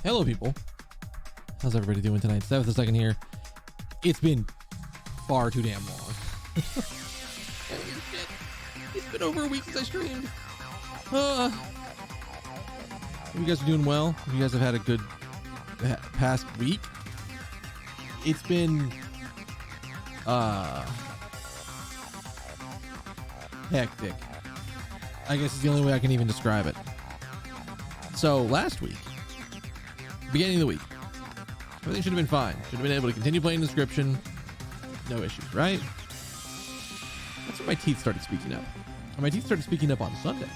Hello, people. How's everybody doing tonight? 7th second here. It's been far too damn long. It's been over a week since I streamed. Hope you guys are doing well. If you guys have had a good past week. It's been hectic, I guess is the only way I can even describe it. So last week, beginning of the week, everything should have been fine. Should have been able to continue playing Inscryption. No issues, right? That's when my teeth started speaking up. And my teeth started speaking up on Sunday,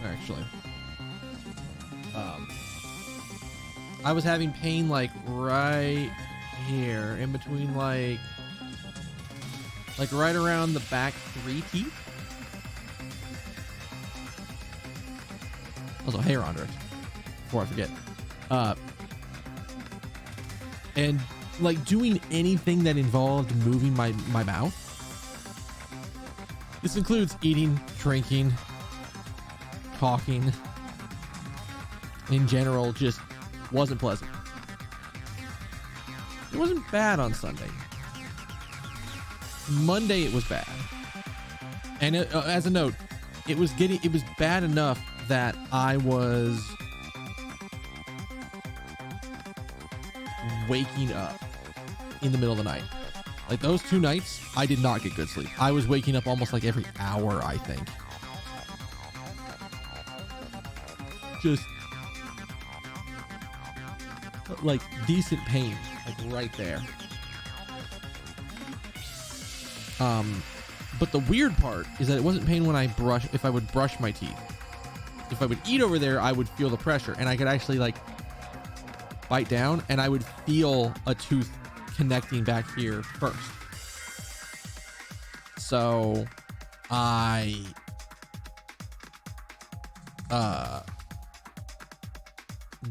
actually. I was having pain like right here, in between like right around the back 3 teeth. Also hair under it, before I forget. And like doing anything that involved moving my mouth. This includes eating, drinking, talking. In general, just wasn't pleasant. It wasn't bad on Sunday. Monday it was bad. And as a note, it was bad enough that I was waking up in the middle of the night. Like those 2 nights, I did not get good sleep. I was waking up almost like every hour, I think. Just like decent pain, like right there. But the weird part is that it wasn't pain when if I would brush my teeth. If I would eat over there, I would feel the pressure and I could actually like bite down and I would feel a tooth connecting back here first. So I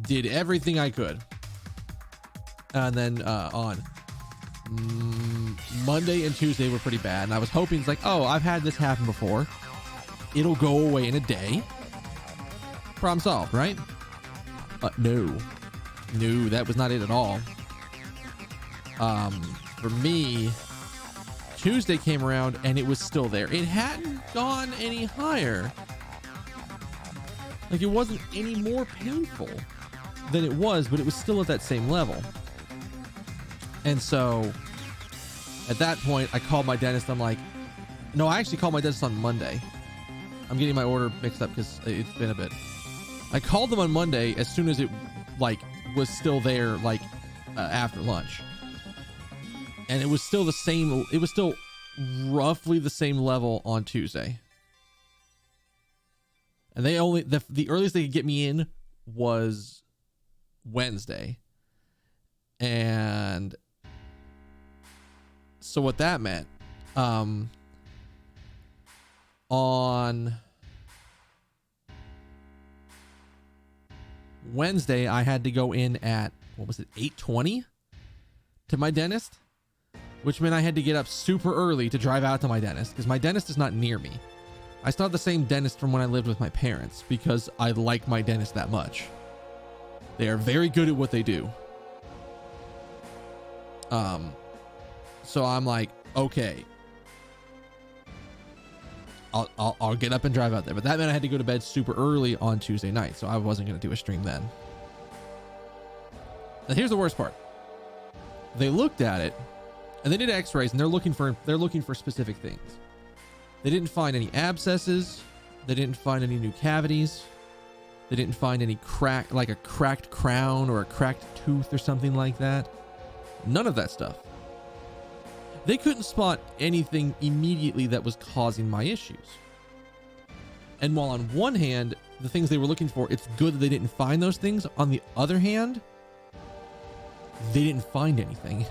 did everything I could. And then on Monday and Tuesday were pretty bad. And I was hoping, it's like, oh, I've had this happen before. It'll go away in a day. Problem solved, right? No, that was not it at all. For me, Tuesday came around and it was still there. It hadn't gone any higher. Like it wasn't any more painful than it was, but it was still at that same level. And so at that point, I called my dentist. I'm like, no, I actually called my dentist on Monday. I'm getting my order mixed up because it's been a bit. I called them on Monday as soon as it like was still there, like after lunch. And it was still the same. It was still roughly the same level on Tuesday. And they only, the earliest they could get me in was Wednesday. And so what that meant, on Wednesday, I had to go in at, 8:20 to my dentist, which meant I had to get up super early to drive out to my dentist because my dentist is not near me. I still have the same dentist from when I lived with my parents because I like my dentist that much. They are very good at what they do. So I'm like, okay, I'll get up and drive out there. But that meant I had to go to bed super early on Tuesday night, so I wasn't going to do a stream then. Now here's the worst part. They looked at it and they did x-rays and they're looking for specific things. They didn't find any abscesses. They didn't find any new cavities. They didn't find any like a cracked crown or a cracked tooth or something like that. None of that stuff. They couldn't spot anything immediately that was causing my issues. And while on one hand, the things they were looking for, it's good that they didn't find those things. On the other hand, they didn't find anything.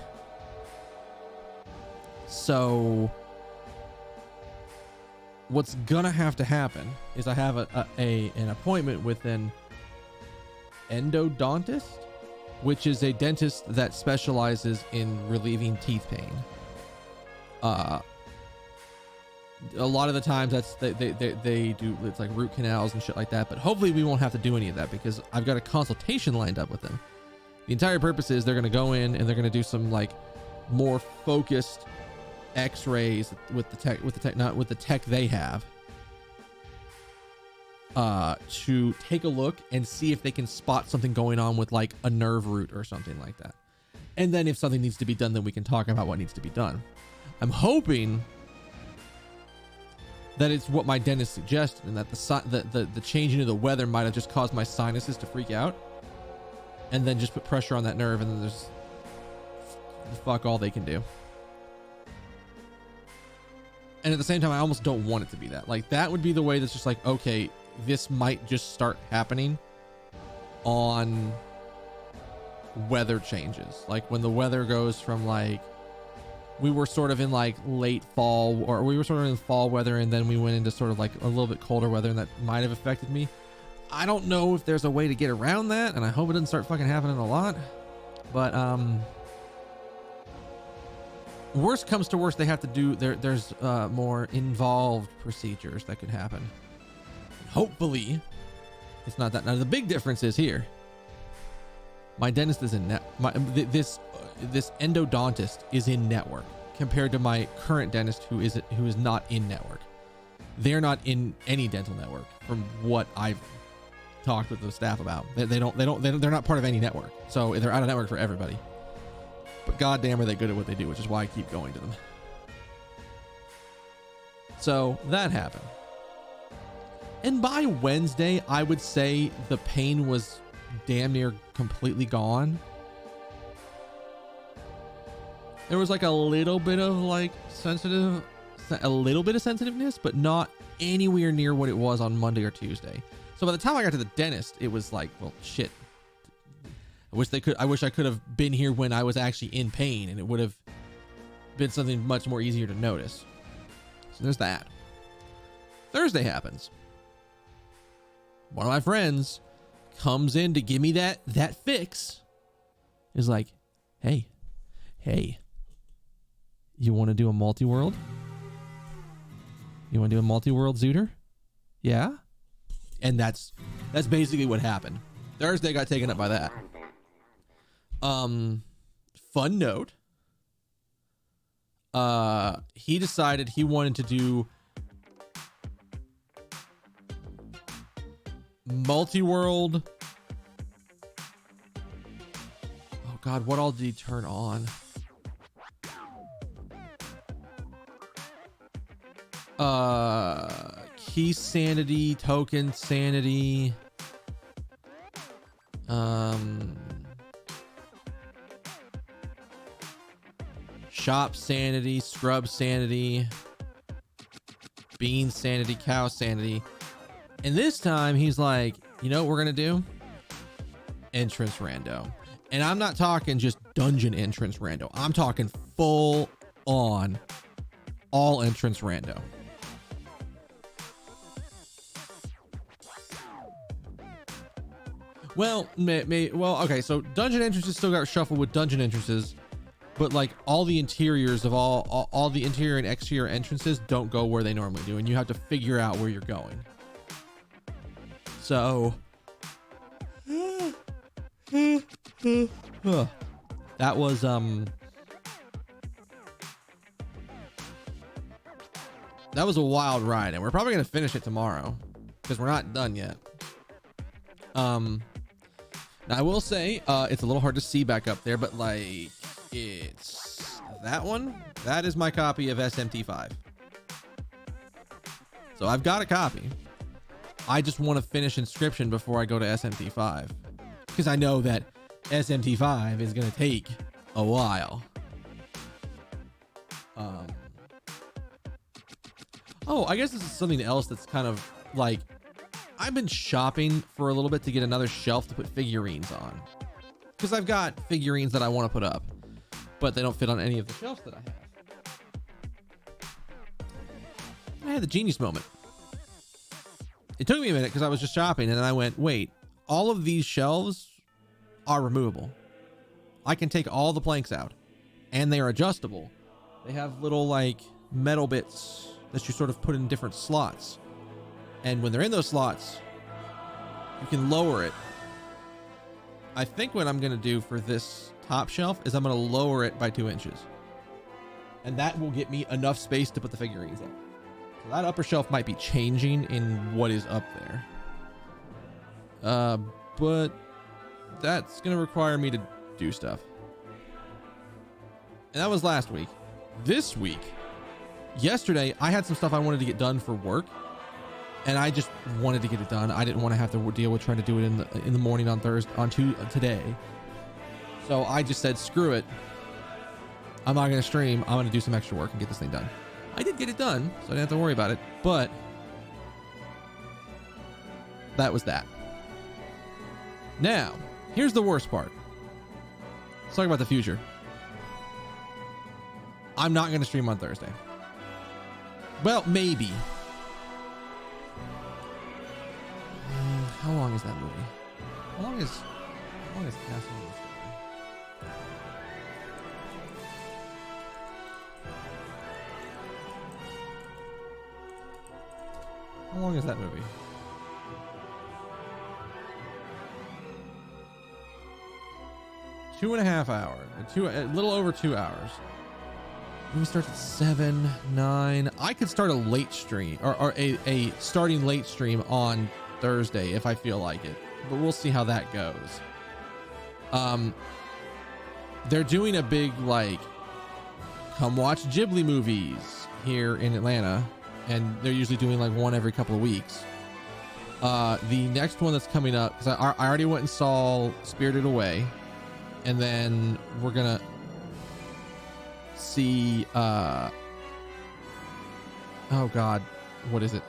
So what's gonna have to happen is I have an appointment with an endodontist, which is a dentist that specializes in relieving teeth pain. A lot of the times that's they do, it's like root canals and shit like that, but hopefully we won't have to do any of that because I've got a consultation lined up with them The entire purpose is they're going to go in and they're going to do some like more focused x-rays with the tech they have, to take a look and see if they can spot something going on with like a nerve root or something like that. And then if something needs to be done, then we can talk about what needs to be done. I'm hoping that it's what my dentist suggested, and that the changing of the weather might have just caused my sinuses to freak out, and then just put pressure on that nerve, and then there's fuck all they can do. And at the same time, I almost don't want it to be that. Like, that would be the way that's just like, okay, this might just start happening on weather changes. Like when the weather goes from like, we were sort of in like late fall, or we were sort of in fall weather, and then we went into sort of like a little bit colder weather, and that might have affected me. I don't know if there's a way to get around that, and I hope it doesn't start fucking happening a lot. But worst comes to worst, they have to do there's more involved procedures that could happen. Hopefully it's not that. Now the big difference is here, my dentist is in this endodontist is in network compared to my current dentist who is not in network. They're not in any dental network from what I've talked with the staff about. They're not part of any network, so they're out of network for everybody. But goddamn are they good at what they do, which is why I keep going to them. So that happened, and by Wednesday I would say the pain was damn near completely gone. There was like a little bit of like sensitiveness, but not anywhere near what it was on Monday or Tuesday. So by the time I got to the dentist, it was like, well, shit. I wish I could have been here when I was actually in pain, and it would have been something much more easier to notice. So there's that. Thursday happens. One of my friends comes in to give me that fix. Is like, hey, you want to do a multi-world? You want to do a multi-world zooter? Yeah. And that's basically what happened. Thursday got taken up by that. Fun note. He decided he wanted to do multi-world. Oh God, what all did he turn on? Key sanity, token sanity, shop sanity, scrub sanity, bean sanity, cow sanity. And this time he's like, you know what we're gonna do? Entrance rando. And I'm not talking just dungeon entrance rando. I'm talking full on all entrance rando. Well, okay, so dungeon entrances still got shuffled with dungeon entrances, but like all the interiors of all the interior and exterior entrances don't go where they normally do, and you have to figure out where you're going. So that was a wild ride, and we're probably gonna finish it tomorrow because we're not done yet. Now I will say, it's a little hard to see back up there, but like, it's that one. That is my copy of SMT5. So I've got a copy. I just want to finish Inscryption before I go to SMT5, because I know that SMT5 is going to take a while. Oh, I guess this is something else that's kind of like, I've been shopping for a little bit to get another shelf to put figurines on, because I've got figurines that I want to put up, but they don't fit on any of the shelves that I have. I had the genius moment. It took me a minute because I was just shopping, and then I went, wait, all of these shelves are removable. I can take all the planks out, and they are adjustable. They have little like metal bits that you sort of put in different slots. And when they're in those slots, you can lower it. I think what I'm going to do for this top shelf is I'm going to lower it by 2 inches. And that will get me enough space to put the figurines up. So that upper shelf might be changing in what is up there. But that's going to require me to do stuff. And that was last week. This week, yesterday, I had some stuff I wanted to get done for work. And I just wanted to get it done. I didn't want to have to deal with trying to do it in the morning on today. So I just said, screw it. I'm not going to stream. I'm going to do some extra work and get this thing done. I did get it done, so I didn't have to worry about it. But that was that. Now, here's the worst part. Let's talk about the future. I'm not going to stream on Thursday. Well, maybe. How long is that movie? How long is Castle in the Sky? How long is that movie? Two and a half hours. A little over 2 hours. Movie starts at 7, 9. I could start a late stream or a starting late stream on Thursday if I feel like it, but we'll see how that goes. They're doing a big like come watch Ghibli movies here in Atlanta, and they're usually doing like one every couple of weeks. The next one that's coming up, because I already went and saw Spirited Away, and then we're gonna see oh god, what is it?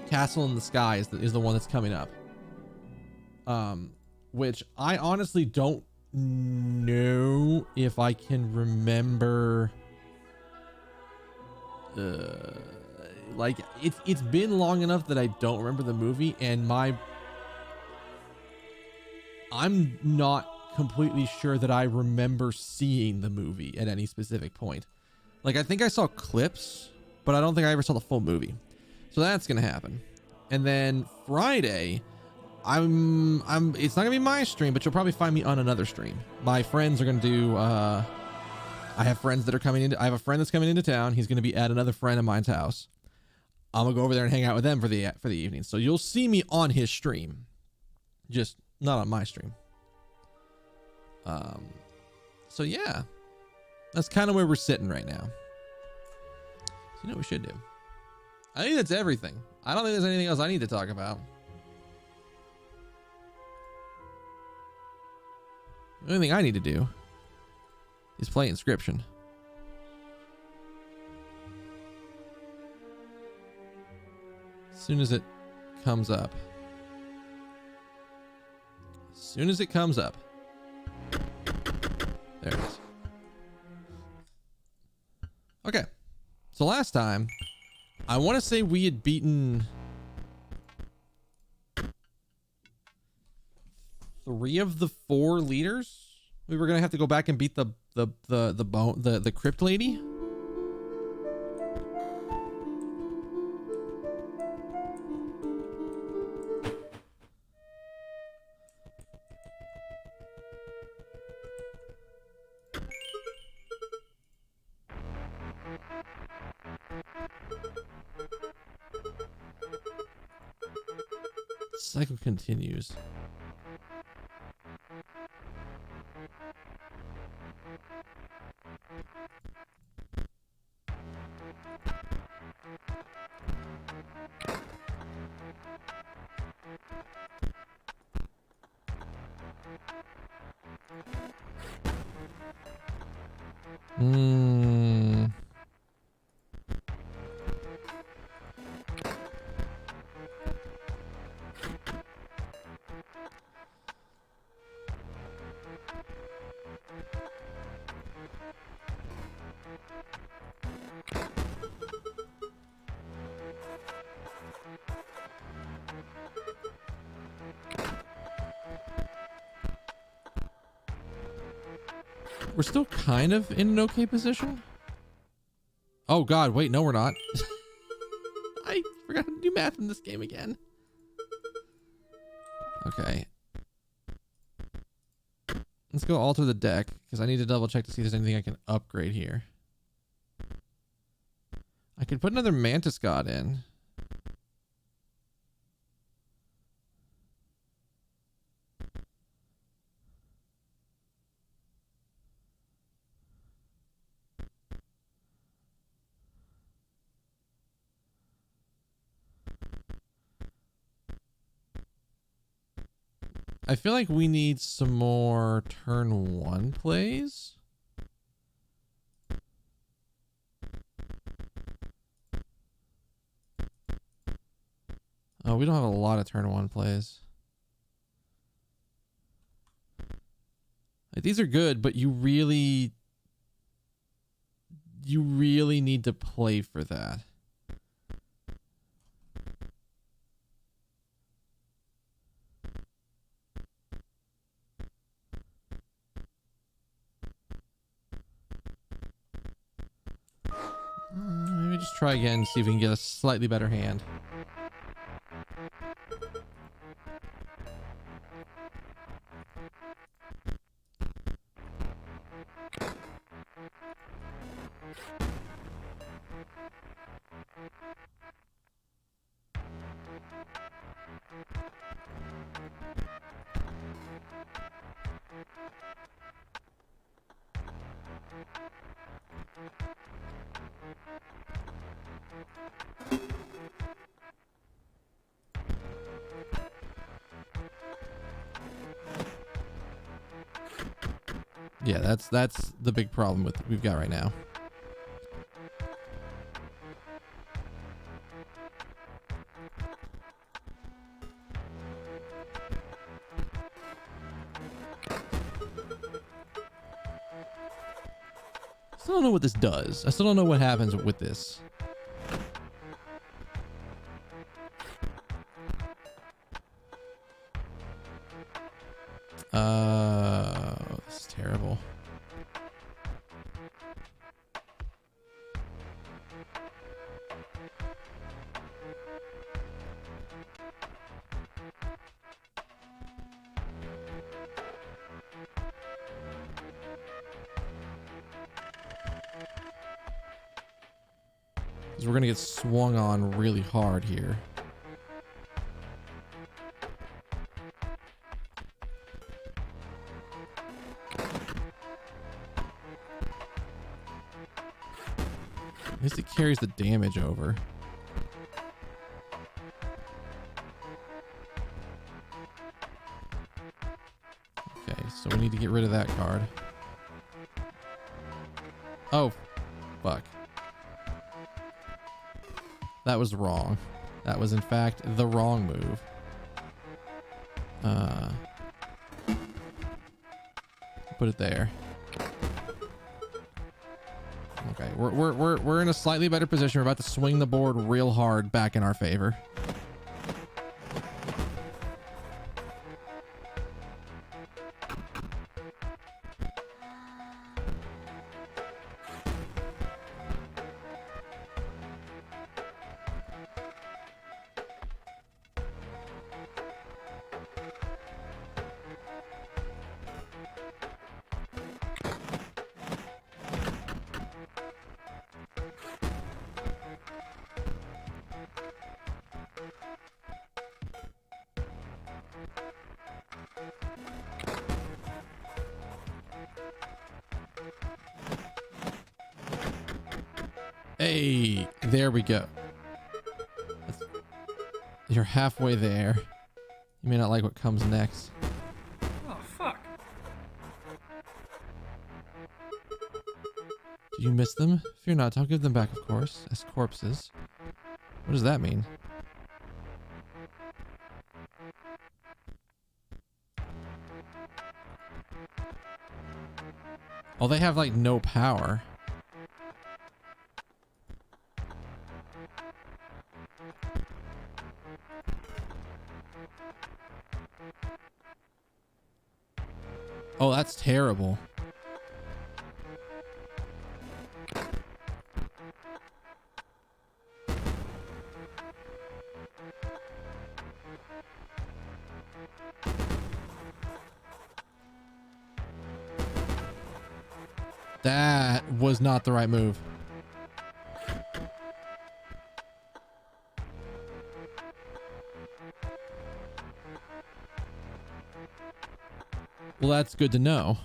Castle in the Sky is the one that's coming up. Which I honestly don't know if I can remember. Like it's been long enough that I don't remember the movie, and I'm not completely sure that I remember seeing the movie at any specific point. Like I think I saw clips, but I don't think I ever saw the full movie. So that's gonna happen. And then Friday, it's not gonna be my stream, but you'll probably find me on another stream. My friends are gonna do I have friends that are coming in. I have a friend that's coming into town. He's gonna be at another friend of mine's house. I'm gonna go over there and hang out with them for the evening. So you'll see me on his stream, just not on my stream. So yeah, that's kind of where we're sitting right now. So you know what we should do? I think that's everything. I don't think there's anything else I need to talk about. The only thing I need to do is play Inscryption. As soon as it comes up. As soon as it comes up. There it is. Okay. So last time, I want to say we had beaten 3 of the 4 leaders. We were gonna have to go back and beat the crypt lady. Cycle continues. We're still kind of in an okay position. Oh god, wait, no we're not. I forgot to do math in this game again. Okay. Let's go alter the deck because I need to double check to see if there's anything I can upgrade here. I could put another Mantis God in. I feel like we need some more turn 1 plays. Oh, we don't have a lot of turn 1 plays. Like, these are good, but you really need to play for that. Maybe just try again and see if we can get a slightly better hand. Yeah, that's the big problem with we've got right now. Still don't know what this does. I still don't know what happens with this. This is terrible. Because we're gonna get swung on really hard here. At least it carries the damage over. Okay, so we need to get rid of that card. Oh, fuck. That was wrong. That was in fact the wrong move. Put it there. Okay, we're in a slightly better position. We're about to swing the board real hard back in our favor. Hey, there we go. You're halfway there. You may not like what comes next. Oh, fuck. Do you miss them? Fear not, I'll give them back, of course, as corpses. What does that mean? Oh, they have like no power. Oh, that's terrible. That was not the right move. Well, that's good to know.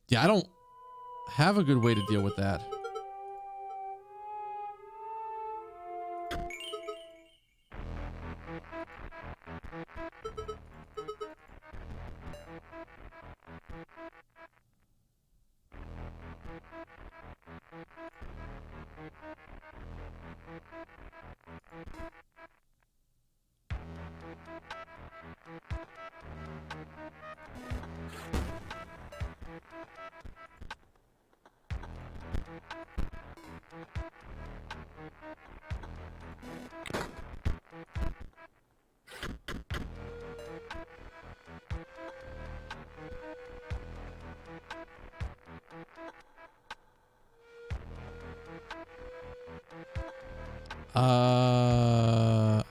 Yeah, I don't have a good way to deal with that.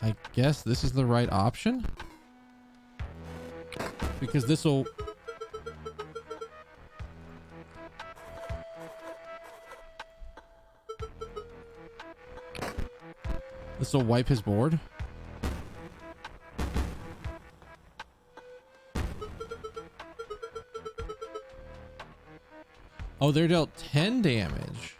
I guess this is the right option because this will wipe his board. Oh, they're dealt 10 damage.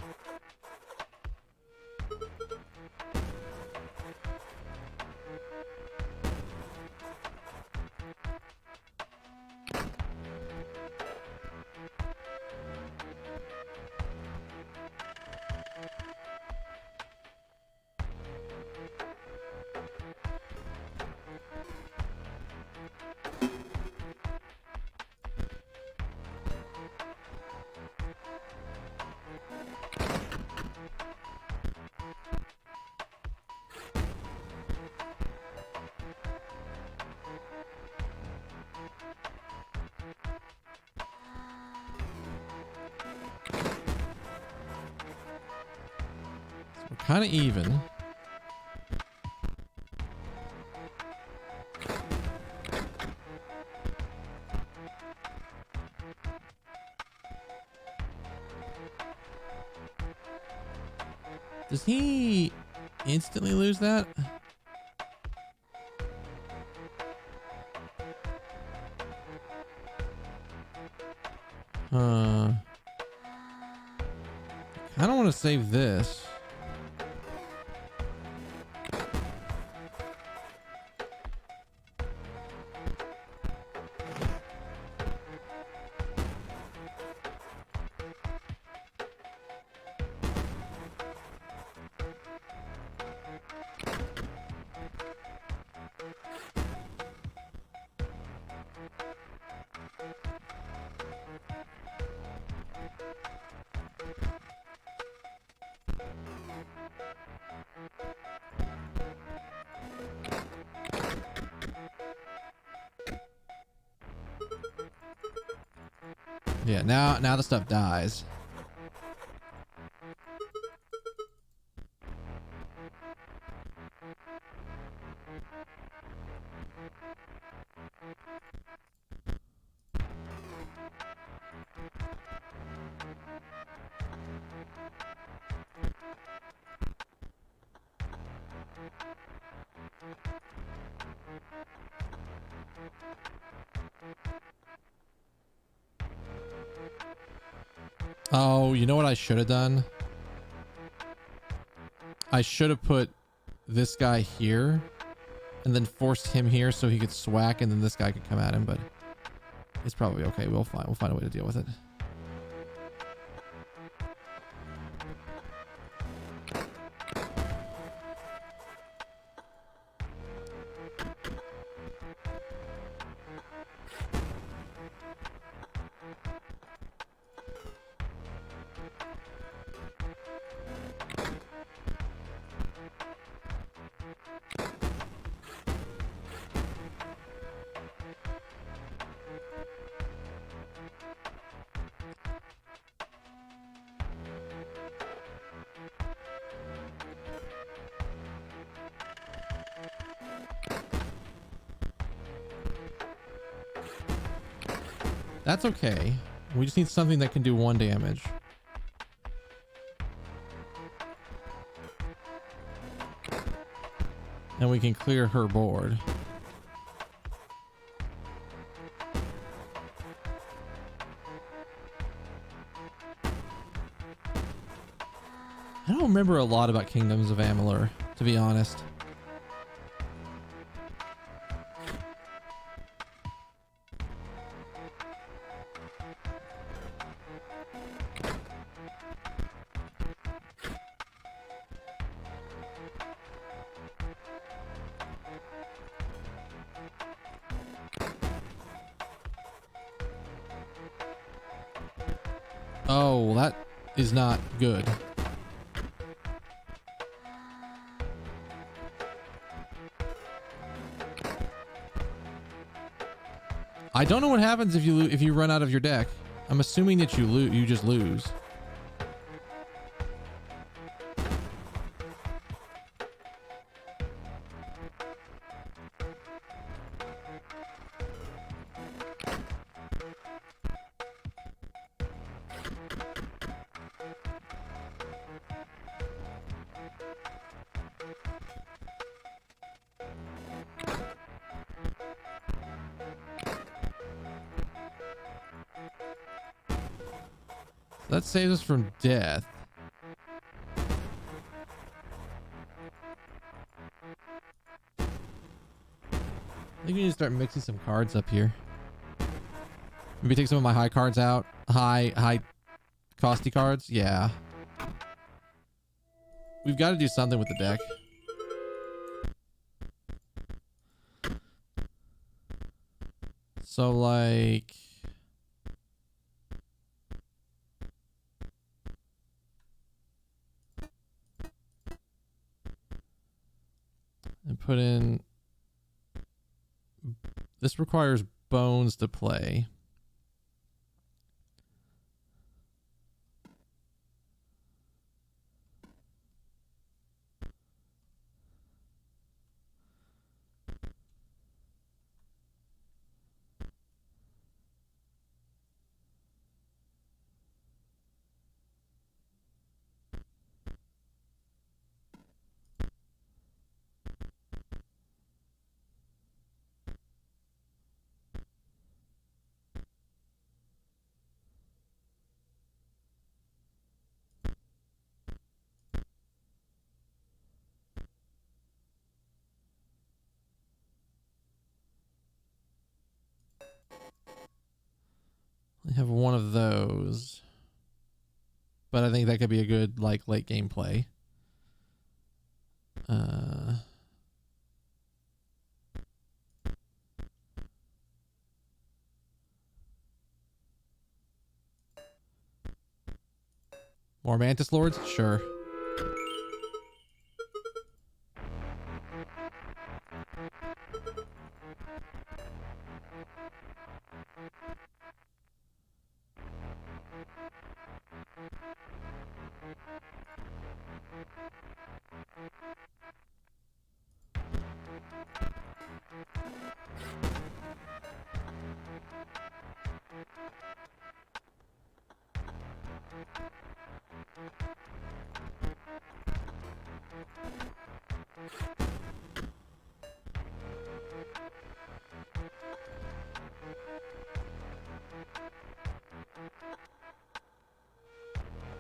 Kind of even. Does he instantly lose that? I don't want to save this. Yeah, now the stuff dies. Oh, you know what I should have done? I should have put this guy here and then forced him here so he could swack and then this guy could come at him, but it's probably okay. We'll find a way to deal with it. That's okay. We just need something that can do 1 damage. And we can clear her board. I don't remember a lot about Kingdoms of Amalur, to be honest. Oh, that is not good. I don't know what happens if you run out of your deck. I'm assuming that you just lose. That saves us from death. I think we need to start mixing some cards up here. Maybe take some of my high cards out. High costy cards. Yeah. We've got to do something with the deck. So like... and put in... This requires bones to play. I have one of those, but I think that could be a good like late game play. More Mantis Lords? Sure.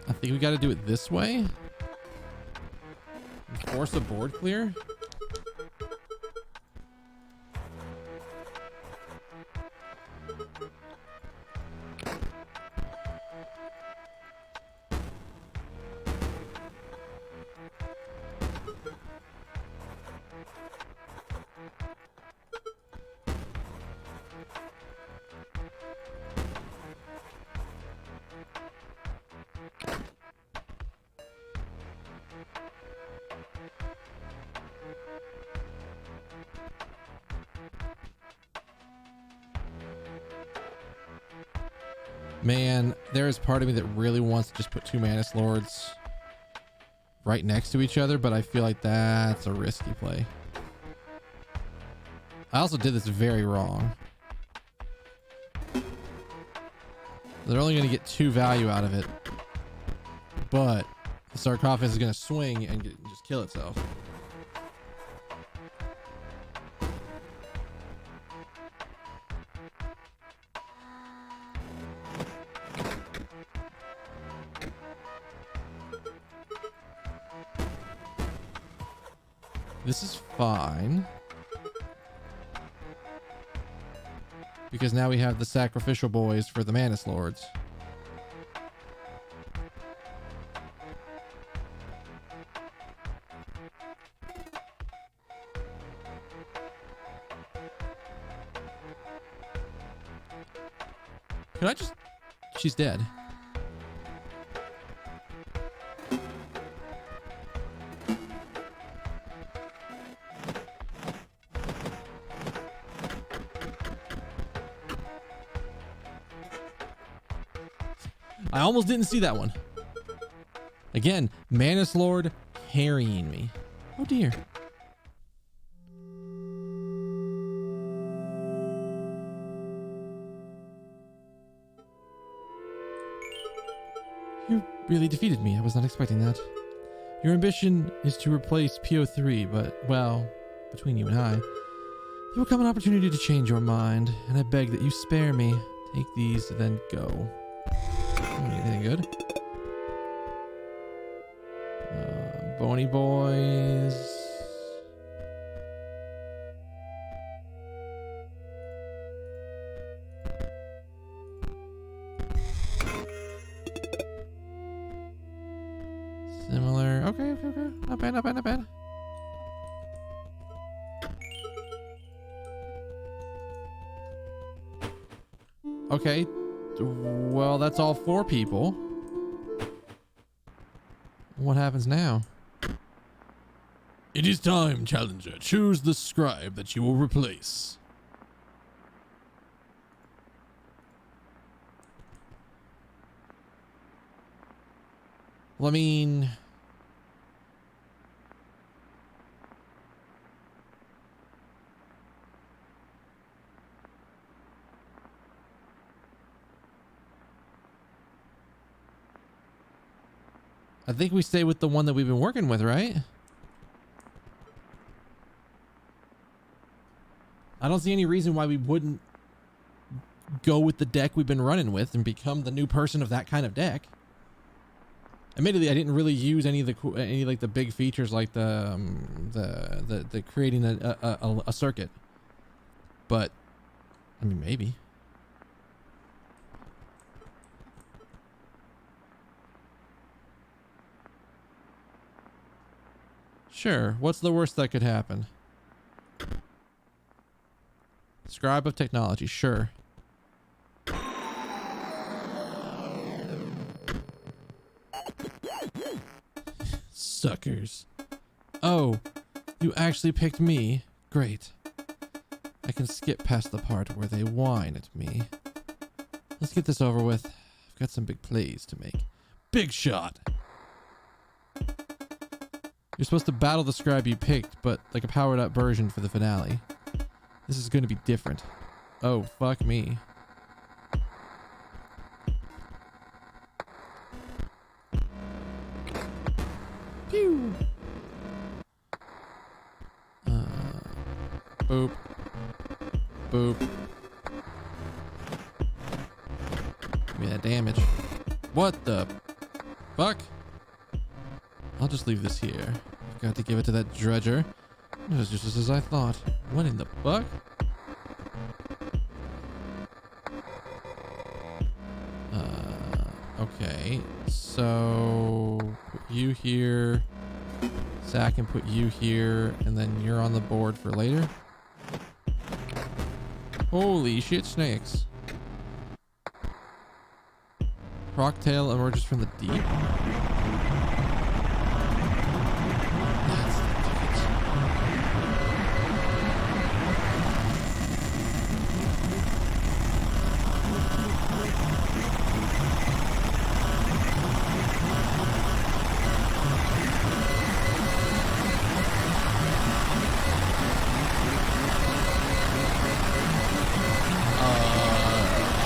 I think we got to do it this way. Force a board clear. Man, there is part of me that really wants to just put 2 Mantis Lords right next to each other, but I feel like that's a risky play. I also did this very wrong. They're only going to get 2 value out of it. But the sarcophagus is going to swing and just kill itself. This is fine. Because now we have the sacrificial boys for the Manus Lords. Can I just... She's dead. I almost didn't see that one. Again, Manus Lord carrying me. Oh dear. You really defeated me. I was not expecting that. Your ambition is to replace PO3, but, well, between you and I, there will come an opportunity to change your mind, and I beg that you spare me. Take these, then go. Anything good? Bony boys. Similar. Okay. Not bad. Okay. Well, that's all 4 people. What happens now? It is time, Challenger. Choose the scribe that you will replace. Well, I mean... I think we stay with the one that we've been working with, right? I don't see any reason why we wouldn't go with the deck we've been running with and become the new person of that kind of deck. Admittedly, I didn't really use any like the big features like the creating a circuit, but I mean maybe. Sure. What's the worst that could happen? Scribe of technology. Sure. Suckers. Oh, you actually picked me. Great. I can skip past the part where they whine at me. Let's get this over with. I've got some big plays to make. Big shot. You're supposed to battle the scribe you picked, but like a powered up version for the finale. This is going to be different. Oh, fuck me. Pew! Boop. Boop. Give me that damage. What the fuck? I'll just leave this here. Got to give it to that dredger. It was just as I thought. What in the fuck? Okay. So put you here. Zach can put you here, and then you're on the board for later. Holy shit, snakes. Rocktail emerges from the deep.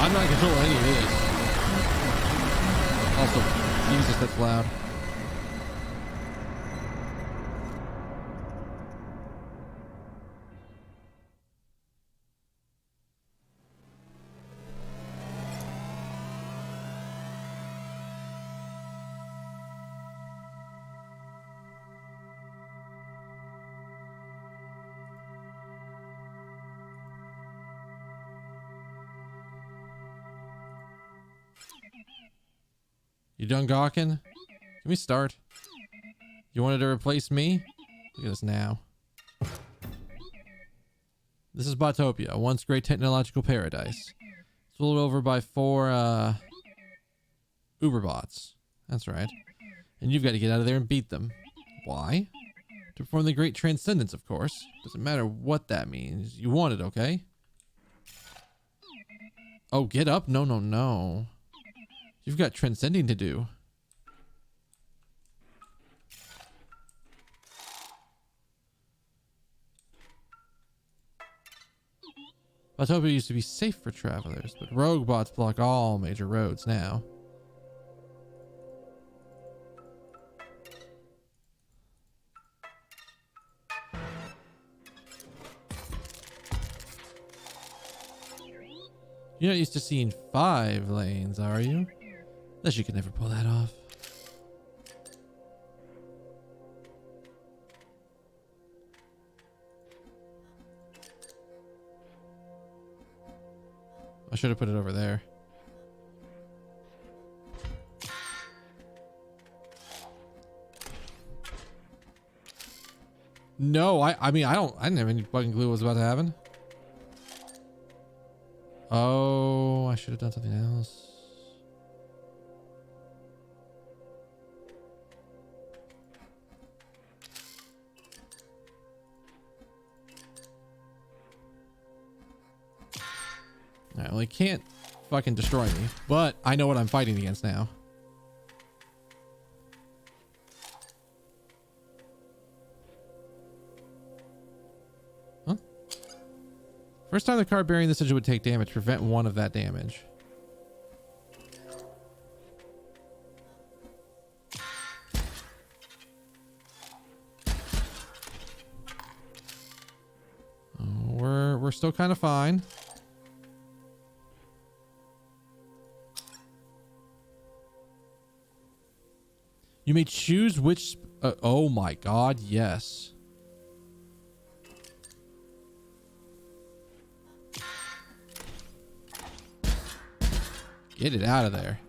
I'm not controlling any of this. Also, Jesus, that's loud. You done gawking? Can we start? You wanted to replace me? Look at us now. This is Botopia, a once great technological paradise. It's ruled over by 4 Uberbots. That's right. And you've got to get out of there and beat them. Why? To perform the great transcendence, of course. Doesn't matter what that means. You want it, okay? Oh, get up? No, no, no. You've got transcending to do. Botopia used to be safe for travelers, but rogue bots block all major roads now. You're not used to seeing 5 lanes, are you? Unless you can never pull that off. I should have put it over there. No, I mean, I didn't have any fucking clue what was about to happen. Oh, I should have done something else. Alright, well, he can't fucking destroy me, but I know what I'm fighting against now. Huh? First time the card bearing the sigil would take damage, prevent 1 of that damage. Oh, we're still kind of fine. You may choose which... oh my god, yes. Get it out of there.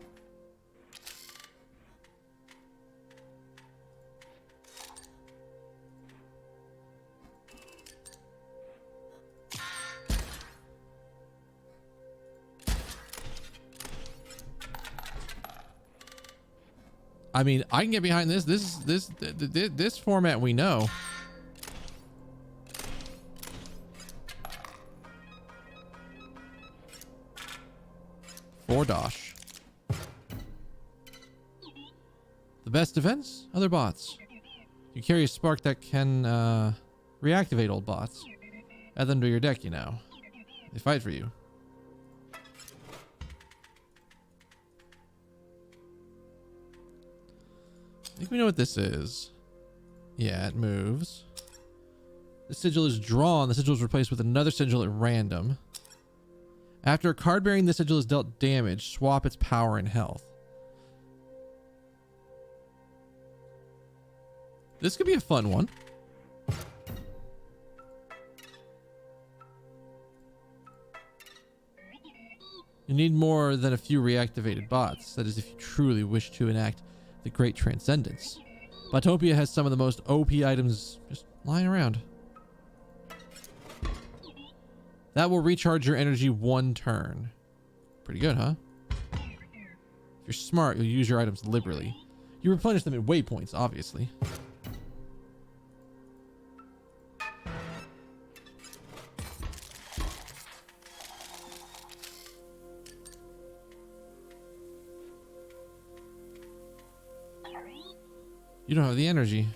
I mean, I can get behind this. This format we know. For Dosh. The best defense? Other bots. You carry a spark that can reactivate old bots. Add them to your deck, you know. They fight for you. I think we know what this is. Yeah, it moves. The sigil is drawn. The sigil is replaced with another sigil at random. After a card bearing the sigil is dealt damage, swap its power and health. This could be a fun one. You need more than a few reactivated bots. That is if you truly wish to enact the great transcendence. Botopia has some of the most OP items just lying around. That will recharge your energy 1 turn. Pretty good, huh? If you're smart, you'll use your items liberally. You replenish them at waypoints, obviously. You don't have the energy.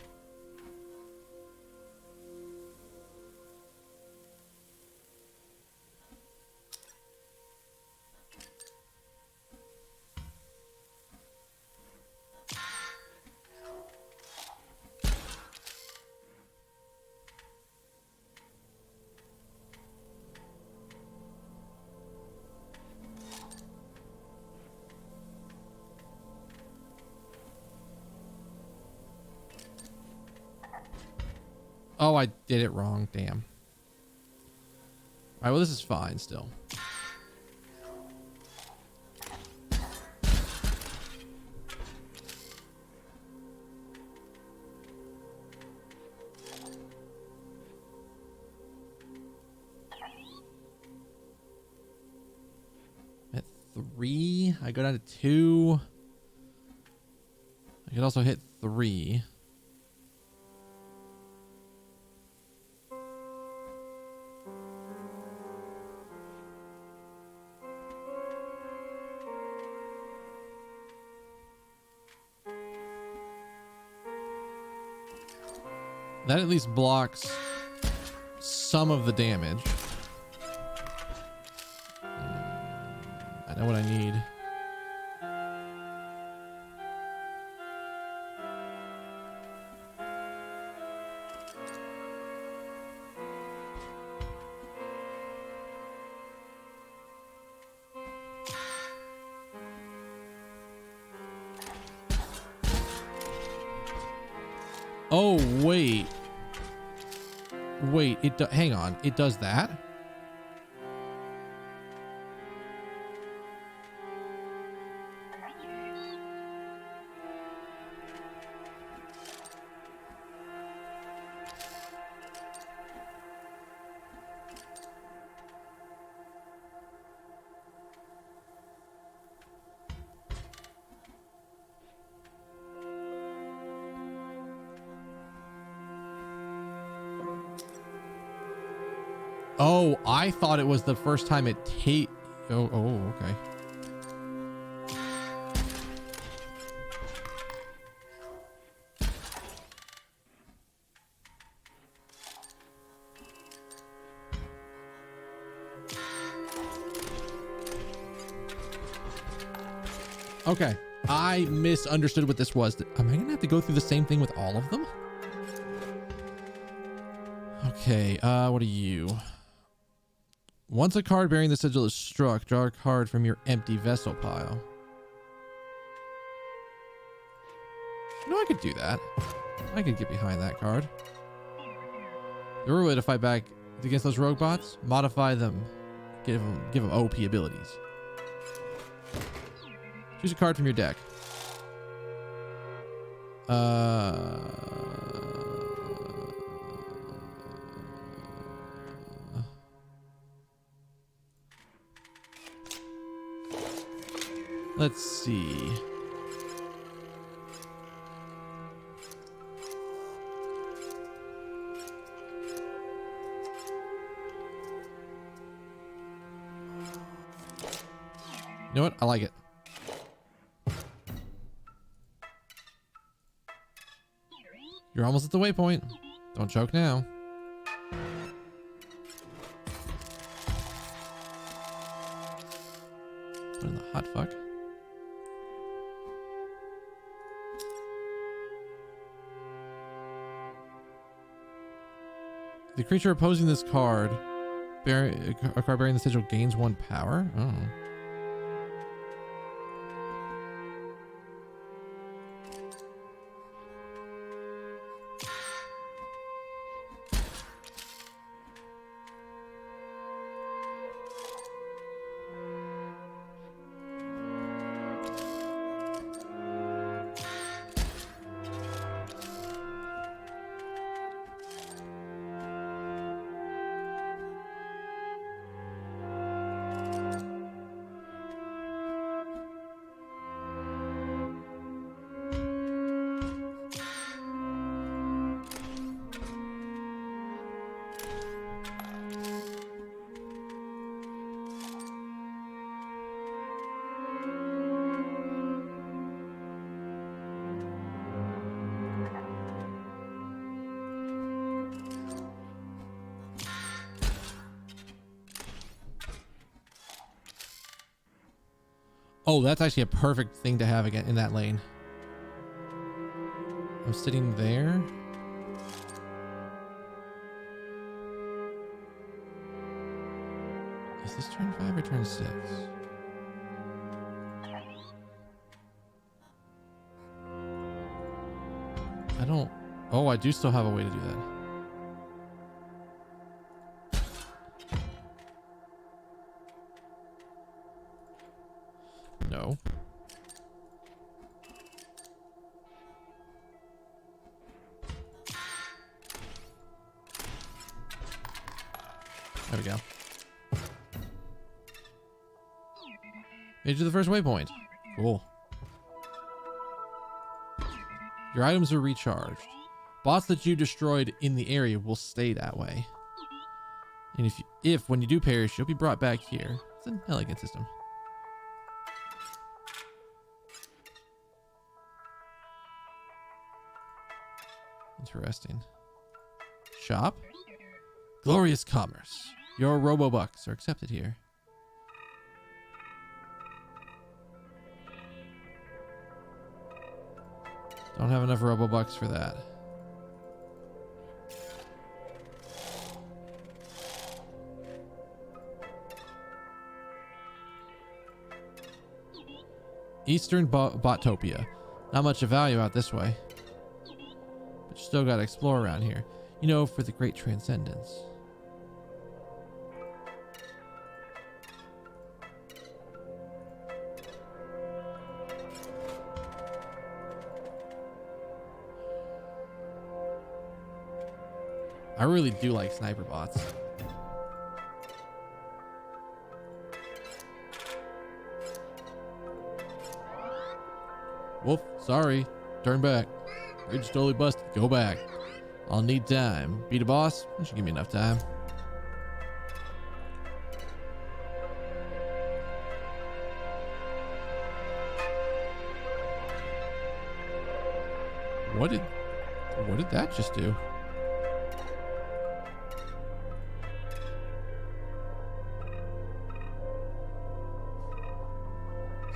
Oh, I did it wrong. Damn. All right, well, this is fine still. At 3, I go down to 2. I could also hit 3. That at least blocks some of the damage. I know what I need. Oh, wait. Wait, hang on. It does that? Oh, I thought it was the first time it oh, okay. Okay, I misunderstood what this was. Am I gonna have to go through the same thing with all of them? Okay, what are you? Once a card bearing the sigil is struck, draw a card from your empty vessel pile. No, I could do that. I could get behind that card. The real way to fight back against those rogue bots, modify them, give them OP abilities. Choose a card from your deck. Let's see. You know what? I like it. You're almost at the waypoint. Don't choke now. What in the hot fuck? The creature opposing this card, a card bearing the sigil, gains 1 power. Oh. Oh, that's actually a perfect thing to have again in that lane. I'm sitting there. Is this turn 5 or turn 6? I don't... Oh, I do still have a way to do that. There we go. Made it to the first waypoint. Cool. Your items are recharged. Bots that you destroyed in the area will stay that way. And if when you do perish, you'll be brought back here. It's an elegant system. Interesting. Shop. Glorious commerce. Your Robobucks are accepted here. Don't have enough Robobucks for that. Eastern Botopia. Not much of value out this way. But you still gotta explore around here. You know, for the great transcendence. I really do like sniper bots. Wolf, sorry. Turn back. Bridge totally busted. Go back. I'll need time. Beat a boss? You should give me enough time. What did that just do?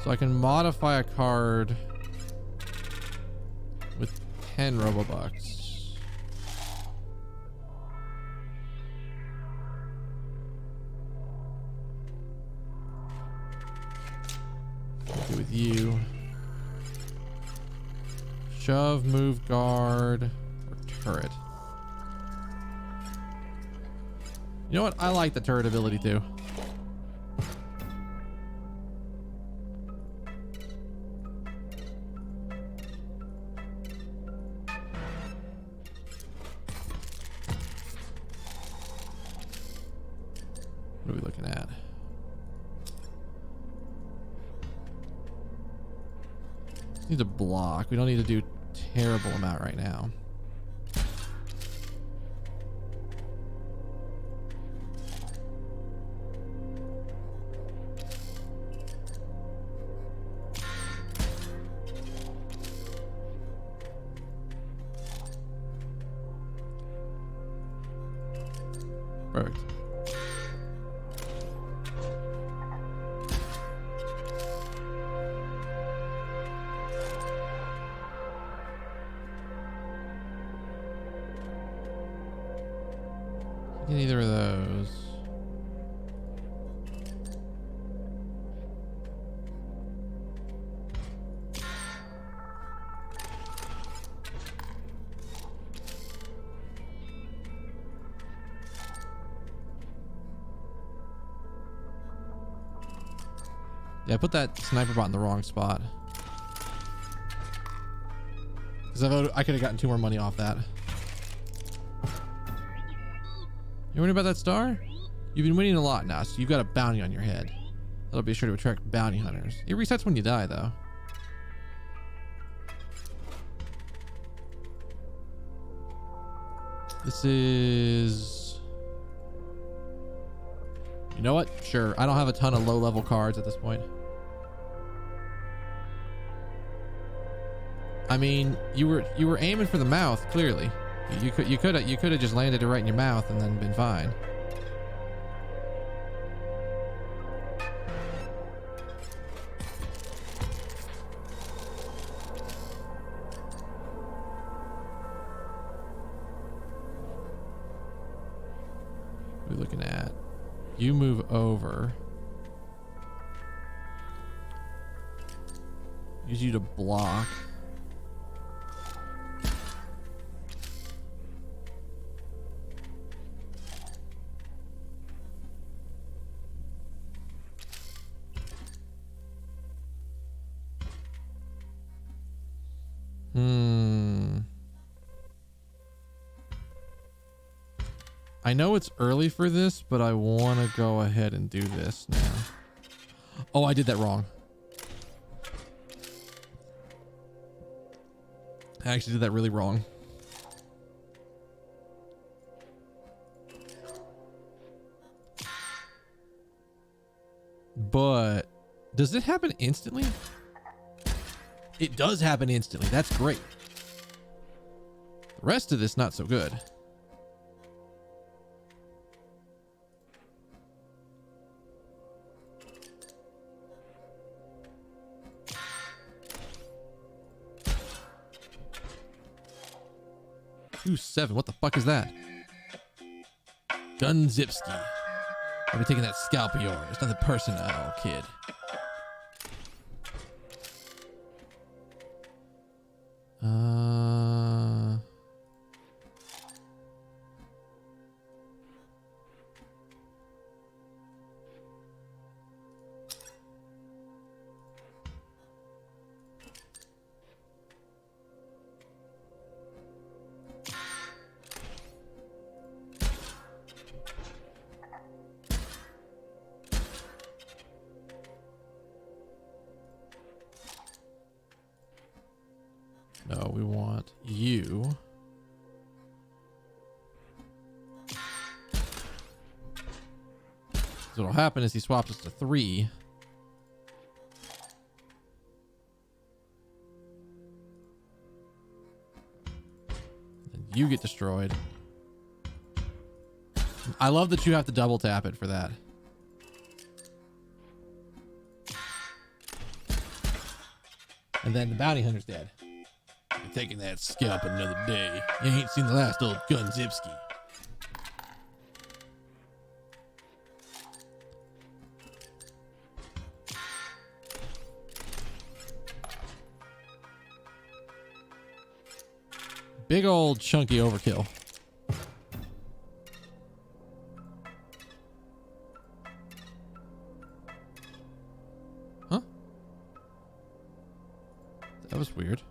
So I can modify a card with 10 Robobucks. What do with you? Shove, move, guard, or turret. You know what? I like the turret ability too. What are we looking at? Just need to block. We don't need to do a terrible amount right now. Perfect. Get either of those. Yeah, I put that sniper bot in the wrong spot. Because I could have gotten 2 more money off that. You worried about that star? You've been winning a lot now, so you've got a bounty on your head. That'll be sure to attract bounty hunters. It resets when you die, though. This is... You know what? Sure. I don't have a ton of low-level cards at this point. I mean, you were aiming for the mouth, clearly. You could have just landed it right in your mouth and then been fine. What are we looking at? You move over. Use you to block. I know it's early for this, but I want to go ahead and do this now. Oh, I did that wrong. I actually did that really wrong. But does it happen instantly? It does happen instantly. That's great. The rest of this, not so good. Ooh, 7. What the fuck is that? Gunzipski. I'll be taking that scalp of yours. Nothing personal, kid. No, we want you. So what'll happen is he swaps us to 3. And you get destroyed. I love that you have to double tap it for that. And then the bounty hunter's dead. You're taking that scalp another day. You ain't seen the last old Gunzipski. Big old chunky overkill. Huh? That was weird.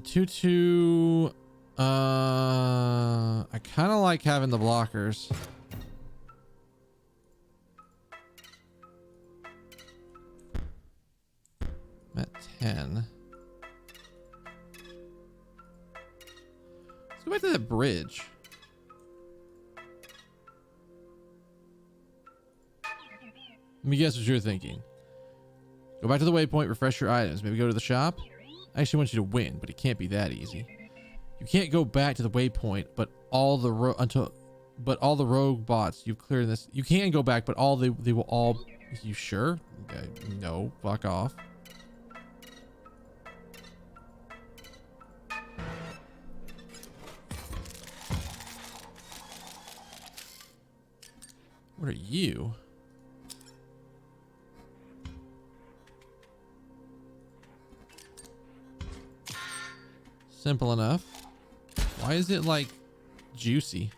Tutu. I kind of like having the blockers. I'm at 10. Let's go back to that bridge. Let me guess what you're thinking. Go back to the waypoint, refresh your items, maybe go to the shop. I actually want you to win, but it can't be that easy. You can't go back to the waypoint, but all the rogue bots you've cleared in this. You can go back, but they will all. You sure? Okay, no, fuck off. What are you? Simple enough. Why is it like juicy?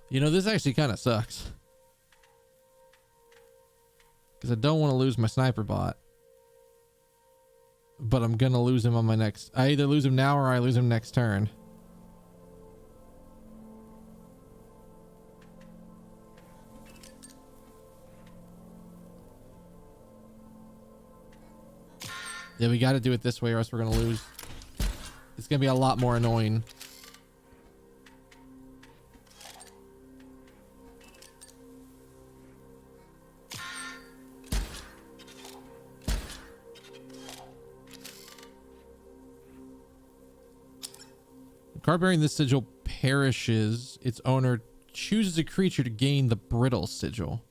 You know, this actually kind of sucks. Because I don't want to lose my sniper bot. But I'm gonna lose him on my next. I either lose him now or I lose him next turn. Yeah, we got to do it this way or else we're gonna lose. It's gonna be a lot more annoying. Card bearing this sigil perishes. Its owner chooses a creature to gain the brittle sigil.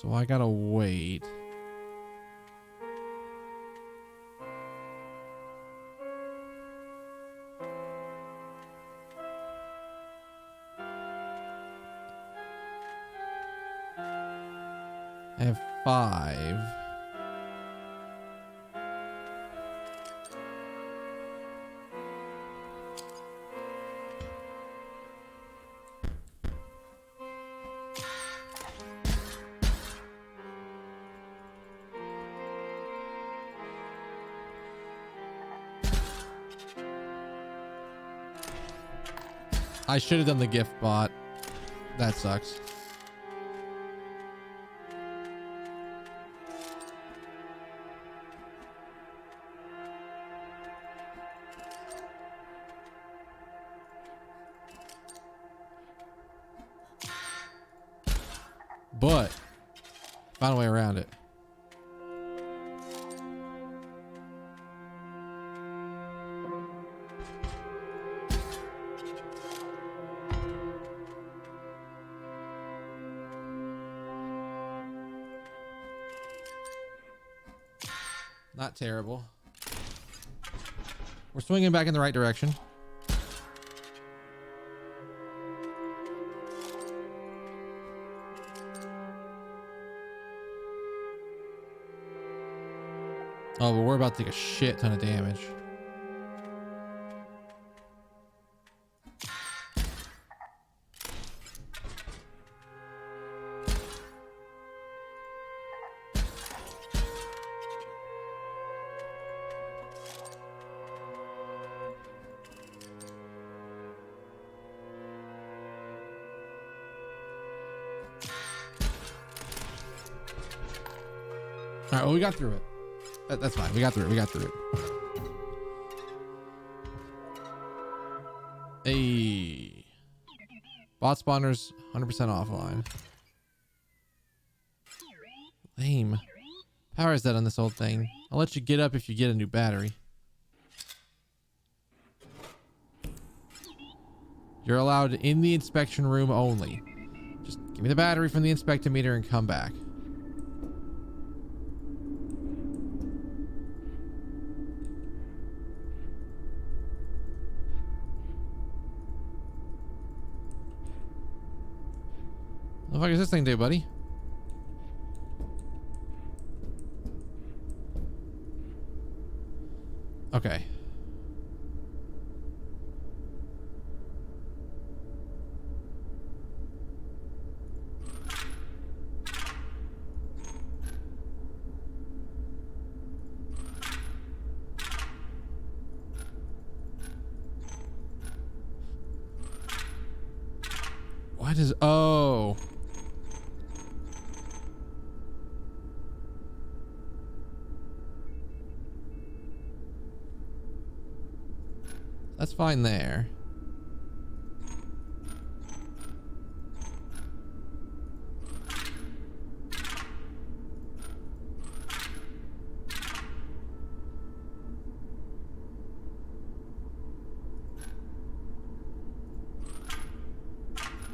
So I gotta wait. I have 5. I should have done the gift bot. That sucks. But found a way around it. Not terrible. We're swinging back in the right direction. Oh, but we're about to take a shit ton of damage. All right, well, we got through it. That's fine. We got through it. We got through it. Hey. Bot spawners 100% offline. Lame. Power is dead on this old thing. I'll let you get up if you get a new battery. You're allowed in the inspection room only. Just give me the battery from the inspectometer and come back. What the fuck does this thing do, buddy? Okay. What is... Oh. That's fine there.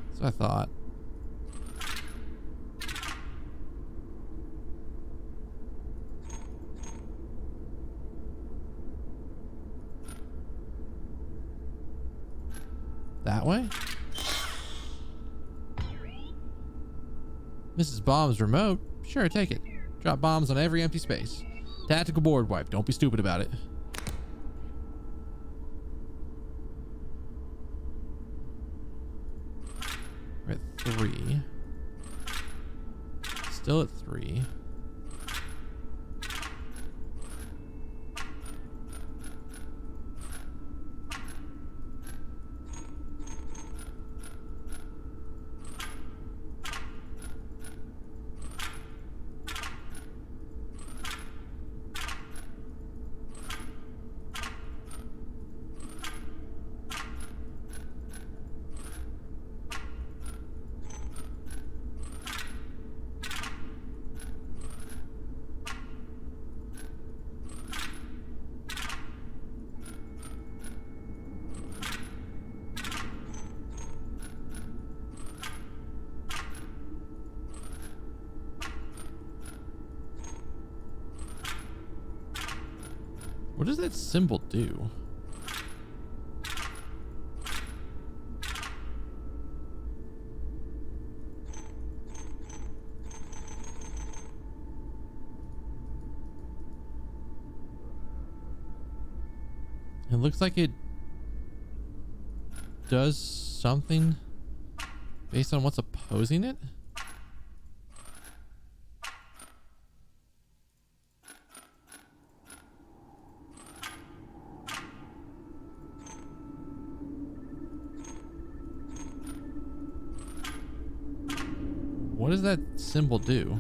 That's what I thought. That way? Mrs. Bomb's remote? Sure, take it. Drop bombs on every empty space. Tactical board wipe. Don't be stupid about it. We're at 3. Still at 3. What does that symbol do? It looks like it does something based on what's opposing it. What does that symbol do?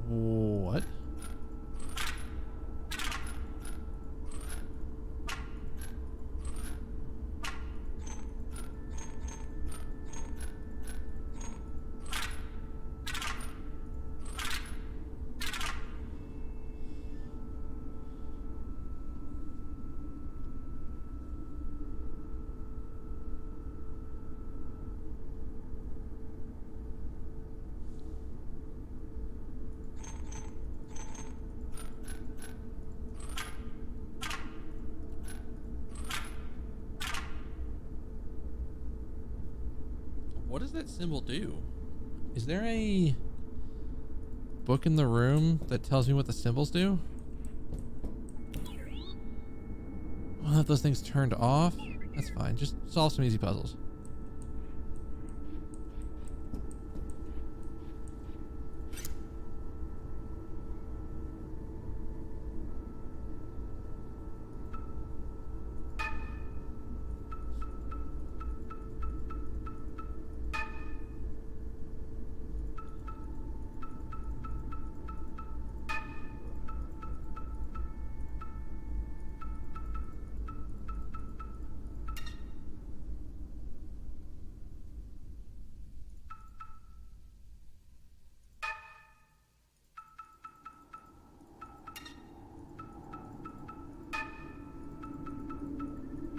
What? What does that symbol do? Is there a book in the room that tells me what the symbols do? I'll have those things turned off. That's fine. Just solve some easy puzzles.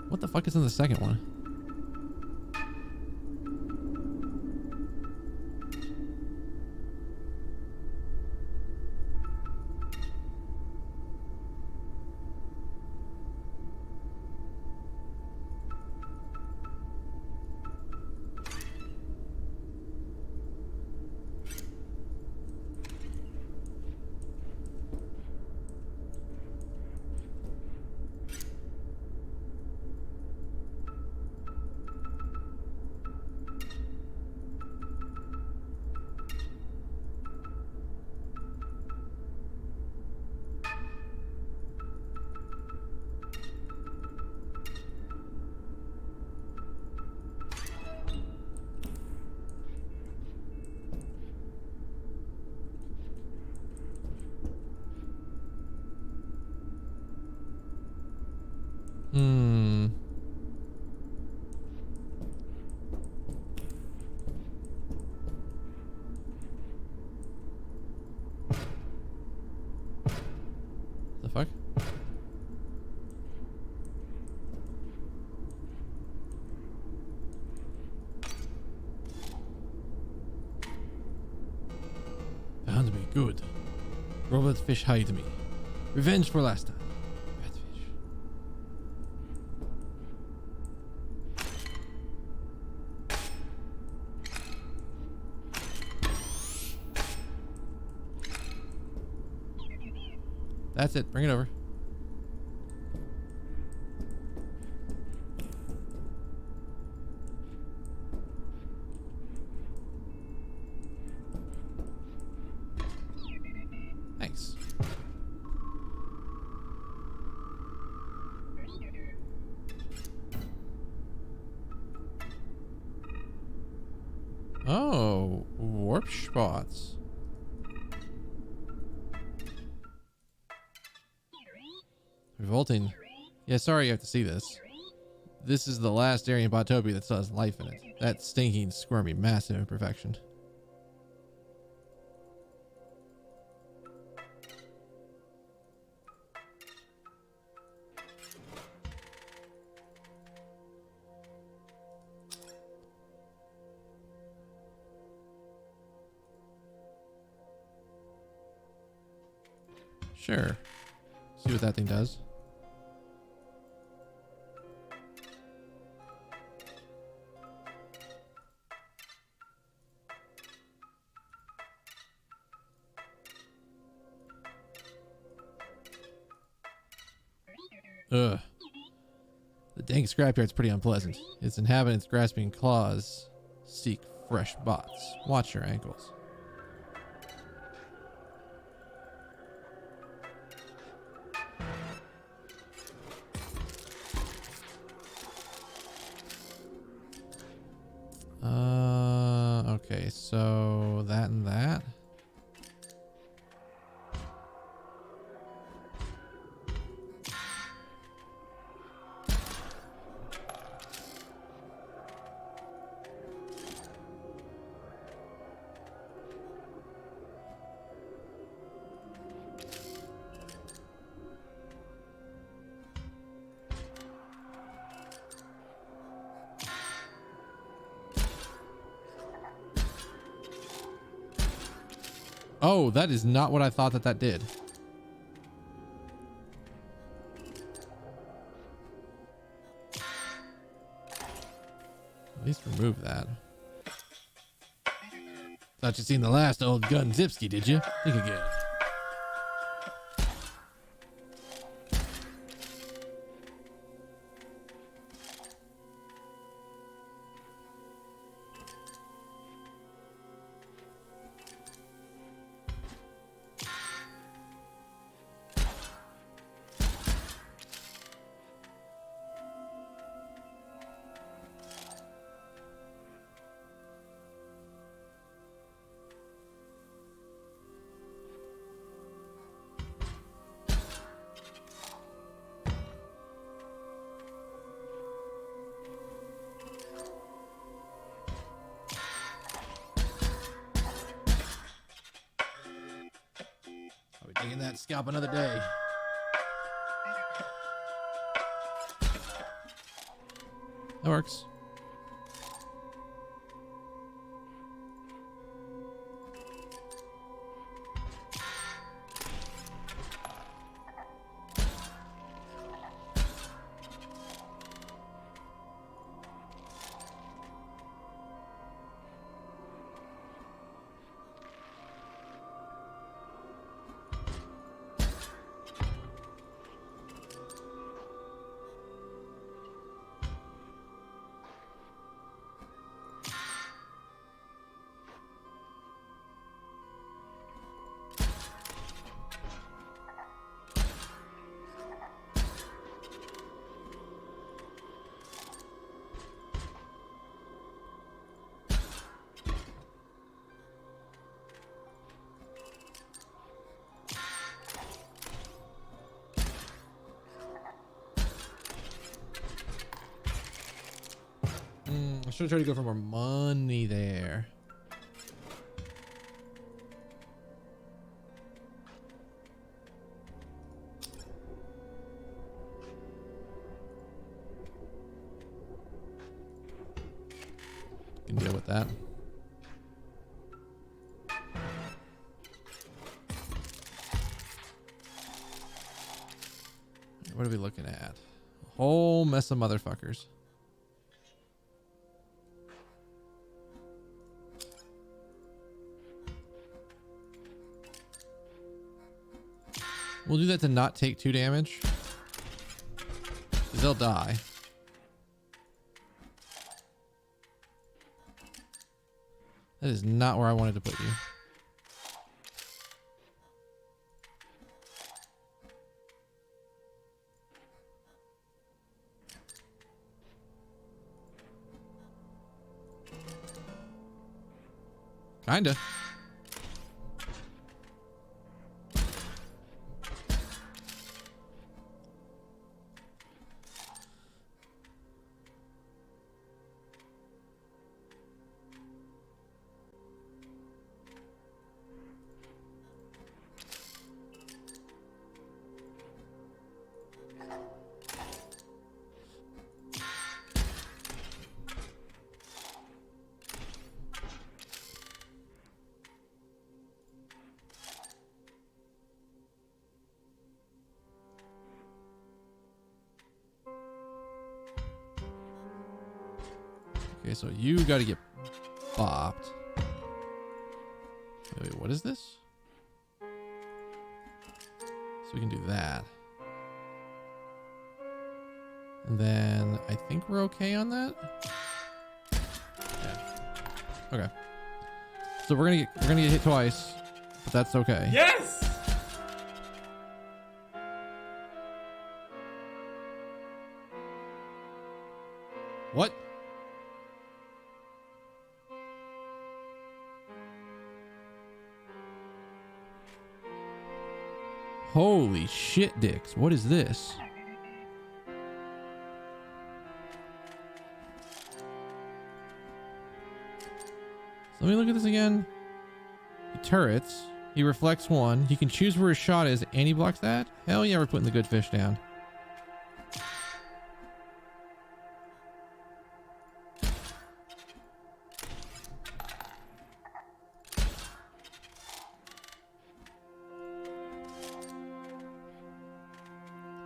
What the fuck is in the second one? found me. Good. Robot fish hide me. Revenge for last time. Bad fish. That's it. Bring it over. Thanks. Oh, warp spots. Revolting. Yeah, sorry you have to see this. This is the last area in Botopia that still has life in it. That stinking, squirmy, massive imperfection. Sure. See what that thing does. Ugh. The dank scrapyard's pretty unpleasant. Its inhabitants grasping claws seek fresh bots. Watch your ankles. Okay, so that and that. Oh, that is not what I thought that did. At least remove that. Thought you'd seen the last old gun Zipski, did you? Think again. Taking that scalp another day. That works. I should try to go for more money there. Can deal with that. What are we looking at? A whole mess of motherfuckers. We'll do that to not take 2 damage. Because they'll die. That is not where I wanted to put you. Kinda. Okay, so you got to get bopped. Wait, what is this? So we can do that. And then I think we're okay on that. Yeah. Okay. So we're gonna get hit twice, but that's okay. Yes! What? Holy shit, dicks. What is this? So let me look at this again. He turrets. He reflects 1. He can choose where his shot is and he blocks that. Hell yeah, we're putting the good fish down.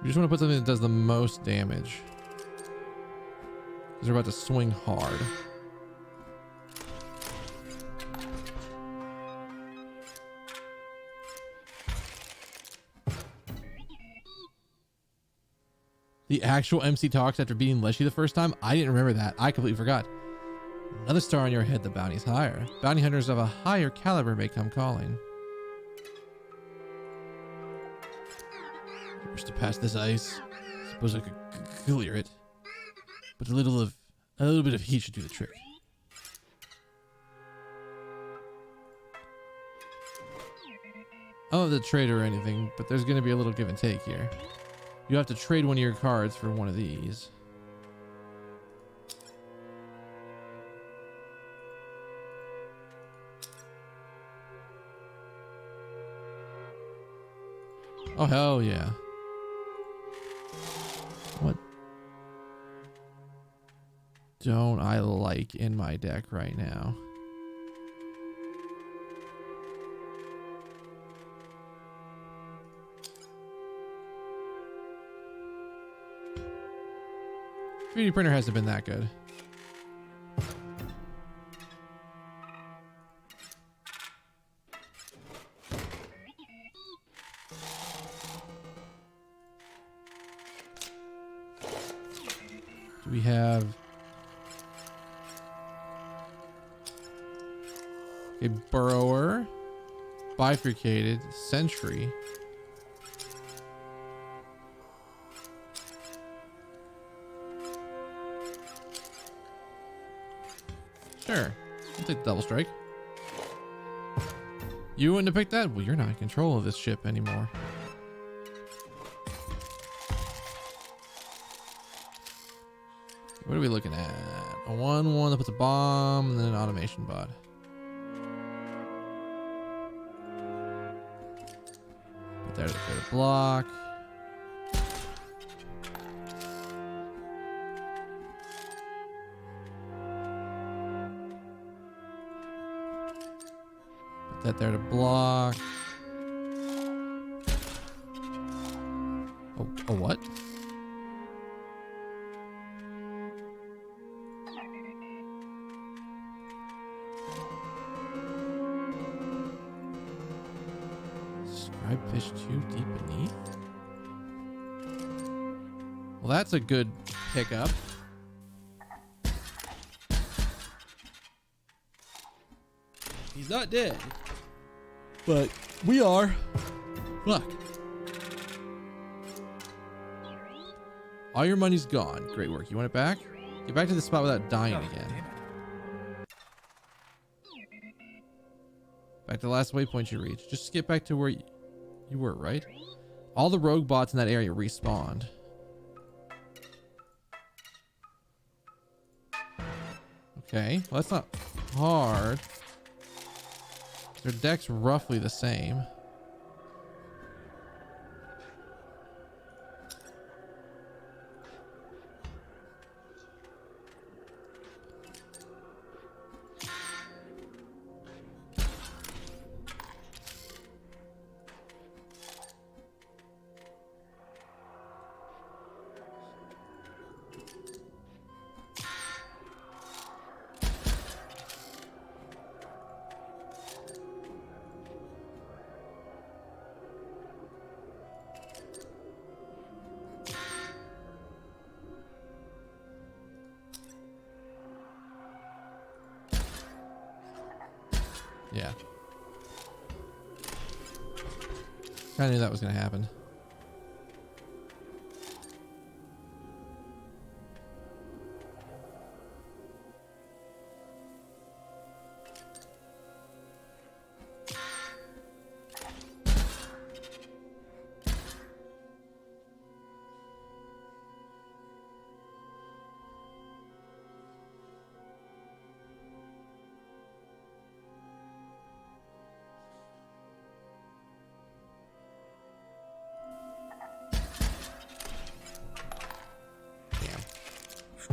We just want to put something that does the most damage. Because we're about to swing hard. The actual MC talks after beating Leshy the first time? I didn't remember that. I completely forgot. Another star on your head, the bounty's higher. Bounty hunters of a higher caliber may come calling. I wish to pass this ice. Suppose I could clear it. But a little bit of heat should do the trick. I don't have to trade or anything, but there's going to be a little give and take here. You have to trade one of your cards for one of these. Oh, hell yeah. What don't I like in my deck right now? Three printer hasn't been that good. Do we have a burrower, bifurcated, sentry? Sure. I'll take the double strike. You wouldn't have picked that? Well, you're not in control of this ship anymore. What are we looking at? A 1/1 that puts a bomb and then an automation bot. Put there to create a block. That there to block. A what? Scribe fish too deep beneath? Well, that's a good pickup. He's not dead. But we are. Fuck. All your money's gone. Great work. You want it back? Get back to the spot without dying again. Damn it. Back to the last waypoint you reached. Just get back to where you were, right? All the rogue bots in that area respawned. Okay. Well, that's not hard. Their deck's roughly the same. Yeah. I knew that was going to happen.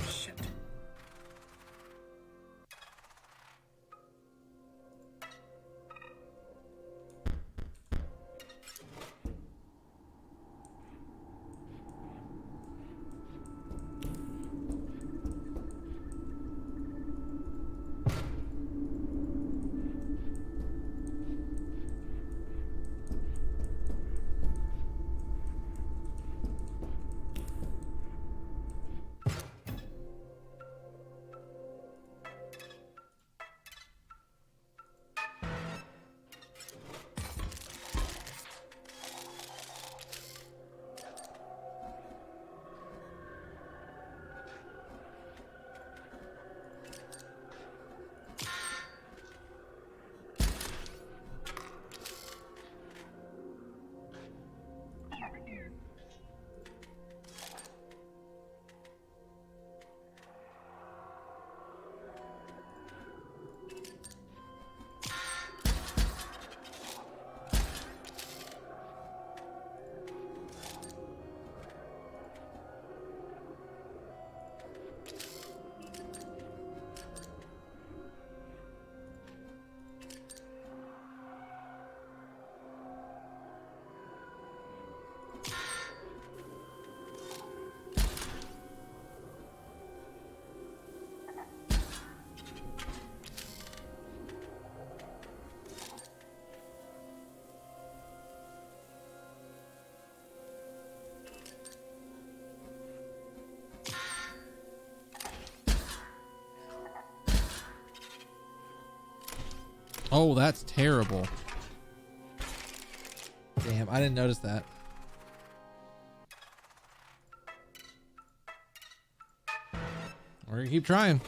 Shit. Oh, that's terrible. Damn, I didn't notice that. We're gonna keep trying.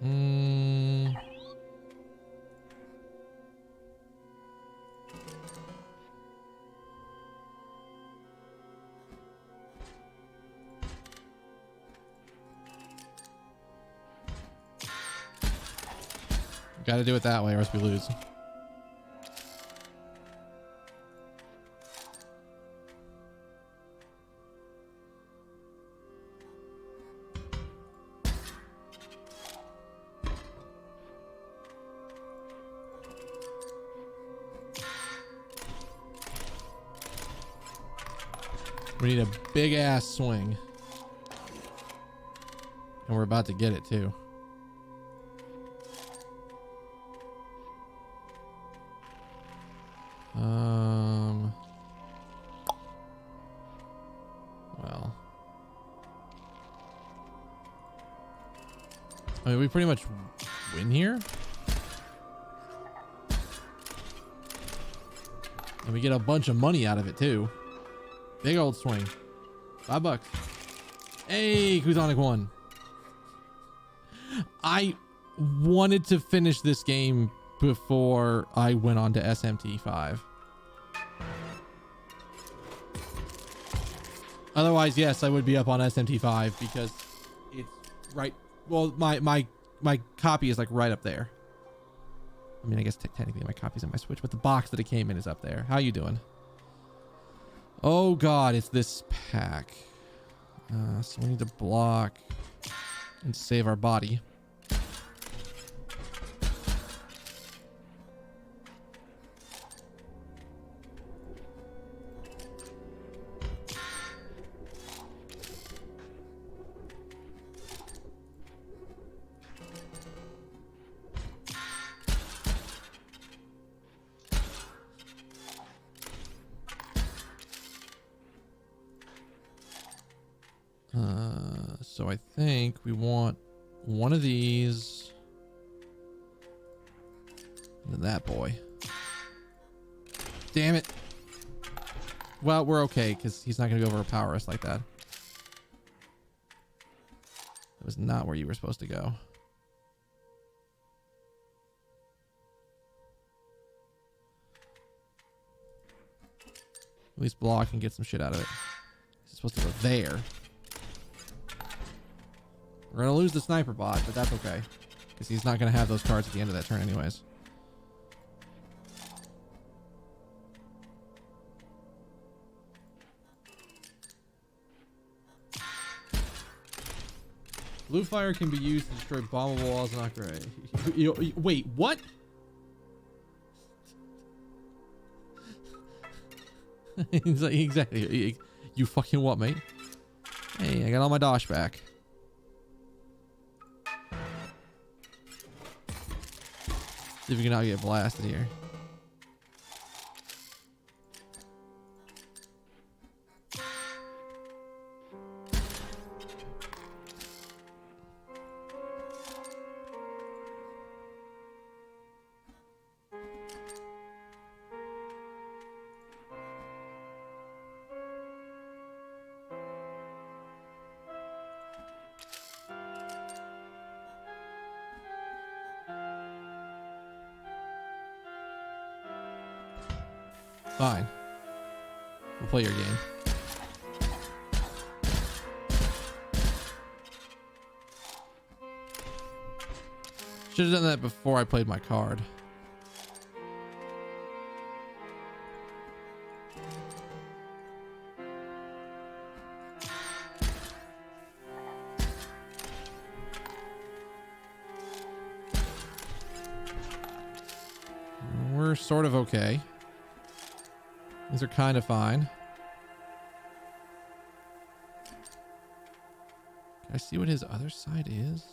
Hmm. Got to do it that way or else we lose. We need a big ass swing. And we're about to get it too. Well. I mean, we pretty much win here. And we get a bunch of money out of it too. Big old swing. $5. Hey, Kuzonic won. I wanted to finish this game before I went on to SMT5. Otherwise, yes, I would be up on SMT5 because it's right. Well, my copy is like right up there. I mean, I guess technically my copy's on my Switch, but the box that it came in is up there. How you doing? Oh God, it's this pack. So we need to block and save our body. So I think we want one of these. And then that boy. Damn it. Well, we're okay because he's not going to overpower us like that. That was not where you were supposed to go. At least block and get some shit out of it. He's supposed to go there. We're going to lose the sniper bot, but that's okay. Because he's not going to have those cards at the end of that turn anyways. Blue fire can be used to destroy bombable walls, not gray. Wait, what? Exactly. You fucking what, mate? Hey, I got all my dosh back. See if we can not get blasted here. Fine. We'll play your game. Should have done that before I played my card. We're sort of okay. These are kind of fine. Can I see what his other side is?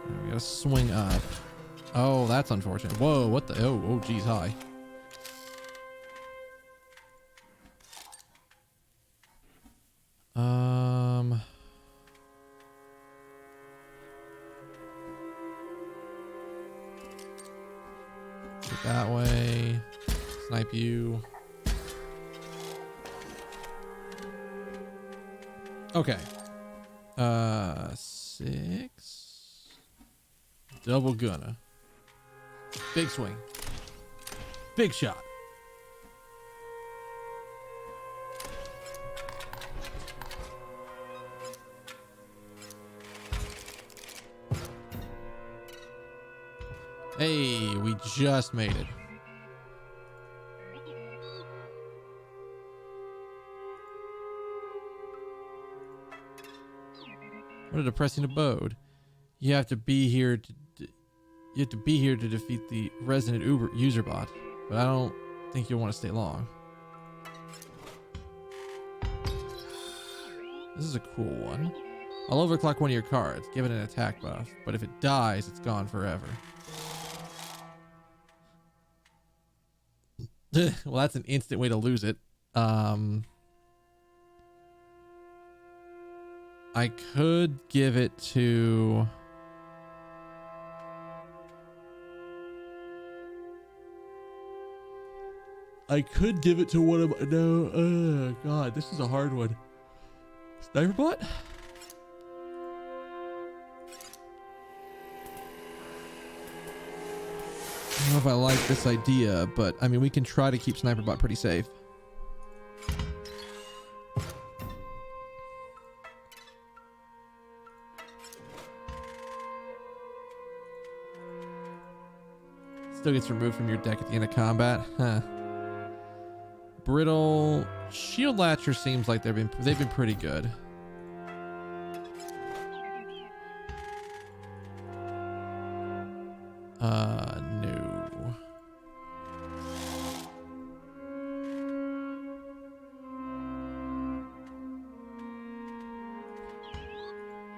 We gotta swing up. Oh, that's unfortunate. Whoa, what the? Oh, geez, hi. that way. Snipe you. Okay. 6. Double gunner. Big swing. Big shot. Hey, we just made it. What a depressing abode. You have to be here to defeat the resident user bot, but I don't think you'll want to stay long. This is a cool one. I'll overclock one of your cards, give it an attack buff, but if it dies, it's gone forever. Well, that's an instant way to lose it. I could give it to... one of my... No, oh god, this is a hard one. Sniper bot? I don't know if I like this idea, but I mean, we can try to keep Sniper Bot pretty safe. Still gets removed from your deck at the end of combat. Huh. Brittle. Shield Latcher seems like they've been pretty good. No.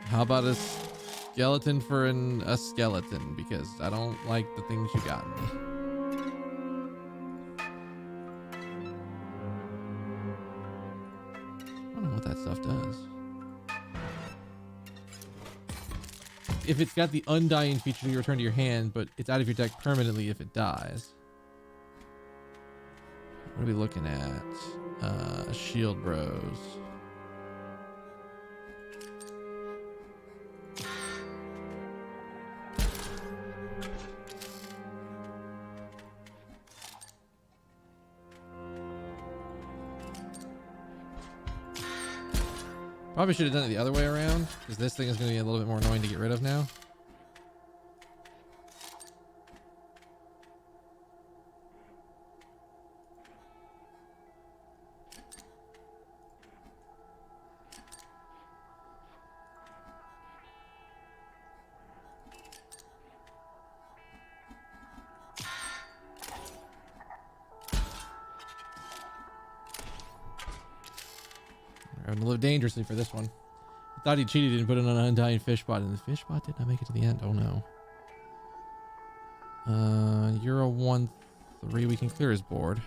How about a skeleton for a skeleton? Because I don't like the things you got me. I don't know what that stuff does. If it's got the undying feature, you return to your hand, but it's out of your deck permanently if it dies. What are we looking at? Shield Bros. Probably should have done it the other way around, because this thing is going to be a little bit more annoying to get rid of now. I'm going to live dangerously for this one. I thought he cheated and put it on an undying fish bot, and the fish bot did not make it to the end. Oh no. You're a 1/3. We can clear his board.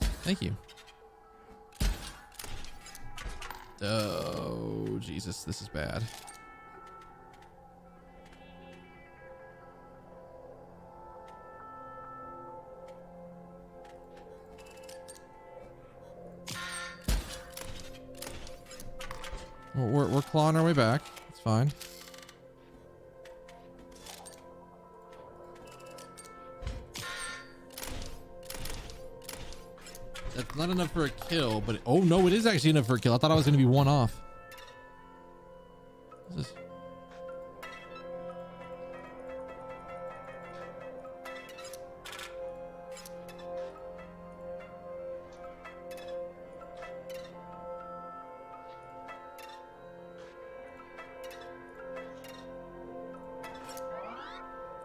Thank you. Oh, Jesus, this is bad. We're clawing our way back. It's fine. That's not enough for a kill, but oh no, it is actually enough for a kill. I thought I was going to be one off. What's this?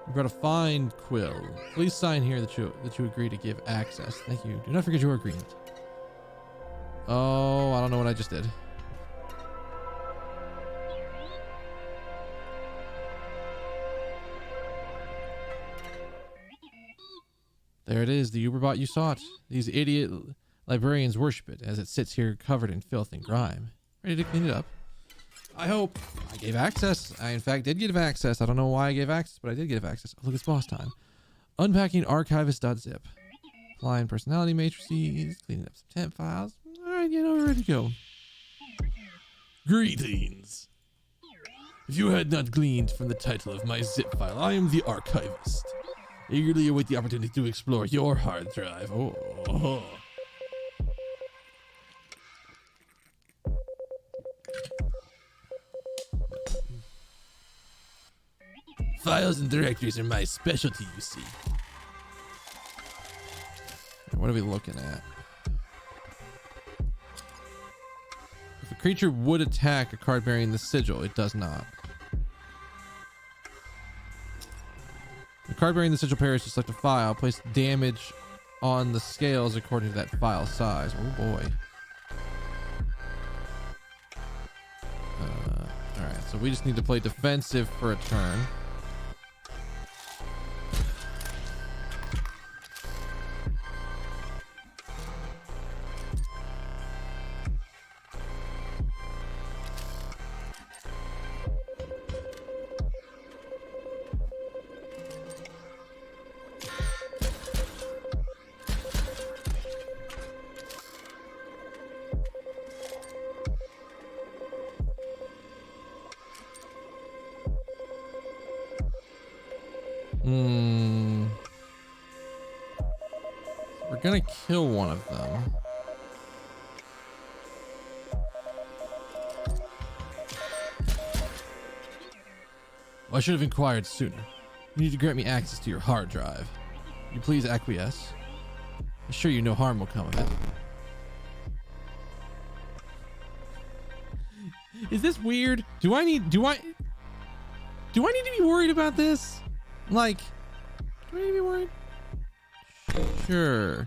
We've got to find Quill. Please sign here that you agree to give access. Thank you. Do not forget your agreement. Oh, I don't know what I just did. There it is, the Uberbot you sought. These idiot librarians worship it as it sits here covered in filth and grime, ready to clean it up. I hope. I gave access. I, in fact, did give access. I don't know why I gave access, but I did give access. Oh, look, it's boss time. Unpacking archivist.zip. Applying personality matrices. Cleaning up some temp files. All right, we're ready to go. Greetings. If you had not gleaned from the title of my zip file, I am the archivist. Eagerly await the opportunity to explore your hard drive. Oh. Files and directories are my specialty, you see. What are we looking at? If a creature would attack a card bearing the sigil, it does not. The card bearing the sigil pairs to select a file. Place damage on the scales according to that file size. Oh boy. Alright, so we just need to play defensive for a turn. We're gonna kill one of them. Well, I should have inquired sooner. You need to grant me access to your hard drive. Will you please acquiesce? I assure you no harm will come of it. Is this weird? Do I need to be worried about this? Like, do I need to be worried? Sure.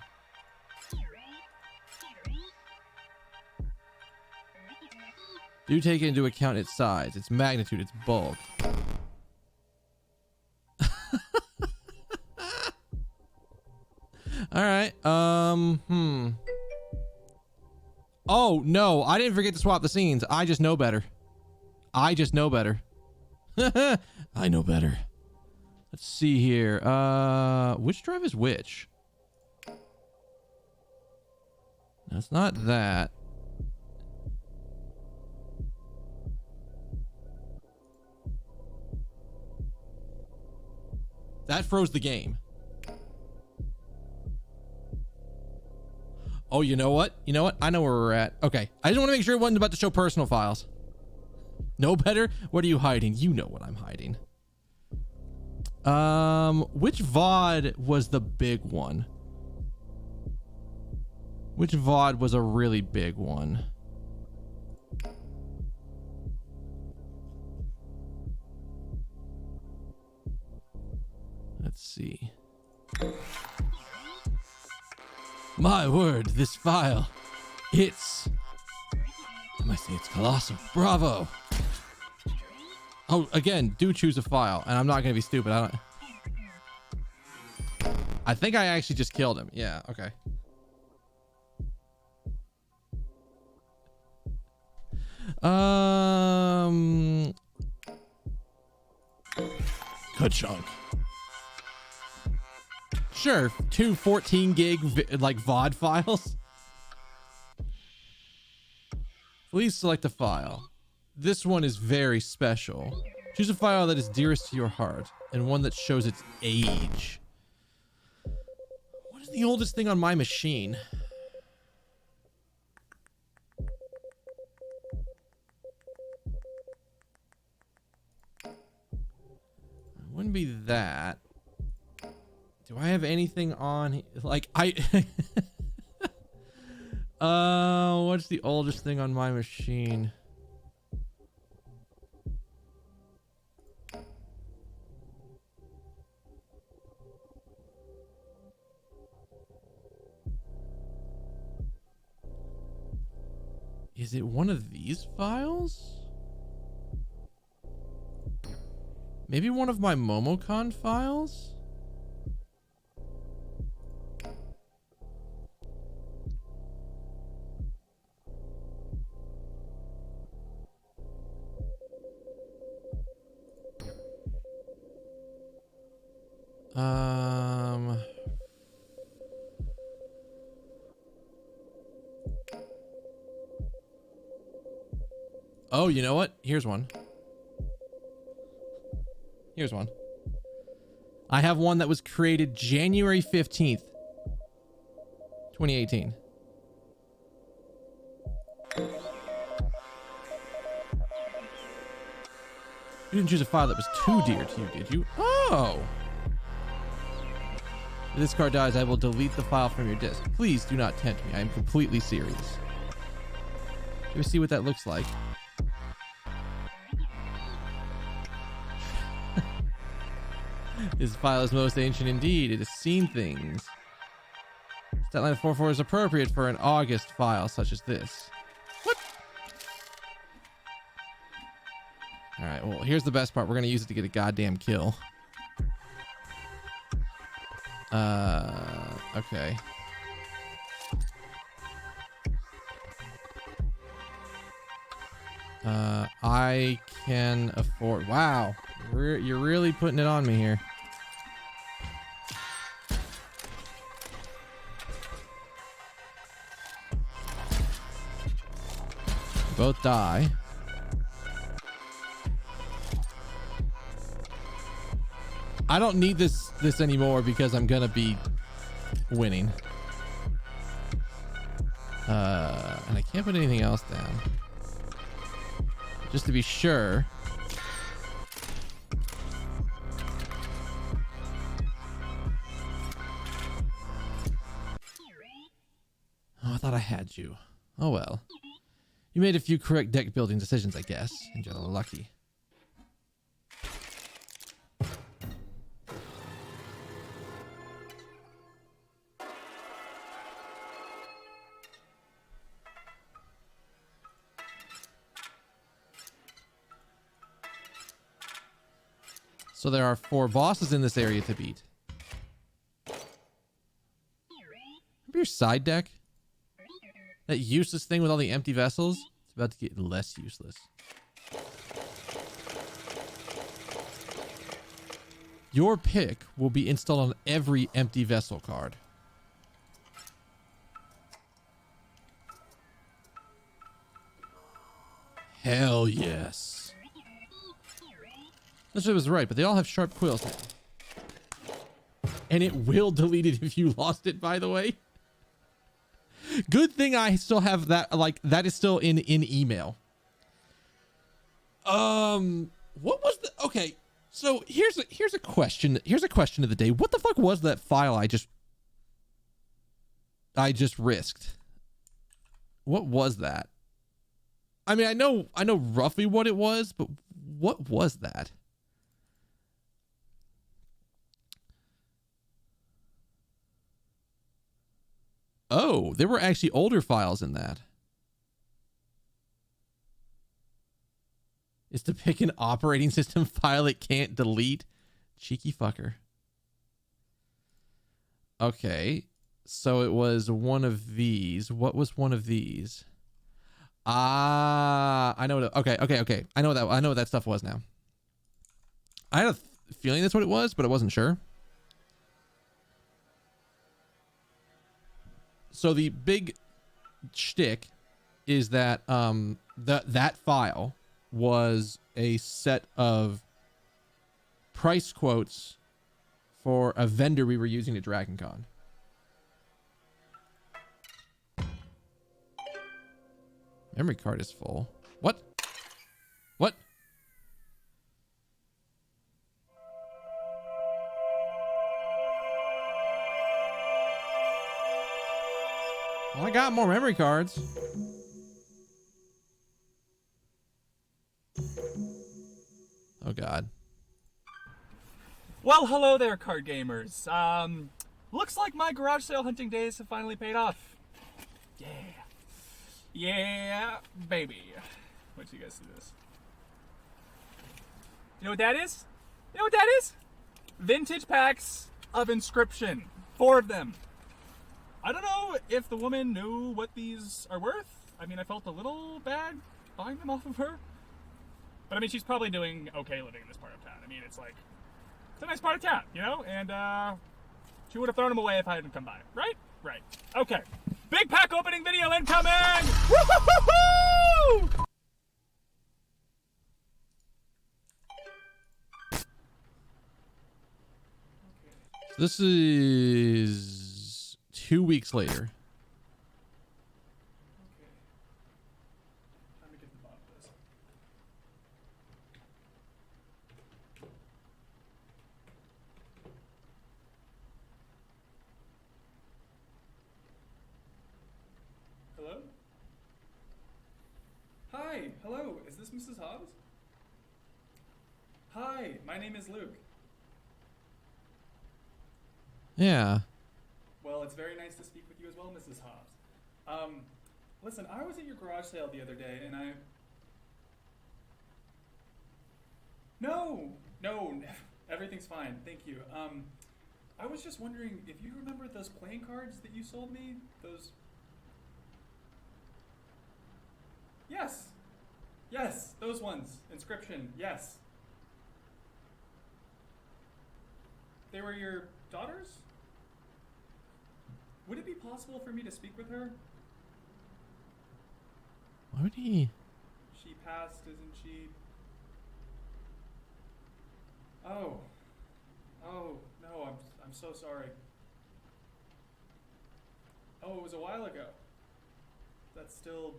Do take into account its size, its magnitude, its bulk. All right. Oh, no, I didn't forget to swap the scenes. I just know better. I know better. Let's see here. Which drive is which? That's not that. That froze the game. Oh, you know what? I know where we're at. Okay. I just want to make sure it wasn't about to show personal files. No better? What are you hiding? You know what I'm hiding. Which VOD was the big one? Which VOD was a really big one? Let's see. My word, this file. I might say it's colossal. Bravo. Oh, again, do choose a file, and I'm not gonna be stupid. I think I actually just killed him. Yeah, okay. Good chunk. Sure, two 14 gig like VOD files. Please select a file. This one is very special. Choose a file that is dearest to your heart and one that shows its age. What is the oldest thing on my machine? It wouldn't be that. Do I have anything on like what's the oldest thing on my machine? Is it one of these files? Maybe one of my Momocon files? Um. Oh, you know what? Here's one. Here's one. I have one that was created January 15th, 2018. You didn't choose a file that was too dear to you, did you? Oh! If this card dies, I will delete the file from your disk. Please do not tempt me. I am completely serious. Let me see what that looks like. This file is most ancient indeed. It has seen things. Statline 44 is appropriate for an August file such as this. What? Alright, well, here's the best part. We're going to use it to get a goddamn kill. Okay. I can afford... Wow. You're really putting it on me here. Both die. I don't need this anymore because I'm gonna be winning. And I can't put anything else down. Just to be sure. Oh, I thought I had you. Oh well. You made a few correct deck building decisions, I guess, and you're lucky. So there are 4 bosses in this area to beat. Remember your side deck? That useless thing with all the empty vessels? It's about to get less useless. Your pick will be installed on every empty vessel card. Hell yes. This was right, but they all have sharp quills now. And it will delete it if you lost it, by the way. Good thing I still have that, like, that is still in email. What was the... Okay, so here's a question. Here's a question of the day. What the fuck was that file I just risked? What was that? I mean, I know roughly what it was, but what was that? Oh, there were actually older files in that. It's to pick an operating system file it can't delete. Cheeky fucker. Okay, so it was one of these. What was one of these? Ah, I know what. Okay. I know what that stuff was now. I had a feeling that's what it was, but I wasn't sure. So the big shtick is that that file was a set of price quotes for a vendor we were using at DragonCon. Memory card is full. What? What? Well, I got more memory cards. Oh, God. Well, hello there, card gamers. Looks like my garage sale hunting days have finally paid off. Yeah. Yeah, baby. Wait till you guys see this. You know what that is? You know what that is? Vintage packs of Inscryption. 4 of them. I don't know if the woman knew what these are worth. I mean, I felt a little bad buying them off of her. But I mean, she's probably doing okay living in this part of town. I mean, it's like It's a nice part of town, you know? And she would have thrown him away if I hadn't come by. Right? Right. Okay. Big pack opening video incoming! Woo-hoo-hoo-hoo! This is 2 weeks later. Time to get to the bottom of this. Hello? Hi, hello, is this Mrs. Hobbs? Hi, my name is Luke. Yeah. Well, it's very nice to speak with you as well, Mrs. Hobbs. Listen, I was at your garage sale the other day, and No, everything's fine, thank you. I was just wondering if you remember those playing cards that you sold me? Those... Yes, those ones. Inscryption, yes. They were your daughter's? Would it be possible for me to speak with her? Why would he? She passed, isn't she? Oh, no, I'm so sorry. Oh, it was a while ago. That's still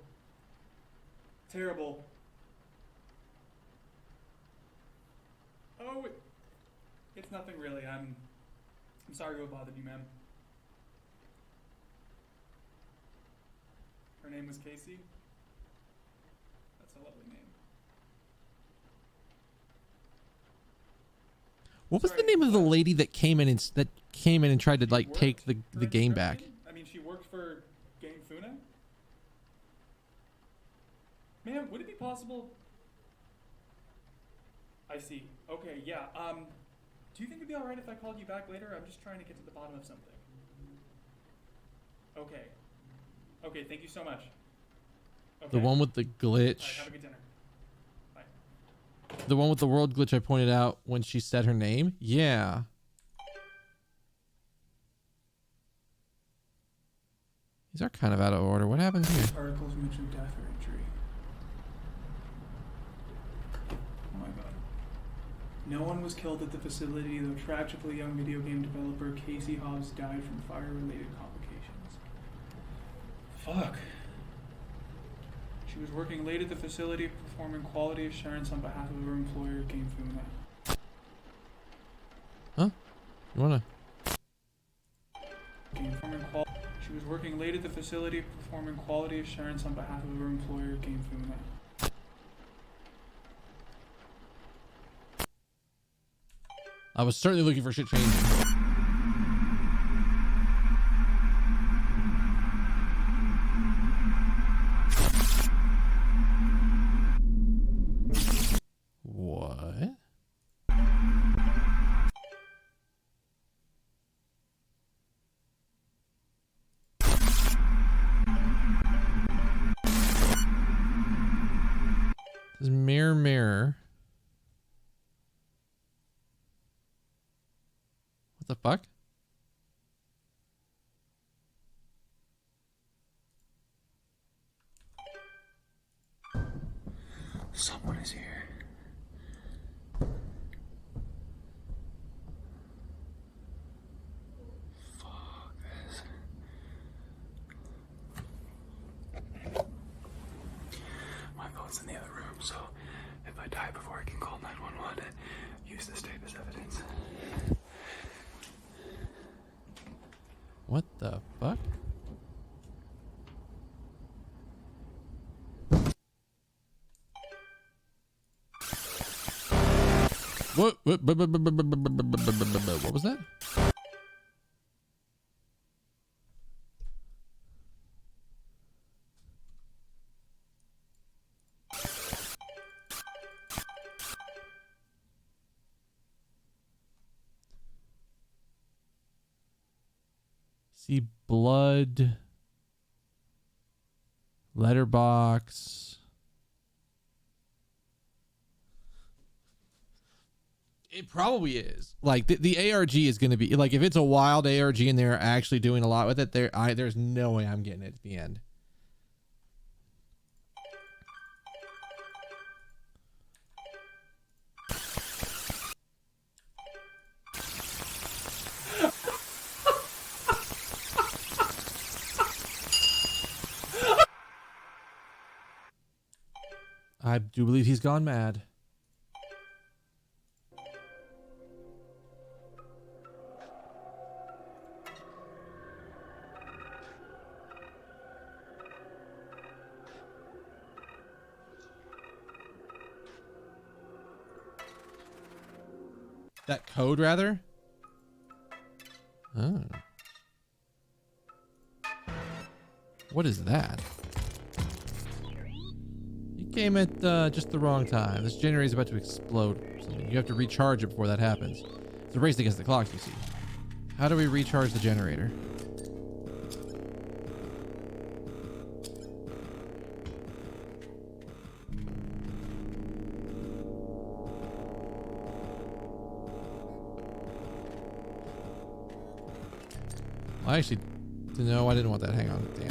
terrible. Oh, it's nothing really. I'm sorry to have bothered you, ma'am. Her name was Casey. That's a lovely name. What was the name of the lady that came in and tried to like take the game back? I mean, she worked for Game Funa. Ma'am, would it be possible? I see. Okay, yeah. Do you think it'd be alright if I called you back later? I'm just trying to get to the bottom of something. Okay. Okay, thank you so much. Okay. The one with the glitch. All right, have a good dinner. Bye. The one with the world glitch I pointed out when she said her name? Yeah. These are kind of out of order. What happened here? Articles mention death or injury. Oh my god. No one was killed at the facility, though tragically young video game developer Casey Hobbs died from fire-related complications. Fuck. She was working late at the facility performing quality assurance on behalf of her employer, Game Funa. Huh? You wanna? She was working late at the facility performing quality assurance on behalf of her employer, Game Funa. I was certainly looking for shit changing. What? This is mirror, mirror. What the fuck? Someone is here. Fuck this. My phone's in the other room, so if I die before I can call 911, use this tape as evidence. What the fuck? What was that? See blood, letterbox. It probably is. Like the ARG is going to be like, if it's a wild ARG and they're actually doing a lot with it, there's no way I'm getting it at the end. I do believe he's gone mad. That code, rather? Oh. What is that? You came at just the wrong time. This generator is about to explode or something. You have to recharge it before that happens. It's a race against the clocks, you see. How do we recharge the generator? I actually, no, I didn't want that. Hang on, damn.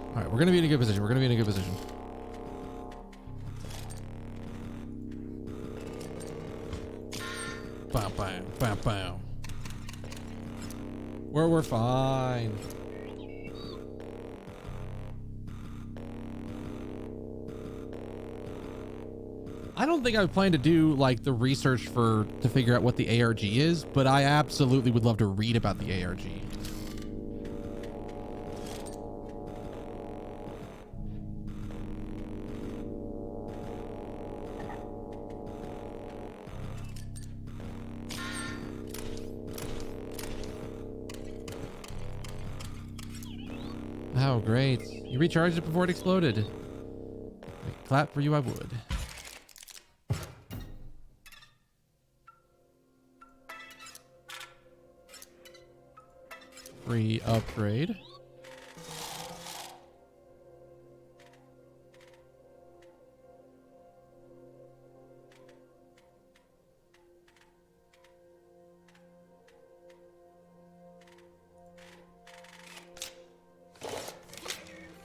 All right, we're gonna be in a good position. We're gonna be in a good position. Bow, bow, bow, bow. We're fine. I don't think I plan to do like the research to figure out what the ARG is, but I absolutely would love to read about the ARG. Oh, great. You recharged it before it exploded. Clap for you, I would. Free upgrade.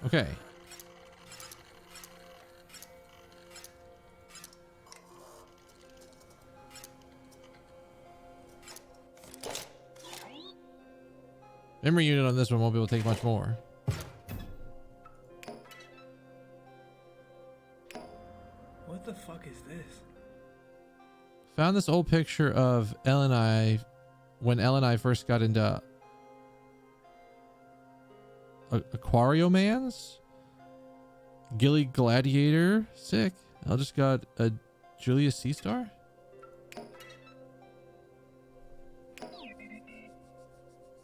Okay. Memory unit on this one won't be able to take much more. What the fuck is this? Found this old picture of Elle and I when Elle and I first got into Aquariomans? Gilly Gladiator? Sick. I just got a Julius Sea Star?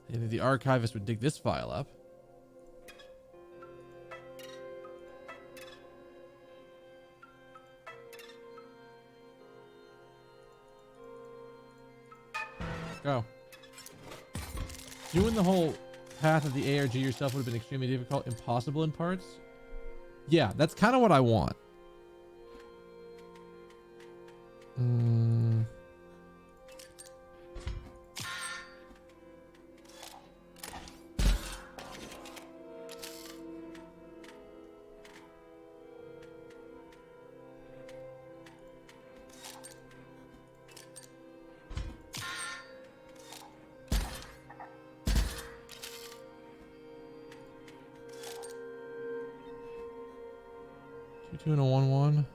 Maybe the archivist would dig this file up. Go. Doing the whole path of the ARG yourself would have been extremely difficult, impossible in parts. Yeah, that's kind of what I want. Mm. Two and a 1-1.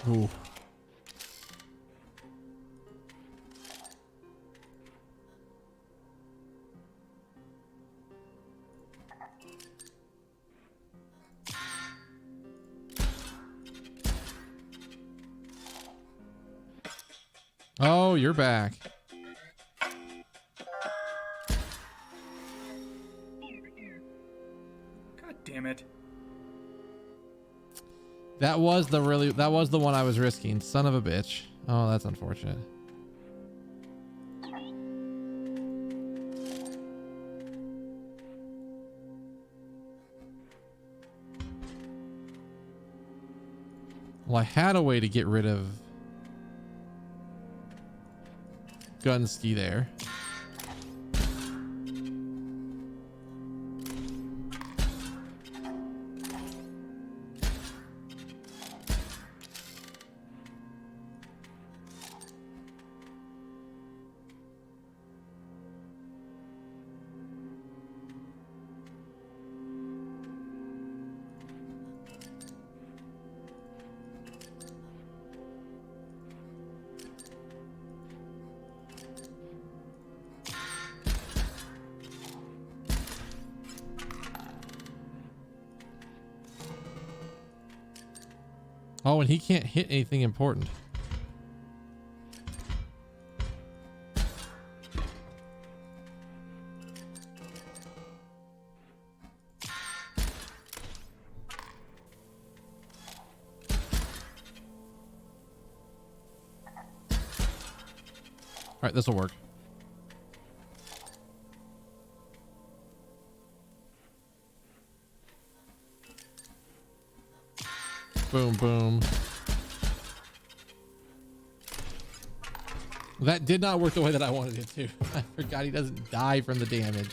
Ooh. Oh, you're back. God damn it. That was the one I was risking. Son of a bitch. Oh, that's unfortunate. Well, I had a way to get rid of Gunski there. Oh, and he can't hit anything important. All right, this will work. Boom, boom. That did not work the way that I wanted it to. I forgot he doesn't die from the damage.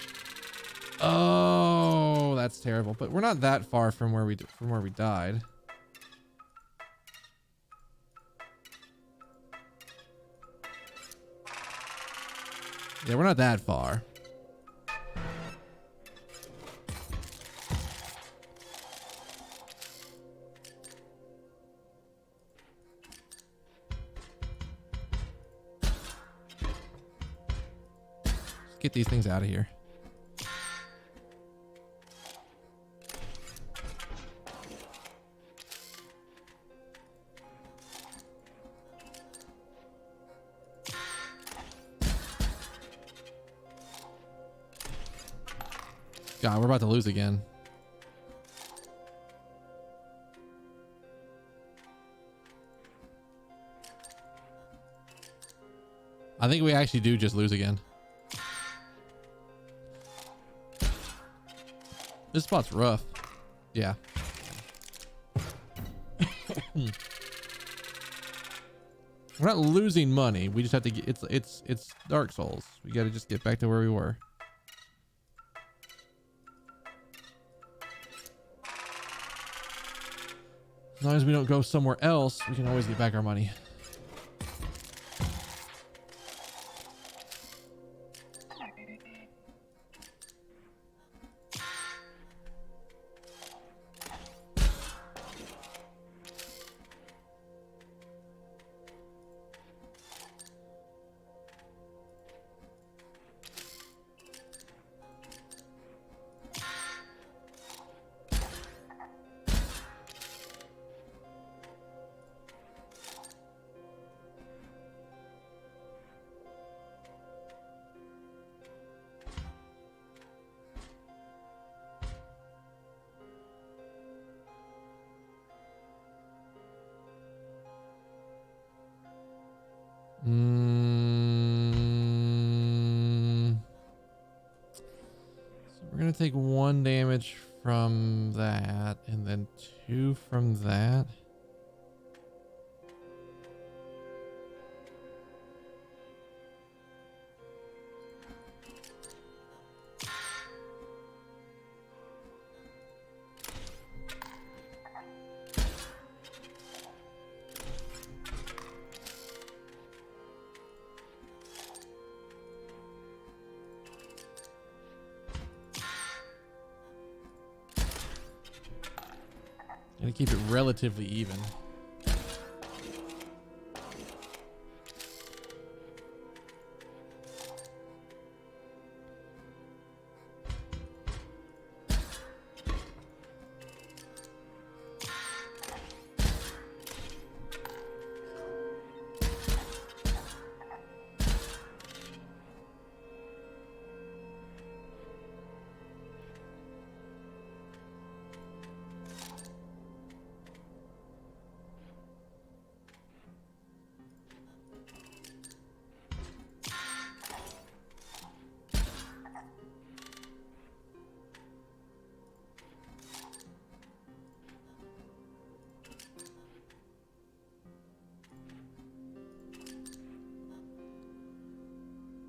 Oh, that's terrible. But we're not that far from where we died. Yeah, we're not that far. Get these things out of here. God, we're about to lose again. I think we actually do just lose again. This spot's rough. Yeah. We're not losing money. We just have to get it's Dark Souls. We got to just get back to where we were. As long as we don't go somewhere else, we can always get back our money. We're gonna take 1 damage from that and then 2 from that. Gonna keep it relatively even.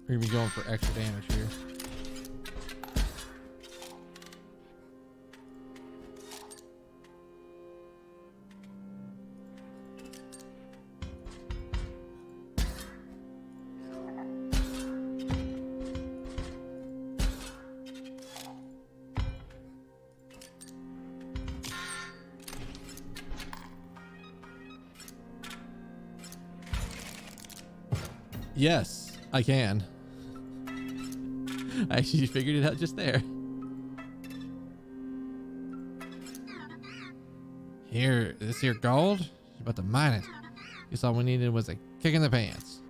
We're gonna be going for extra damage here. Yes, I can. I actually figured it out just there. Here, this here gold? She's about to mine it. Guess all we needed was a kick in the pants.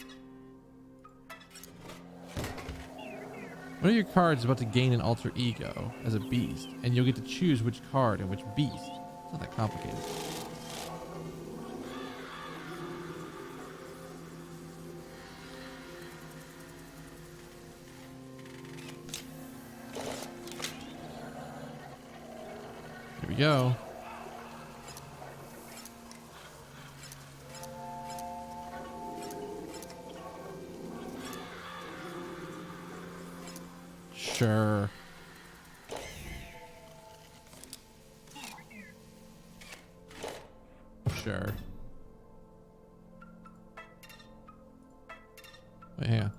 One of your cards is about to gain an alter ego as a beast, and you'll get to choose which card and which beast. It's not that complicated. Here we go. Sure. Sure. Wait, hang on.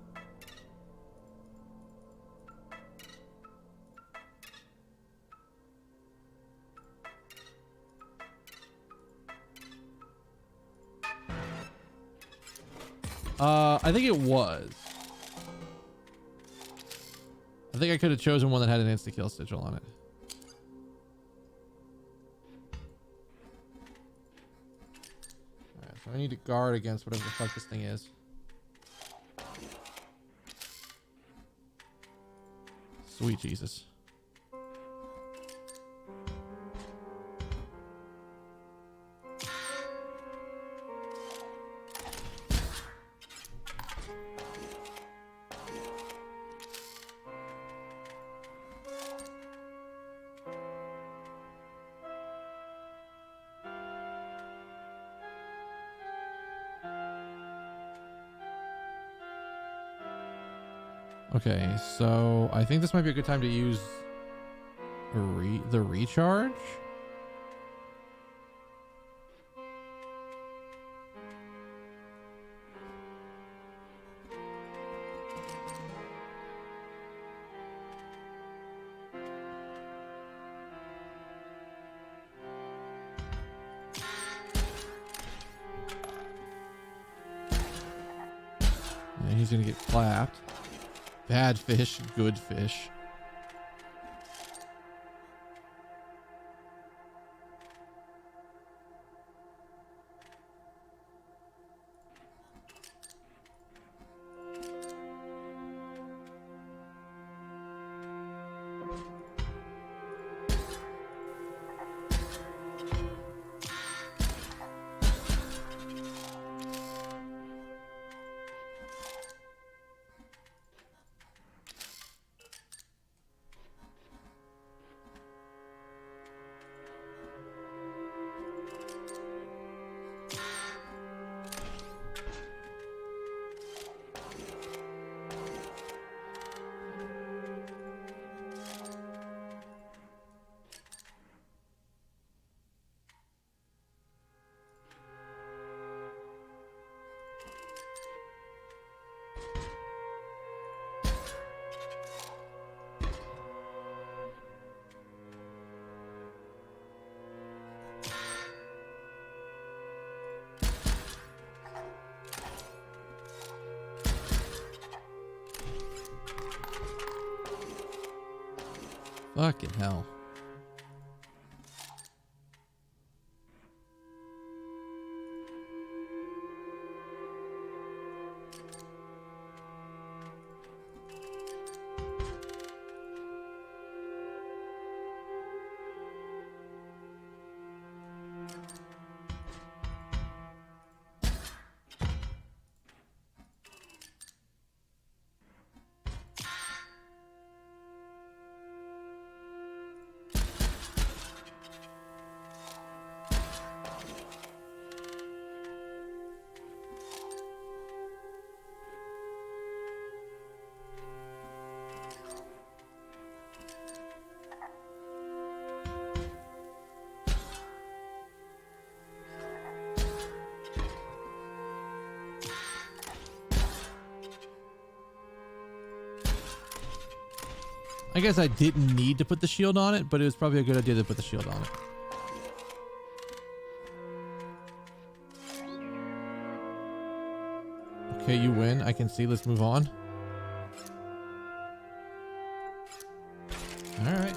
I think it was. I think I could have chosen one that had an insta-kill sigil on it. Alright, so I need to guard against whatever the fuck this thing is. Sweet Jesus. Okay, so I think this might be a good time to use the recharge. And he's gonna get clapped. Bad fish, good fish. Fucking hell. I guess I didn't need to put the shield on it, but it was probably a good idea to put the shield on it. Okay, you win. I can see. Let's move on. All right.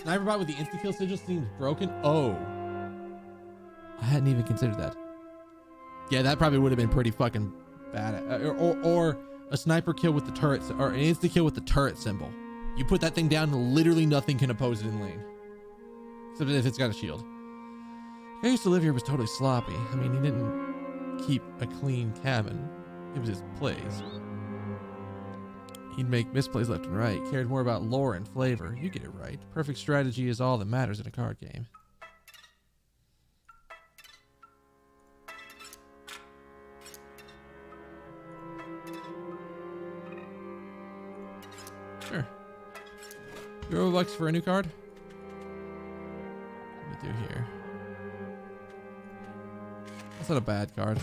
Sniper bot with the insta-kill sigil seems broken. Oh. I hadn't even considered that. Yeah, that probably would have been pretty fucking bad. Or a sniper kill with the turret, or an insta-kill with the turret symbol. You put that thing down and literally nothing can oppose it in lane. Except if it's got a shield. The guy who used to live here was totally sloppy. I mean, he didn't keep a clean cabin. It was his place. He'd make misplays left and right. Cared more about lore and flavor. You get it right. Perfect strategy is all that matters in a card game. Sure. $Euro for a new card? What do we do here? That's not a bad card.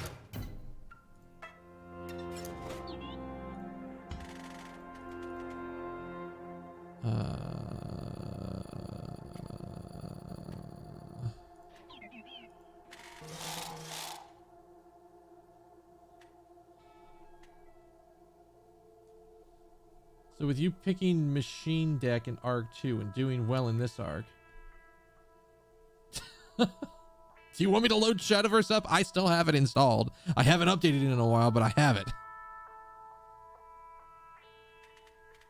So with you picking Machine Deck in Arc 2 and doing well in this arc. Do you want me to load Shadowverse up? I still have it installed. I haven't updated it in a while, but I have it.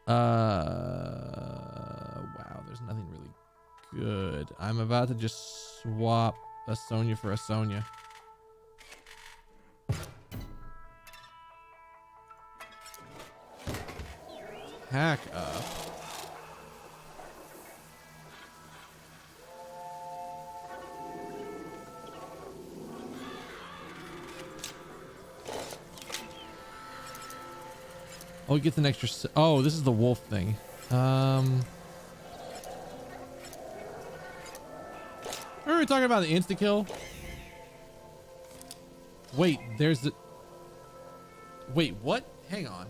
Wow, there's nothing really good. I'm about to just swap a Sonya for a Sonya. Hack up. Oh, he gets an extra. Oh, this is the wolf thing. Are we talking about the insta kill? Wait, there's the. Wait, what? Hang on.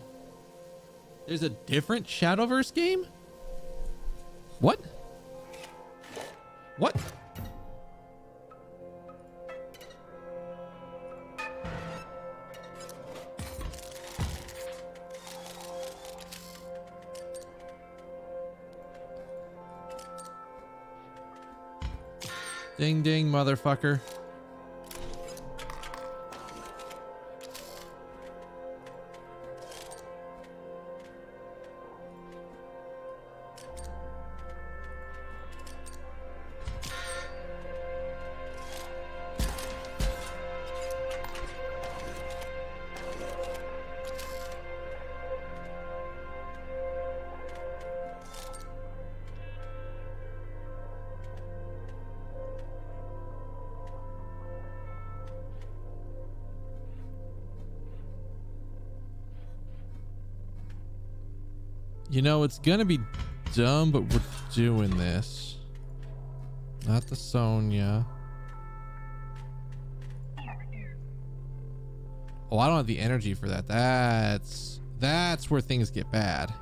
There's a different Shadowverse game? What? What? Ding ding, motherfucker. You know, it's gonna be dumb, but we're doing this. Not the Sonya. Oh, I don't have the energy for that. That's where things get bad.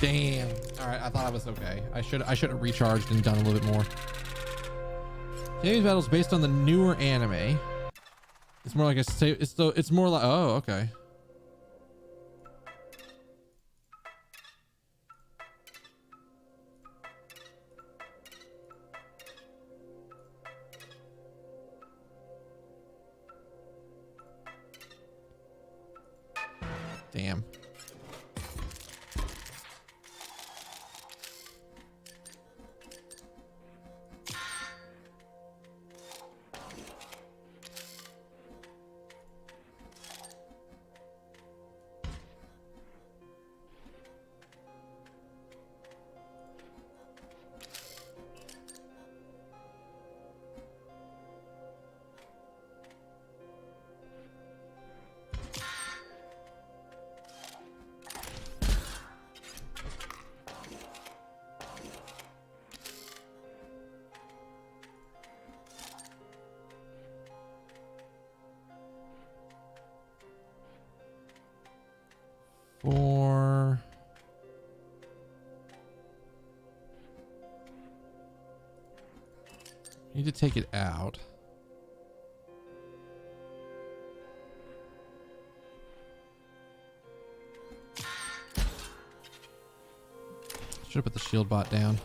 Damn. All right, I thought I was okay. I should have recharged and done a little bit more. James battles based on the newer anime. It's more like it's more like, oh, okay. Damn. 4. Need to take it out. Should have put the shield bot down.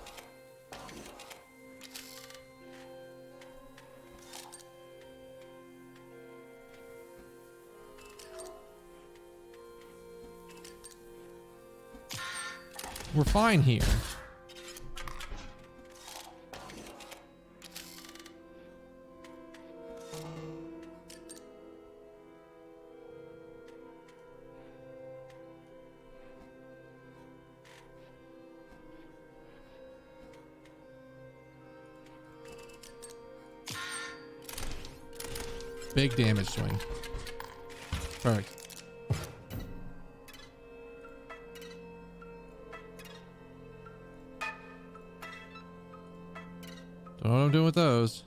We're fine here. Big damage swing. Perfect. Don't know what I'm doing with those.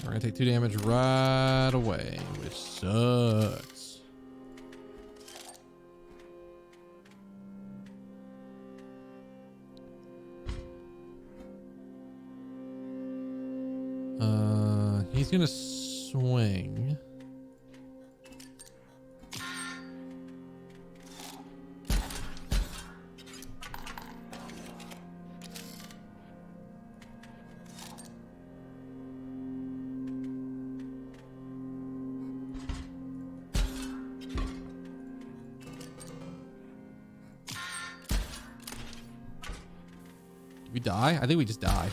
We're gonna take 2 damage right away, which sucks. He's gonna swing. Did we die? I think we just died.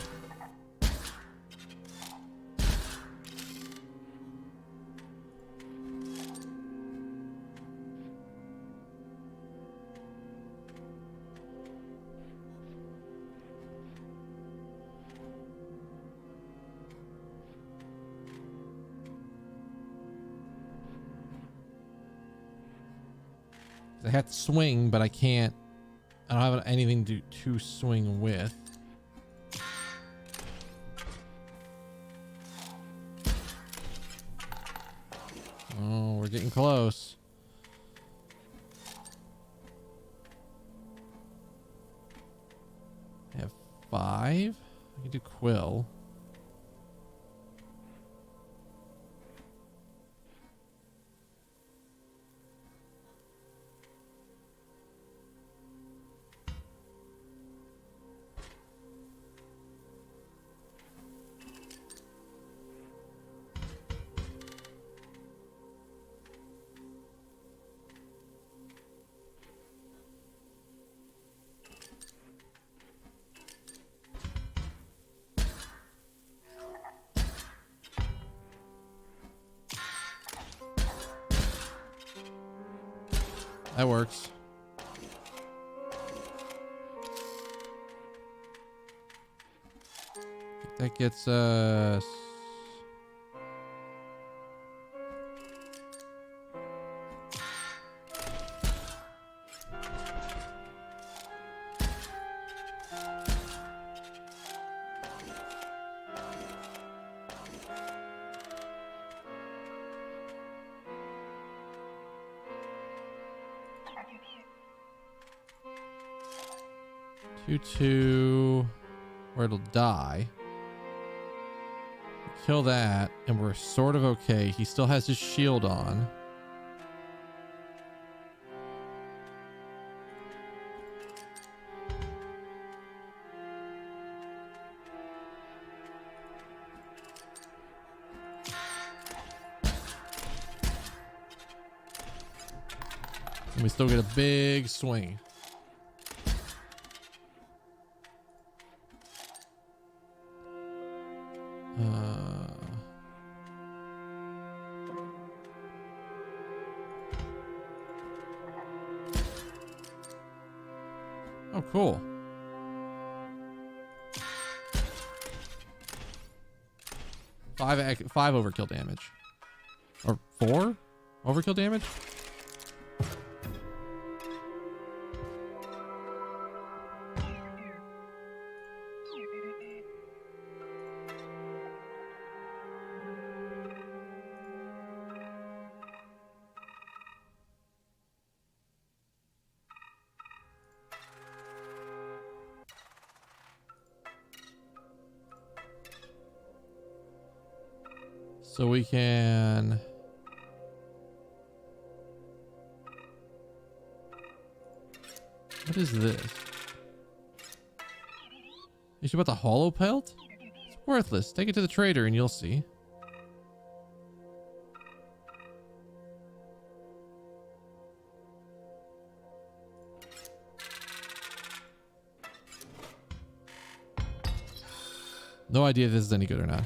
I have to swing, but I can't. I don't have anything to swing with. Oh, we're getting close. I have 5. I can do Quill. That works. That gets us. To where it'll die. Kill that, and we're sort of okay. He still has his shield on. And we still get a big swing. Oh, cool. 5 overkill damage. Or 4 overkill damage? So we can... What is this? You should about the hollow pelt? It's worthless. Take it to the trader and you'll see. No idea if this is any good or not.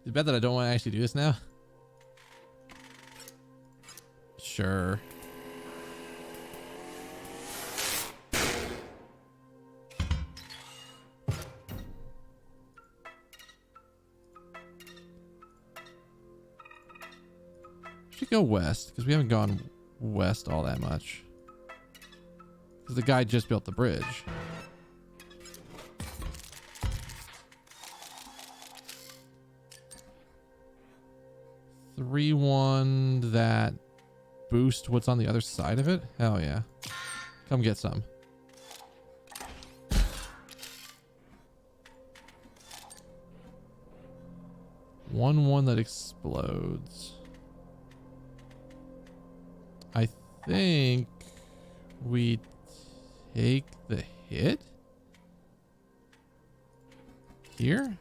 It's bad that I don't want to actually do this now. Sure. Should go west because we haven't gone west all that much. Because the guy just built the bridge. Three one that boost what's on the other side of it? Hell yeah. Come get some. One that explodes. I think we take the hit here.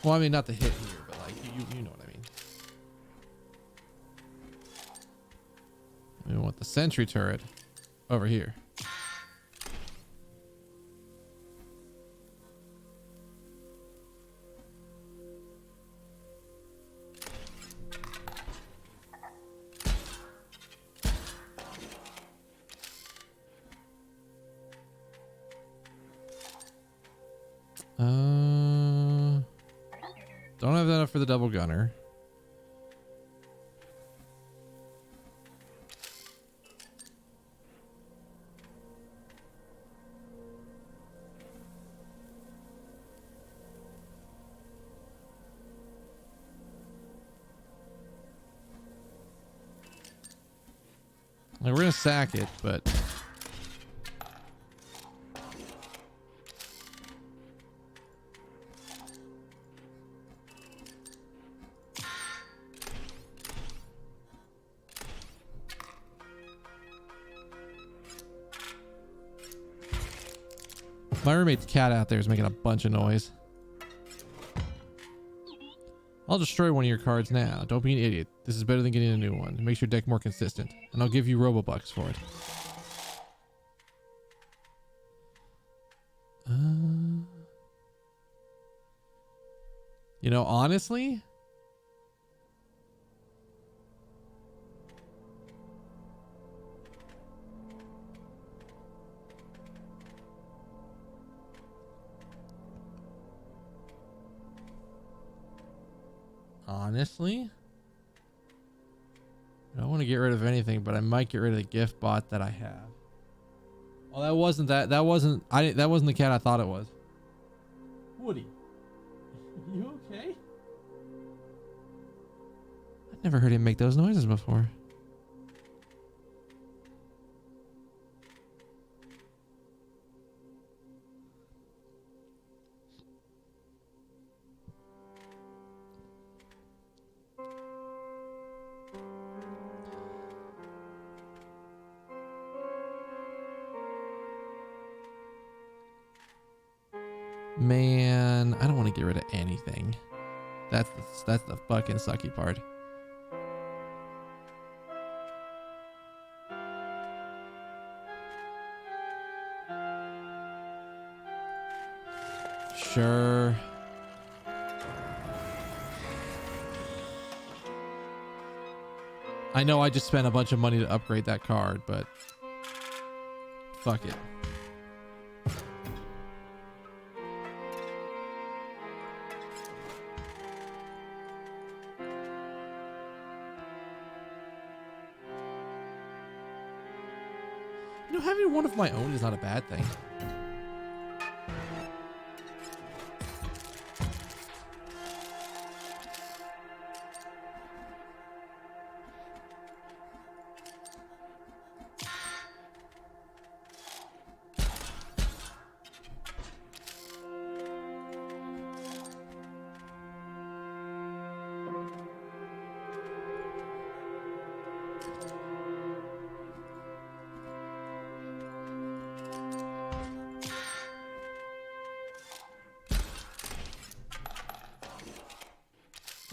Well, I mean, not the hit here, but like you know what I mean. We want the sentry turret over here. Don't have enough for the double gunner. Like, we're gonna sack it, but my roommate's cat out there is making a bunch of noise. I'll destroy one of your cards now. Don't be an idiot. This is better than getting a new one. It makes your deck more consistent. And I'll give you Robobucks for it. You know, honestly... Honestly, I don't want to get rid of anything, but I might get rid of the gift bot that I have. Oh, that wasn't that wasn't the cat I thought it was. Woody, you okay? I've never heard him make those noises before. Man, I don't want to get rid of anything. That's the fucking sucky part. Sure. I know I just spent a bunch of money to upgrade that card, but fuck it. You know, having one of my own is not a bad thing.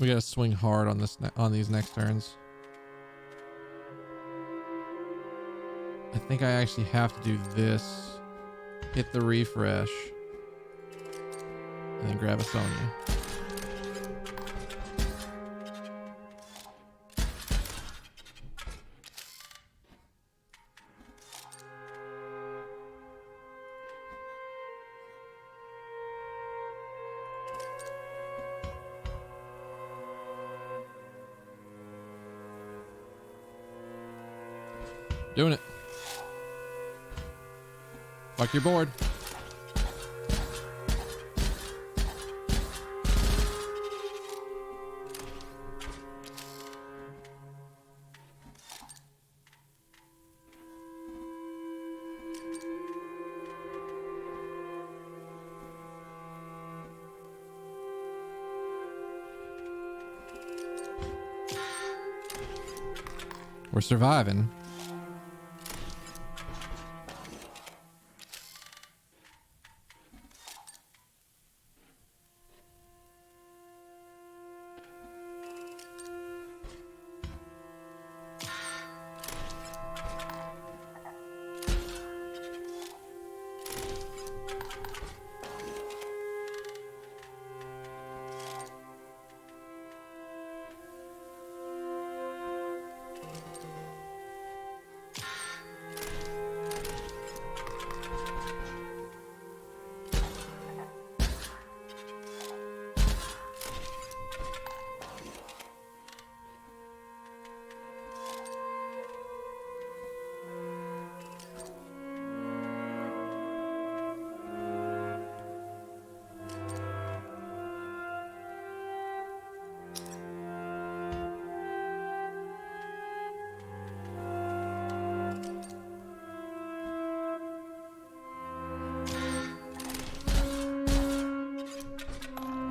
We gotta swing hard on this on these next turns. I think I actually have to do this. Hit the refresh. And then grab a Sonya. Doing it. Fuck your board. We're surviving.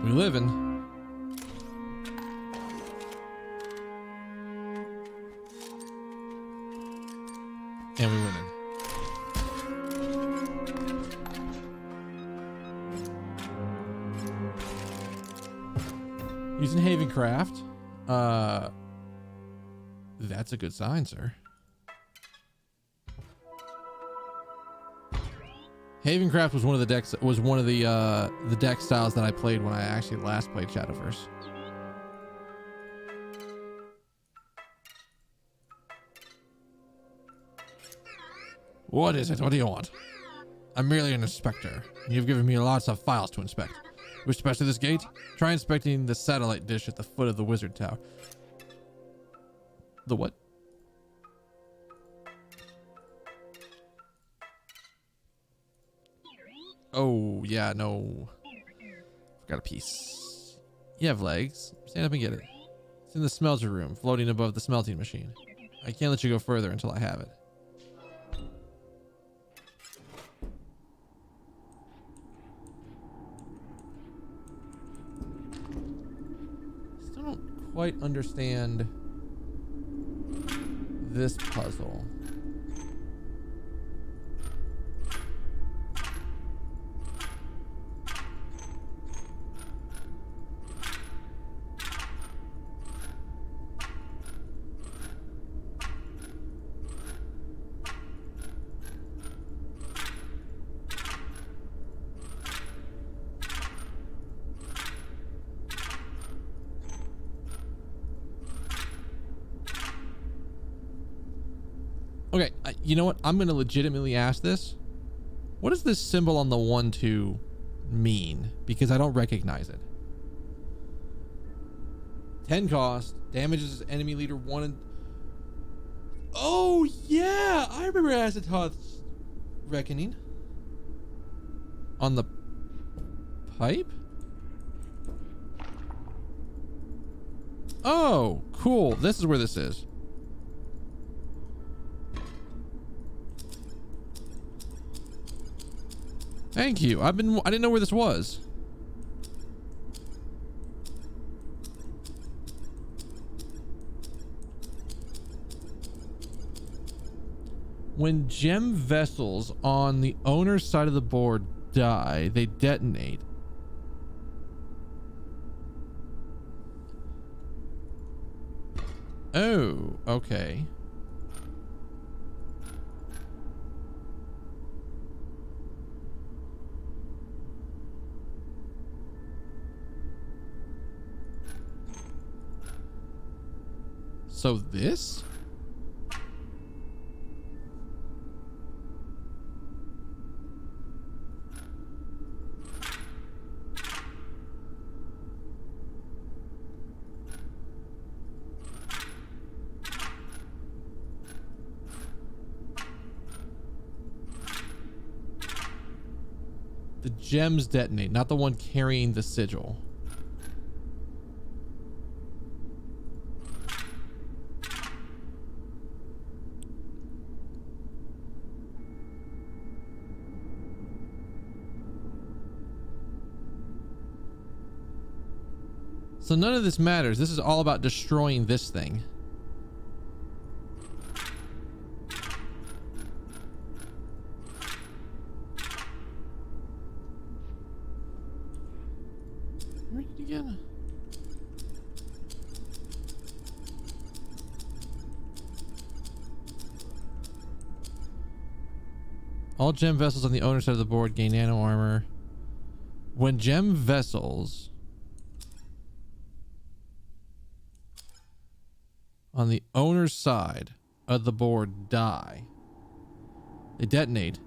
We living. And we winning. Using Havencraft. That's a good sign, sir. Havencraft was one of the decks. Was one of the deck styles that I played when I actually last played Shadowverse. What is it? What do you want? I'm merely an inspector, and you've given me lots of files to inspect. Wish to pass through this gate? Try inspecting the satellite dish at the foot of the wizard tower. The what? Oh, yeah, no. Forgot a piece. You have legs. Stand up and get it. It's in the smelter room, floating above the smelting machine. I can't let you go further until I have it. Still don't quite understand this puzzle. You know what? I'm going to legitimately ask this. What does this symbol on the 1-2 mean? Because I don't recognize it. 10 cost. Damages enemy leader 1 and... Oh, yeah! I remember Azathoth's Reckoning. On the pipe? Oh, cool. This is where this is. Thank you. I didn't know where this was. When gem vessels on the owner's side of the board die, they detonate. Oh, okay. So this? The gems detonate, not the one carrying the sigil. So none of this matters. This is all about destroying this thing. Read it again. All gem vessels on the owner side of the board gain nano armor. When gem vessels on the owner's side of the board die, they detonate.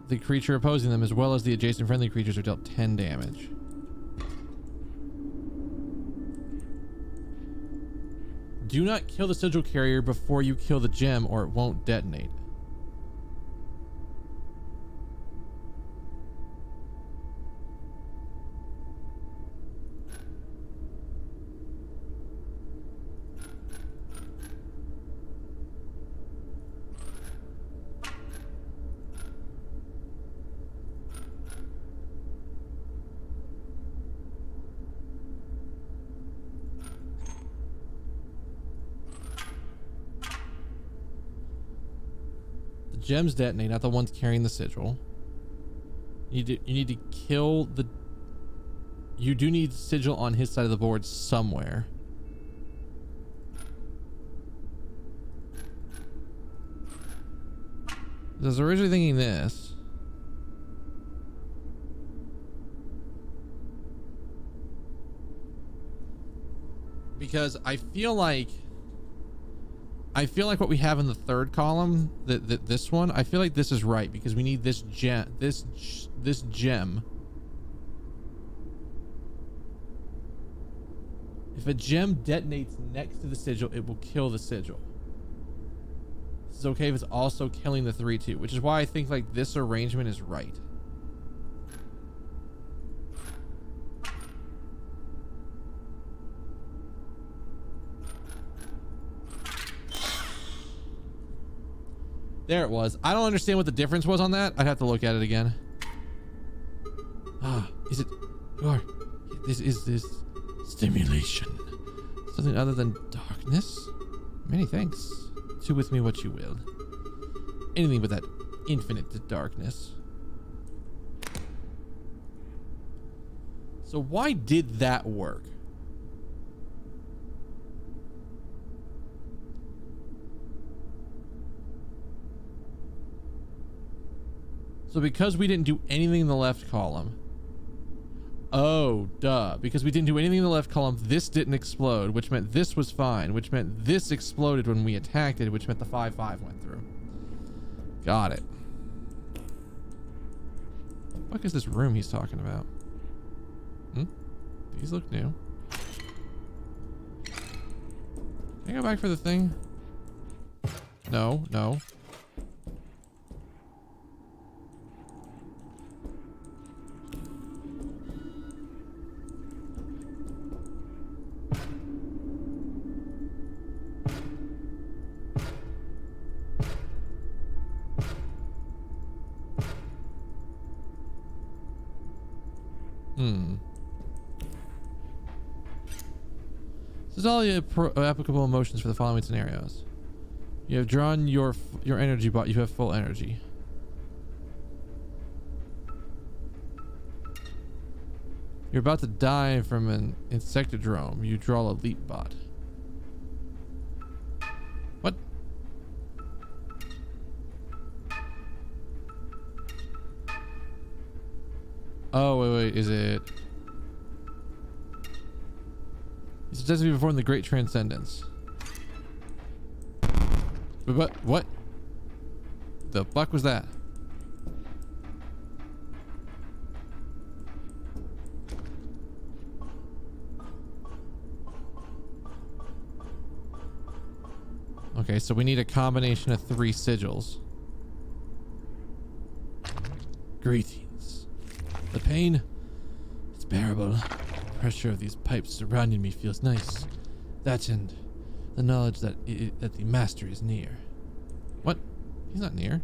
The creature opposing them, as well as the adjacent friendly creatures, are dealt 10 damage. Do not kill the sigil carrier before you kill the gem, or it won't detonate. Gems detonate, not the ones carrying the sigil. You need to kill the... You do need sigil on his side of the board somewhere. I was originally thinking this. Because I feel like what we have in the third column, this one, I feel like this is right because we need this gem, this gem. If a gem detonates next to the sigil, it will kill the sigil. This is okay if it's also killing the 3/2, which is why I think like this arrangement is right. There it was. I don't understand what the difference was on that. I'd have to look at it again. Ah, is it... This is this stimulation. Something other than darkness? Many thanks. Do with me what you will. Anything but that infinite darkness. So why did that work? So because we didn't do anything in the left column. Oh, duh. Because we didn't do anything in the left column, this didn't explode, which meant this was fine, which meant this exploded when we attacked it, which meant the 5/5 went through. Got it. What is this room he's talking about? These look new. Can I go back for the thing? No, no. This is all the applicable emotions for the following scenarios. You have drawn your energy bot. You have full energy. You're about to die from an insectodrome. You draw a leap bot. What? Oh, wait. Is it... It says to be performed the Great Transcendence. What? The fuck was that? Okay, so we need a combination of 3 sigils. Greetings. The pain, it's bearable. The pressure of these pipes surrounding me feels nice. That and the knowledge that that the master is near. What? He's not near.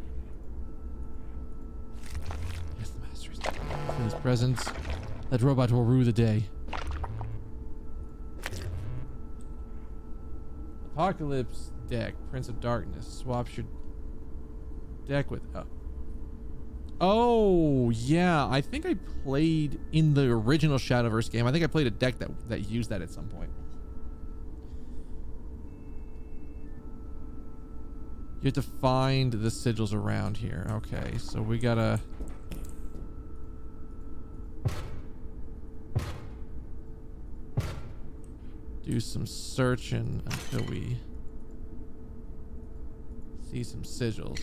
Yes, the master is near. Feel his presence. That robot will rue the day. Apocalypse deck, Prince of Darkness. Swaps your deck with... Oh, yeah. I think I played in the original Shadowverse game. I think I played a deck that used that at some point. You have to find the sigils around here. Okay, so we gotta... do some searching until we see some sigils.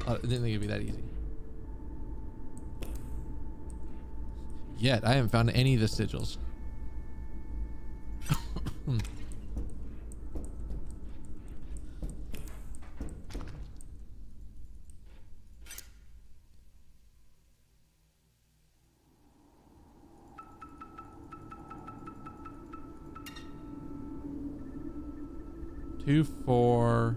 I didn't think it'd be that easy. Yet, I haven't found any of the sigils. Two, 4...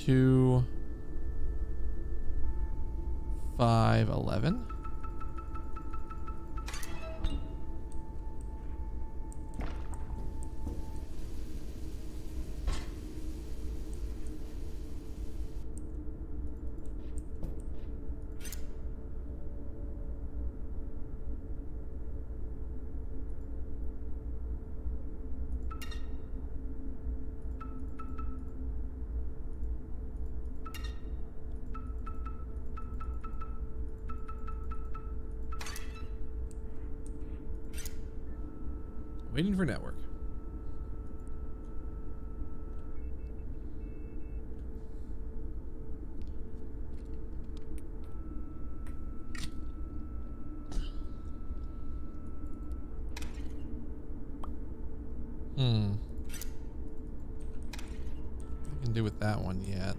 2, 5, 11. Waiting for network. Nothing I can do with that one yet.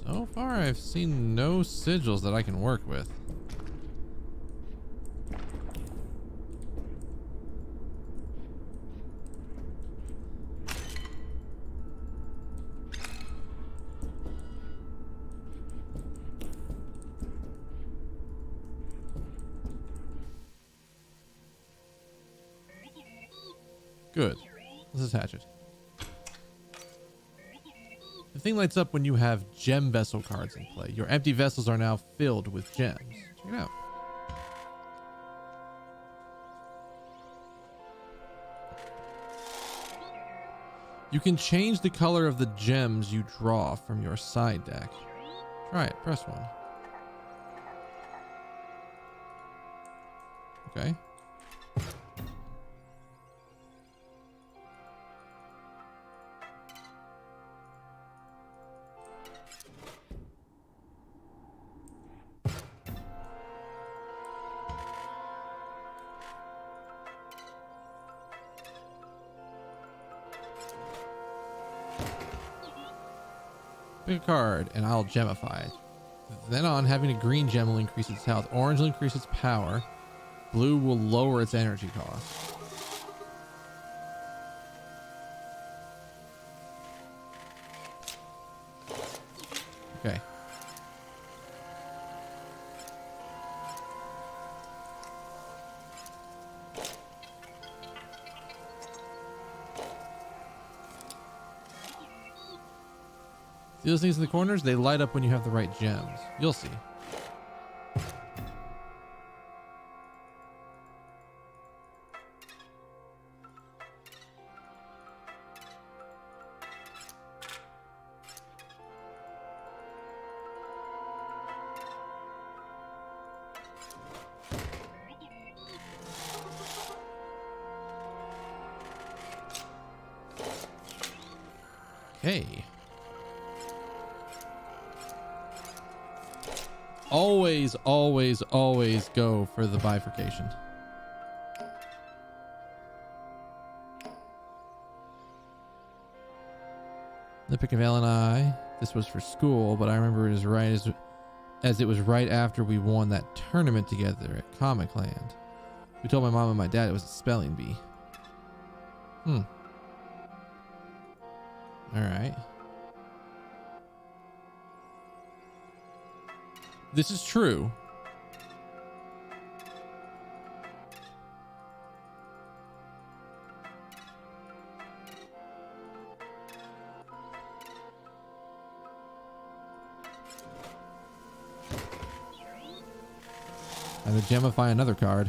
So far, I've seen no sigils that I can work with. Good. Let's attach it. The thing lights up when you have gem vessel cards in play. Your empty vessels are now filled with gems. Check it out. You can change the color of the gems you draw from your side deck. Try it. Press 1. Okay. Pick a card and I'll gemify it. Then on, having a green gem will increase its health. Orange will increase its power. Blue will lower its energy cost. Okay. See those things in the corners? They light up when you have the right gems. You'll see. Okay. Always, always, always go for the bifurcation. Lippic and Val and I, this was for school, but I remember it as it was right after we won that tournament together at Comic Land. We told my mom and my dad it was a spelling bee. Alright. This is true. And to gemify another card.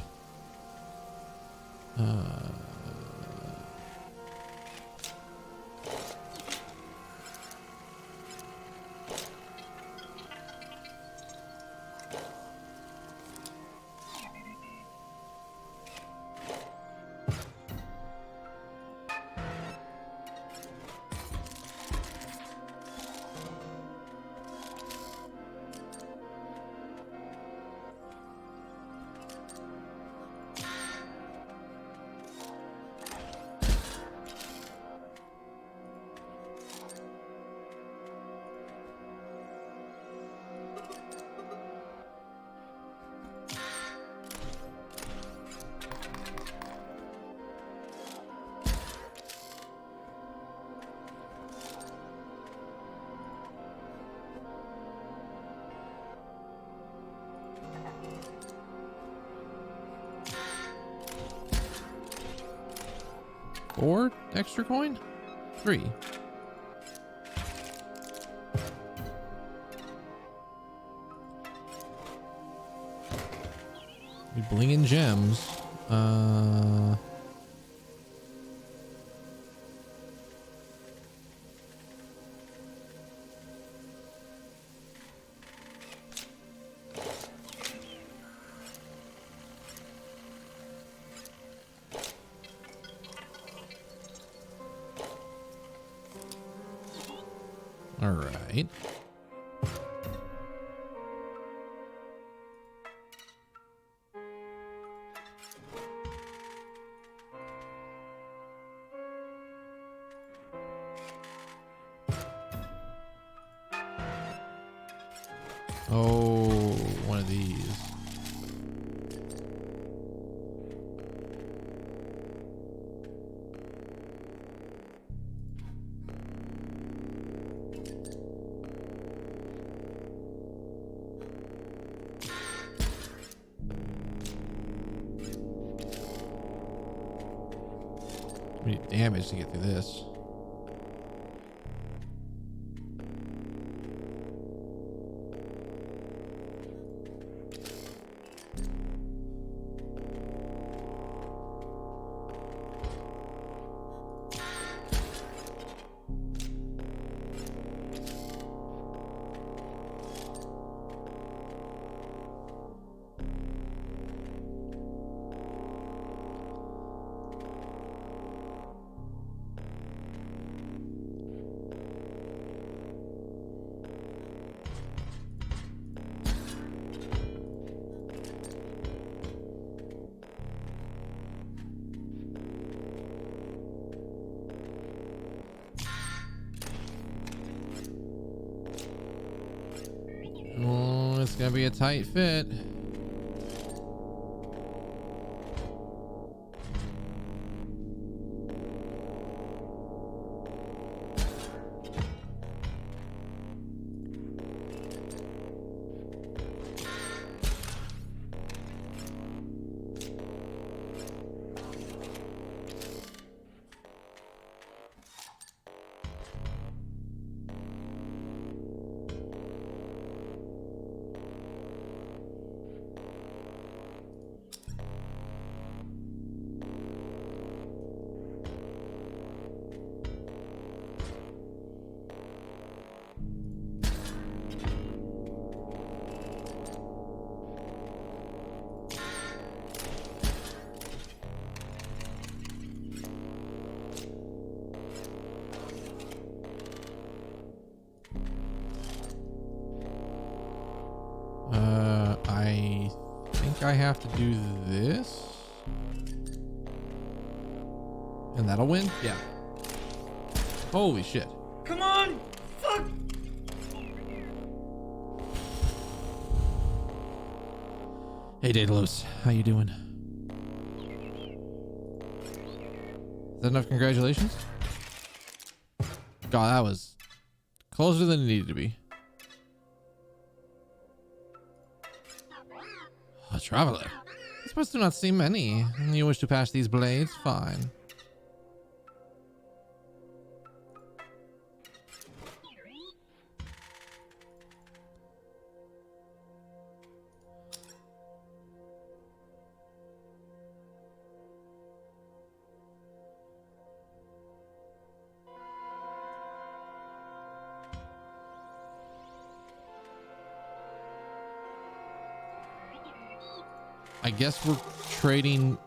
Four extra coin? 3. We blingin' gems. All right. Oh, one of these. We need damage to get through this. Oh, it's gonna be a tight fit. I think I have to do this. And that'll win? Yeah. Holy shit. Come on! Fuck! Hey Daedalus, how you doing? Is that enough congratulations? God, that was closer than it needed to be. A traveler. These must do not seem many. You wish to pass these blades? Fine. I guess we're trading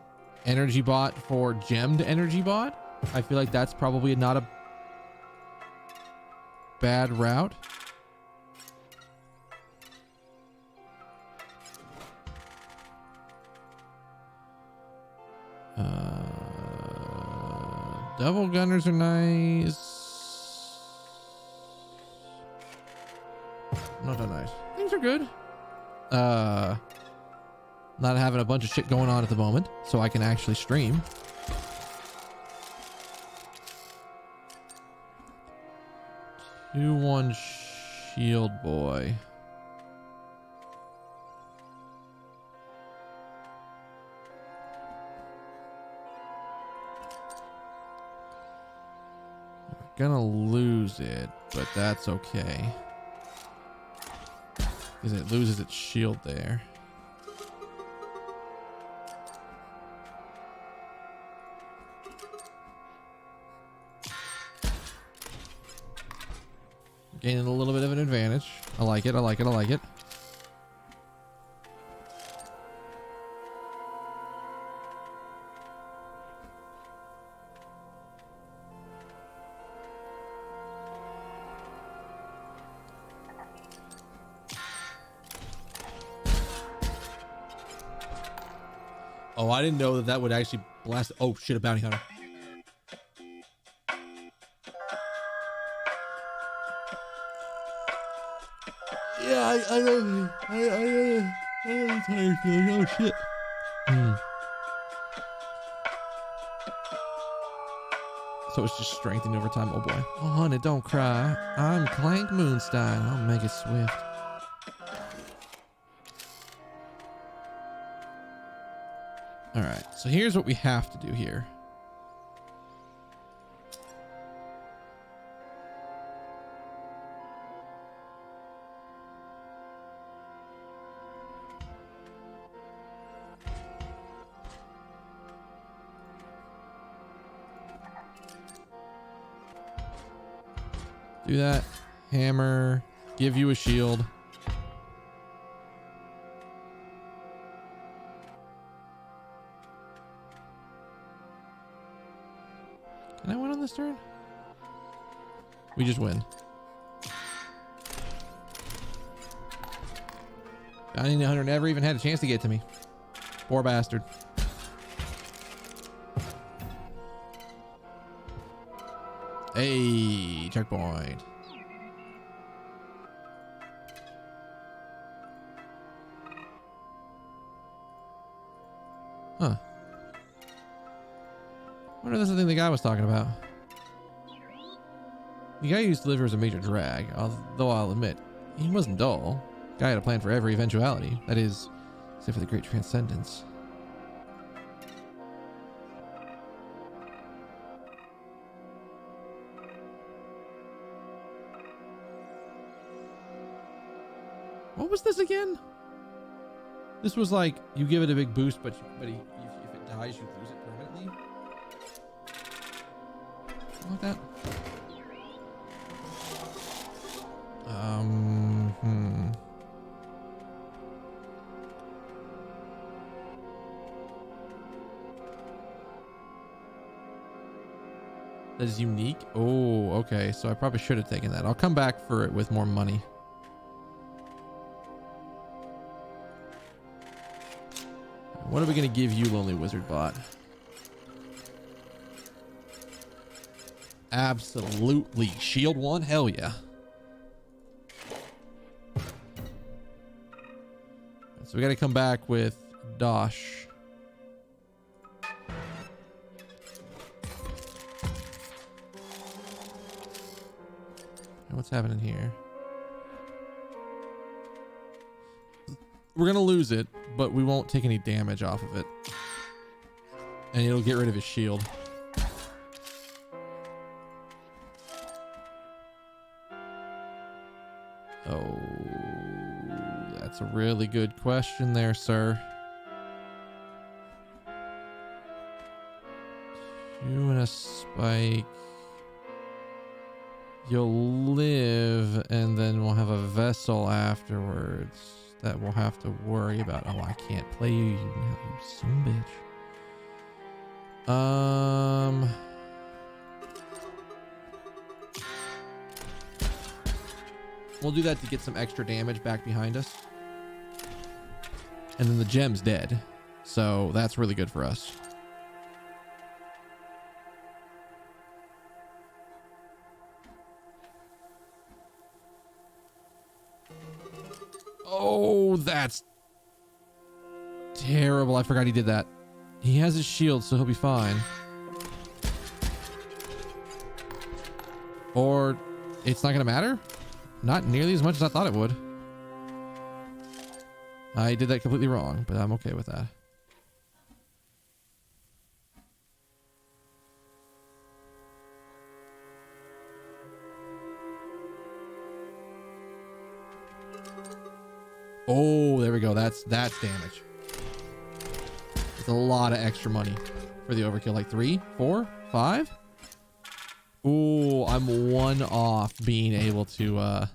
energy bot for gemmed energy bot. I feel like that's probably not a bad route. Double gunners are nice. Not that nice. Things are good. Not having a bunch of shit going on at the moment, so I can actually stream. Two one shield boy. We're gonna lose it, but that's okay. Because it loses its shield there. Gaining a little bit of an advantage. I like it. I like it. I like it. Oh, I didn't know that that would actually blast. Oh shit, a bounty hunter. Yeah, I know. I know tired feeling. Oh shit. So it's just strengthening over time. Oh boy. Oh honey, don't cry. I'm Clank Moonstein. I'll make it swift. All right. So here's what we have to do here. Do that. Hammer. Give you a shield. Can I win on this turn? We just win. Bounty Hunter never even had a chance to get to me. Poor bastard. Hey, checkpoint. Huh. I wonder if that's the thing the guy was talking about. The guy used to live here as a major drag, although I'll admit, he wasn't dull. Guy had a plan for every eventuality. That is, except for the great transcendence. What was this again? This was like, you give it a big boost, but if it dies, you lose it permanently. Something like that. That is unique. Oh, okay. So I probably should have taken that. I'll come back for it with more money. What are we going to give you, Lonely Wizard Bot? Absolutely. Shield 1? Hell yeah. So we got to come back with Dosh. And what's happening here? We're going to lose it, but we won't take any damage off of it. And it'll get rid of his shield. Oh, that's a really good question there, sir. 2 and a spike. You'll live, and then we'll have a vessel afterwards that we'll have to worry about. Oh, I can't play you, you son of a bitch. We'll do that to get some extra damage back behind us. And then the gem's dead. So that's really good for us. Oh, that's terrible. I forgot he did that. He has his shield, so he'll be fine. Or it's not going to matter? Not nearly as much as I thought it would. I did that completely wrong, but I'm okay with that. Oh, there we go. That's damage. It's a lot of extra money for the overkill. Like 3, 4, 5. Ooh, I'm 1 off being able to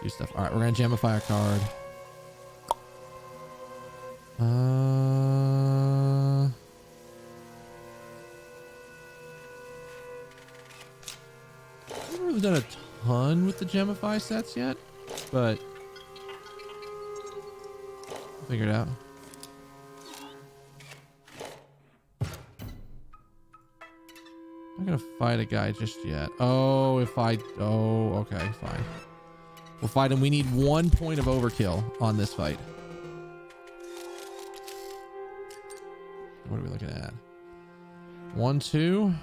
do stuff. All right, we're gonna gemify a card. I haven't really done a ton with the gemify sets yet, but I'll figure it out. I'm not gonna fight a guy just yet. Oh, okay, fine. We'll fight him. We need 1 point of overkill on this fight. What are we looking at? 1, 2.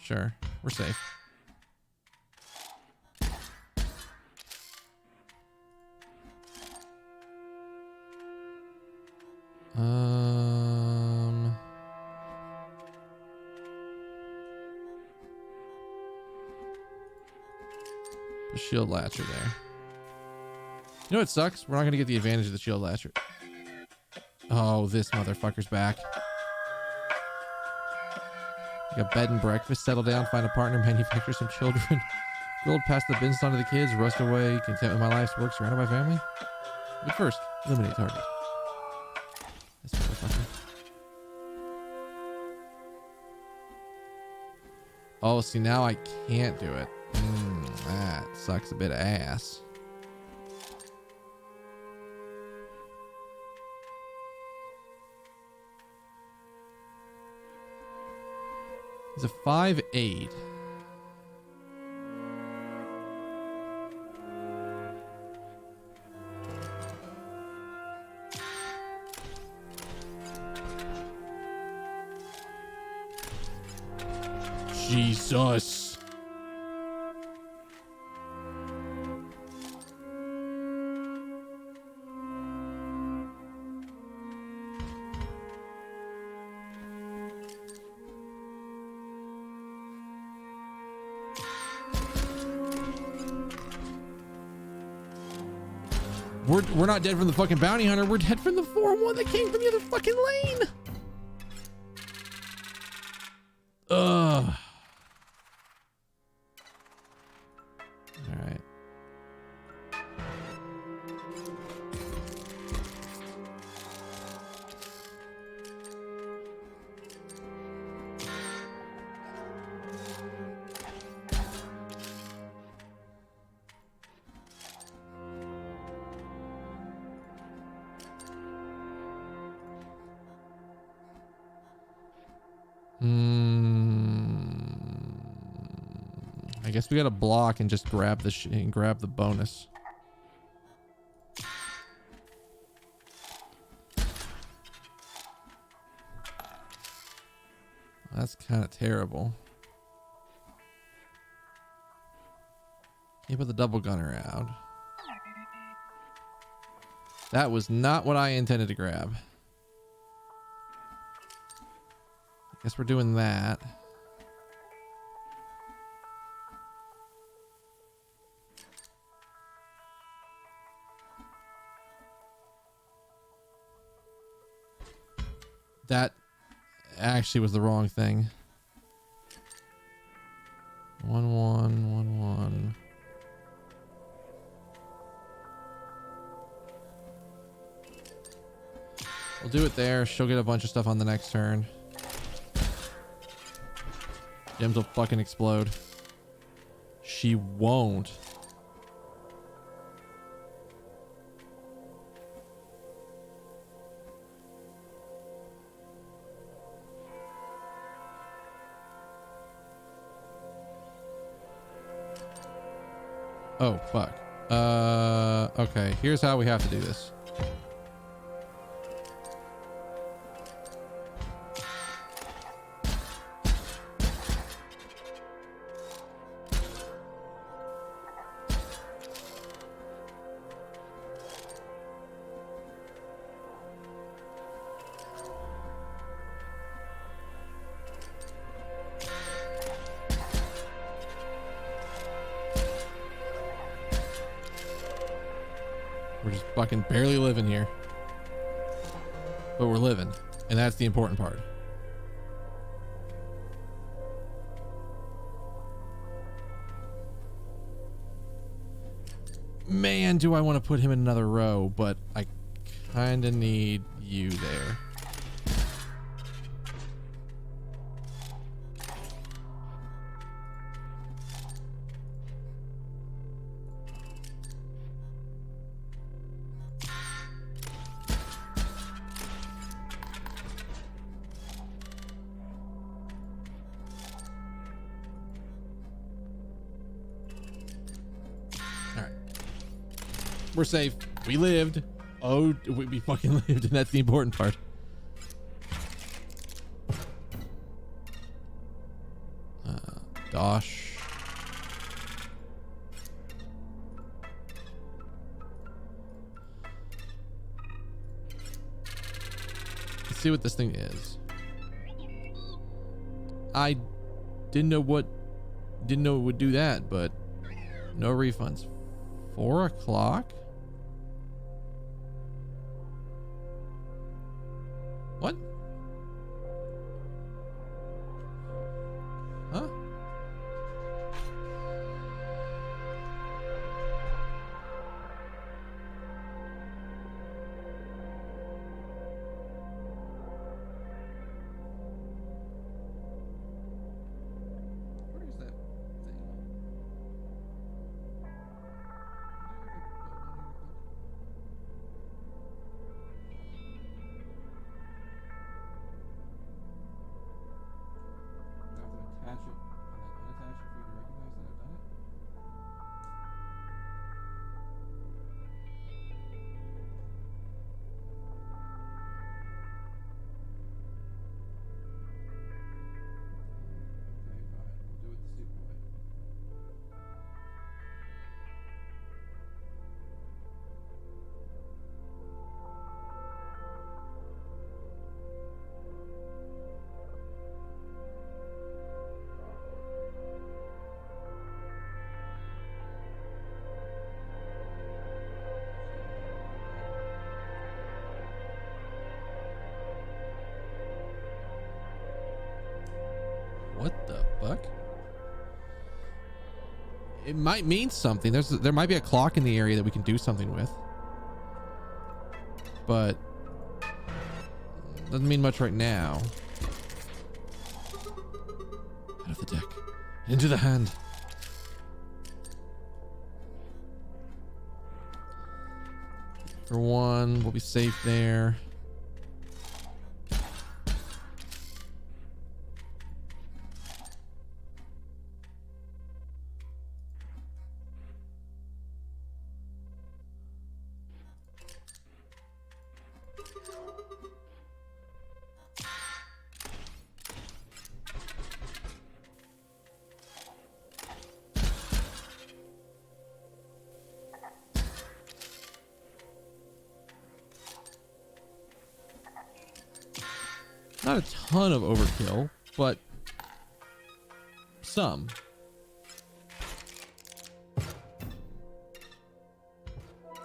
Sure, we're safe. The shield latcher there. You know what sucks? We're not going to get the advantage of the shield latcher. Oh, this motherfucker's back. Like a bed and breakfast, settle down, find a partner, manufacture some children. Rolled past the business onto the kids, rust away, content with my life's work, surrounded by family. But first, eliminate target. This motherfucker. Oh, see, now I can't do it. That sucks a bit of ass. He's a 5'8". Jesus. We're not dead from the fucking bounty hunter. We're dead from the 4-1 that came from the other fucking lane. Ugh. All right. I guess we got to block and just grab the grab the bonus. That's kind of terrible. Can't put the double gunner out. That was not what I intended to grab. I guess we're doing that. That actually was the wrong thing. 1 1 1 1. We'll do it there. She'll get a bunch of stuff on the next turn. Gems will fucking explode. She won't. Oh, fuck. Okay. Here's how we have to do this. We're just fucking barely living here. But we're living. And that's the important part. Man, do I want to put him in another row, but I kind of need you there. We're safe. We lived. Oh, we fucking lived, and that's the important part. Dosh. Let's see what this thing is. I didn't know it would do that, but no refunds. 4 o'clock? What? It might mean something. There might be a clock in the area that we can do something with. But doesn't mean much right now. Out of the deck. Into the hand. For one, we'll be safe there. Not a ton of overkill, but some.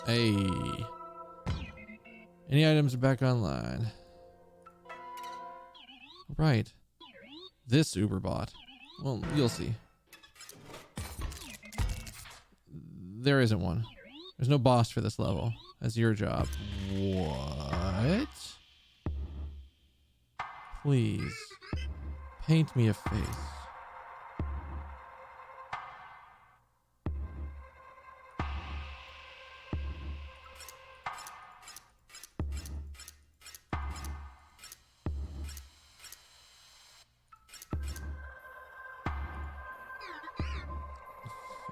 Hey. Any items are back online. Right. This Uberbot. Well, you'll see. There isn't one. There's no boss for this level. That's your job. What? Please. Paint me a face.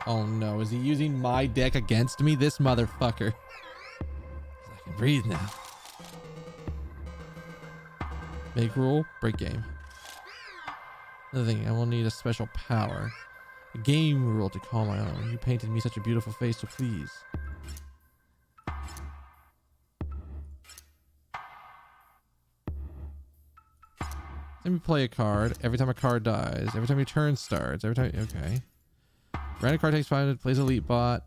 Oh no, is he using my deck against me? This motherfucker. I can breathe now. Make rule, break game. Another thing, I will need a special power. A game rule to call my own. You painted me such a beautiful face, so please. Let me play a card. Every time a card dies. Every time your turn starts. Every time... Okay. Random card takes 5 minutes, plays elite bot.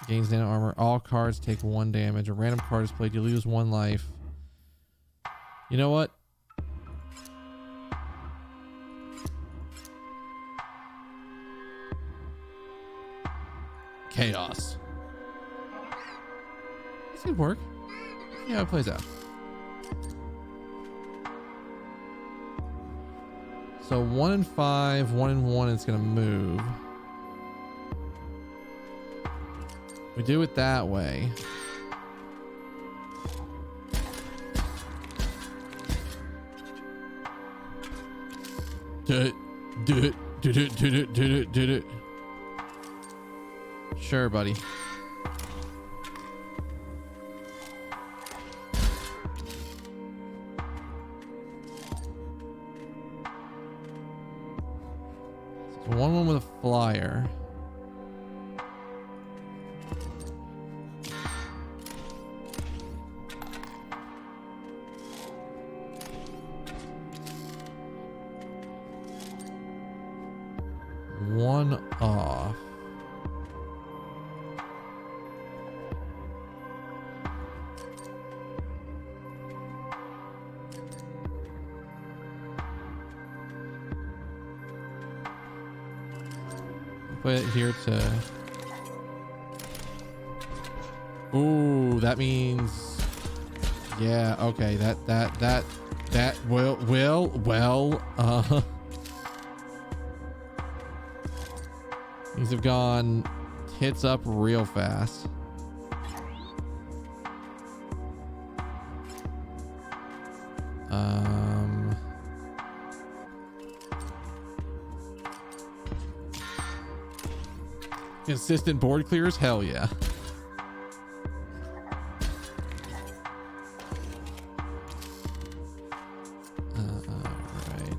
Gains nano armor. All cards take 1 damage. A random card is played. You lose 1 life. You know what? Chaos. This could work. Yeah, it plays out. So 1 and 5, 1 and 1 is gonna move. We do it that way. Do it. Sure, buddy. So 1/1 with a flyer. One off. Put it here to... Ooh, that means... Yeah, okay, that will, these have gone tits up real fast. Consistent board clears? Hell yeah. Alright.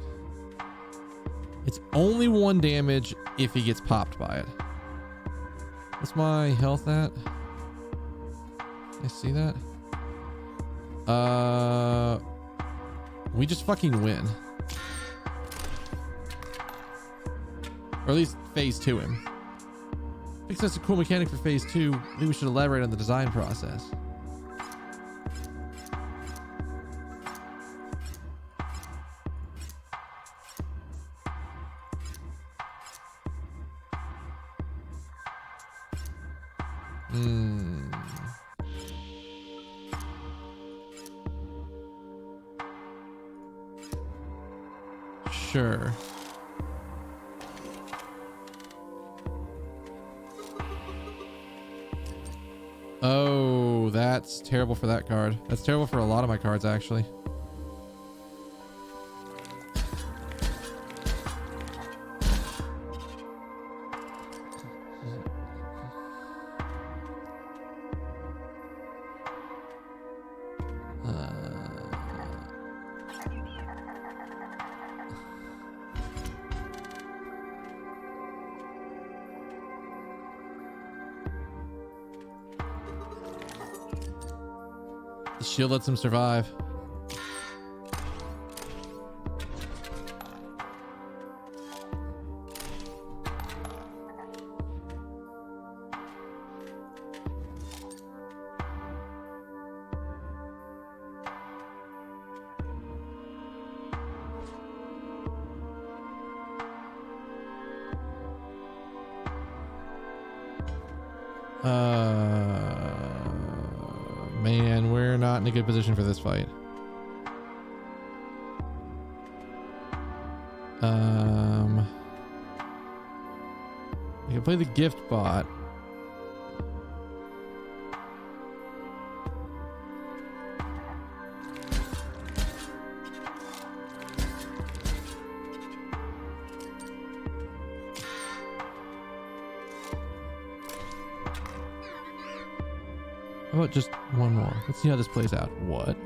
It's only 1 damage if he gets popped by it. What's my health at? Can I see that? We just fucking win. Or at least phase 2 him. I think that's a cool mechanic for phase 2. I think we should elaborate on the design process. Hmm. Sure. Oh, that's terrible for that card. That's terrible for a lot of my cards, actually. The shield lets him survive. Man, we're not in a good position for this fight. I can play the gift bot. How about just one more? Let's see how this plays out. What?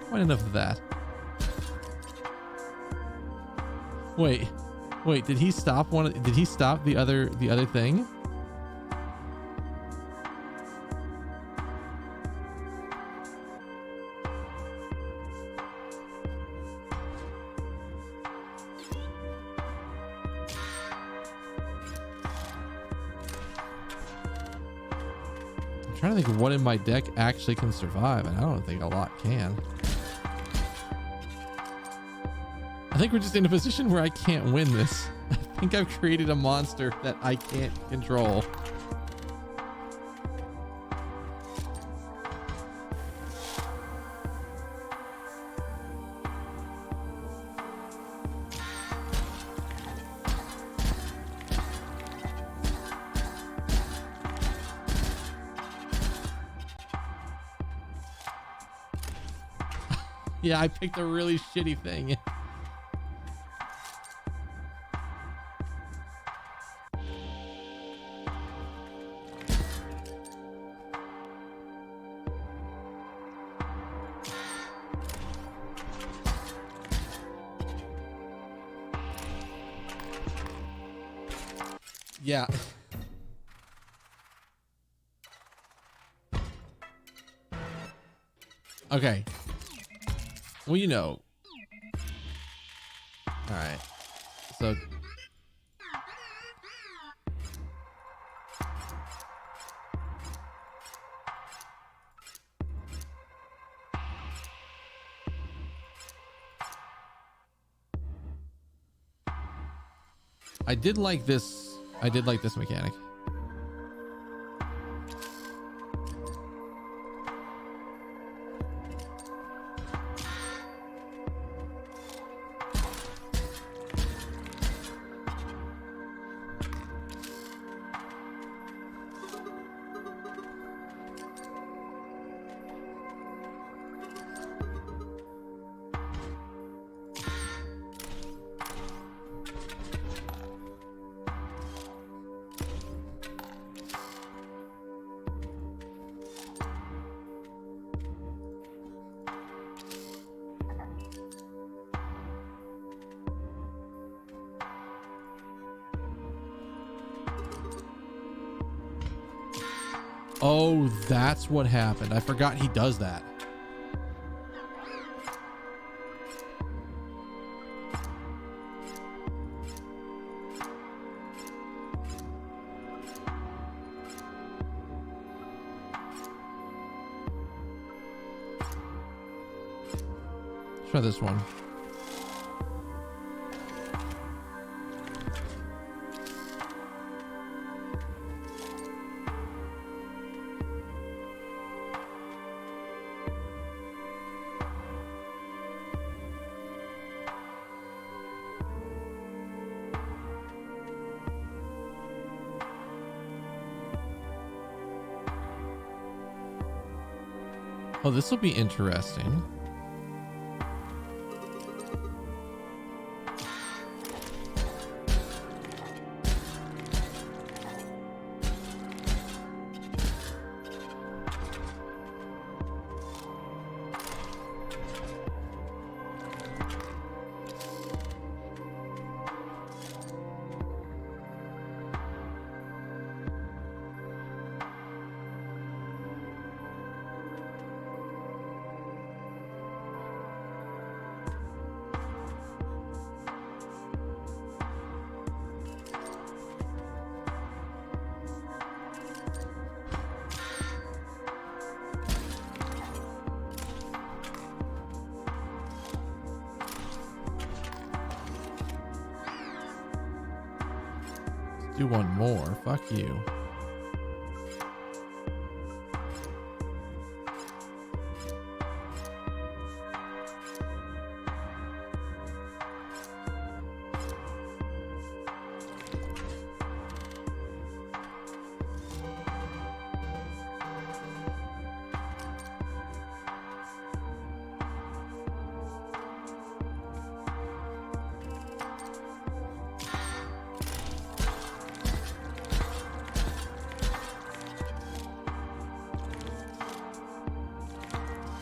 Quite enough of that. Wait, did he stop one? Did he stop the other thing? I'm trying to think of what in my deck actually can survive, and I don't think a lot can. I think we're just in a position where I can't win this. I think I've created a monster that I can't control. Yeah, I picked a really shitty thing. Yeah. Okay. Well, you know. All right. So. I did like this. I did like this mechanic. Oh, that's what happened. I forgot he does that. Try this one. Oh, this will be interesting. Do one more. Fuck you.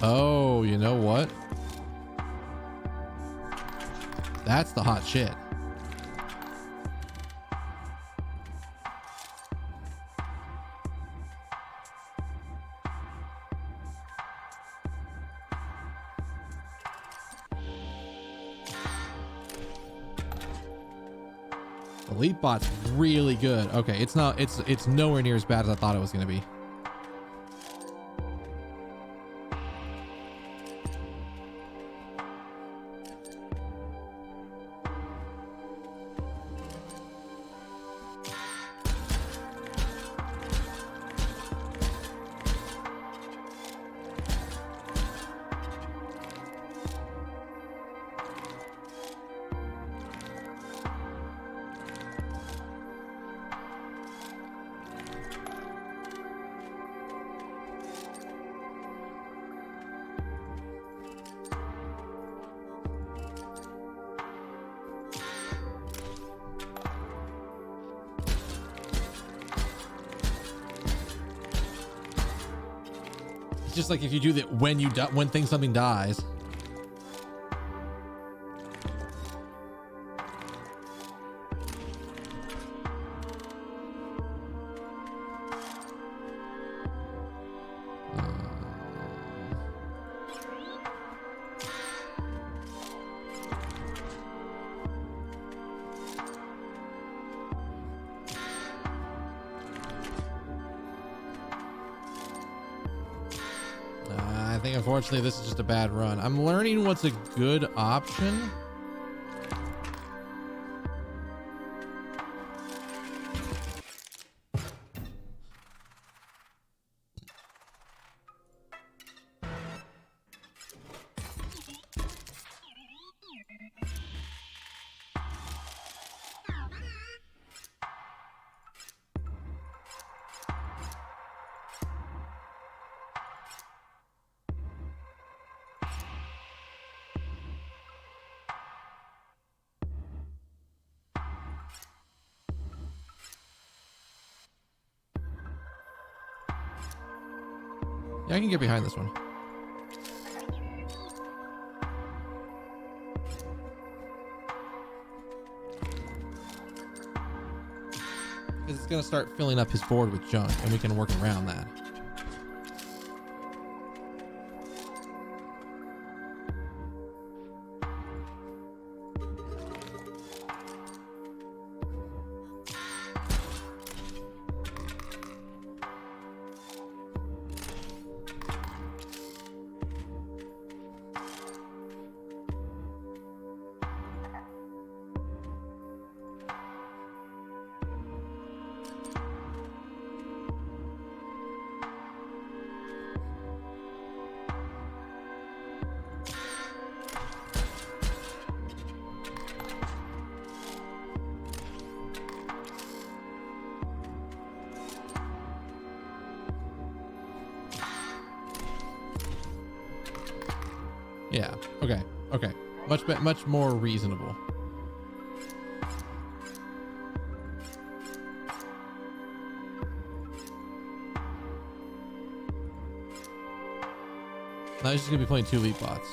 Oh, you know what? That's the hot shit. Elite bot's really good. Okay, it's not, it's nowhere near as bad as I thought it was going to be. Just like if you do that when you when something dies. I think unfortunately this is just a bad run. I'm learning what's a good option. Yeah, I can get behind this one. Because it's going to start filling up his board with junk, and we can work around that. Yeah. Okay. Okay. Much more reasonable. Now he's just gonna be playing 2 elite bots.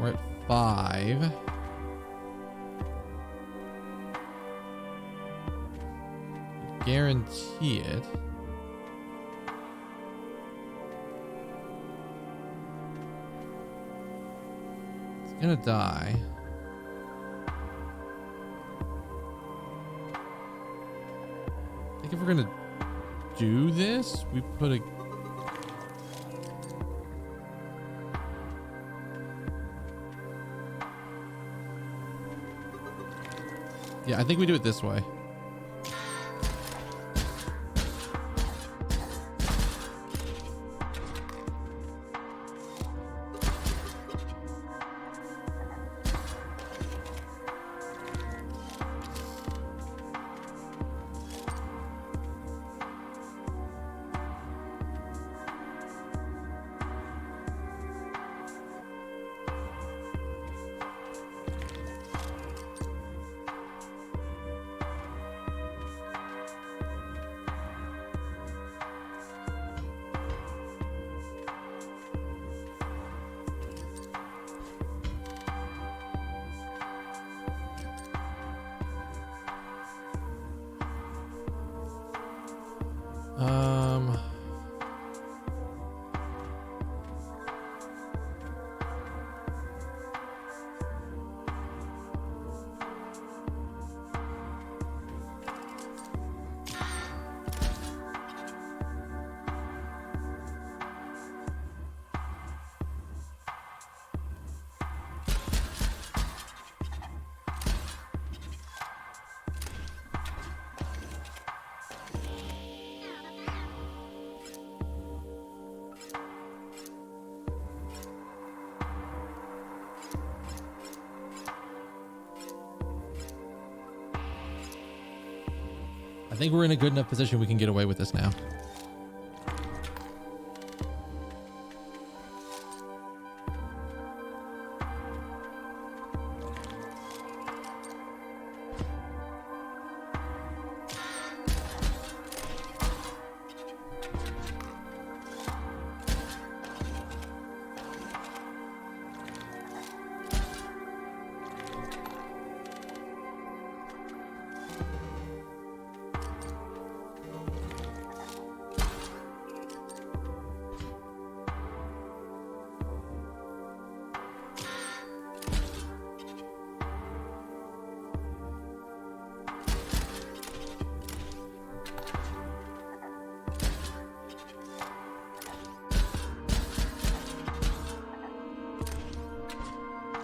We're at 5. Guarantee it. It's gonna die. I think if we're gonna do this, we put a... Yeah, I think we do it this way. I think we're in a good enough position we can get away with this now.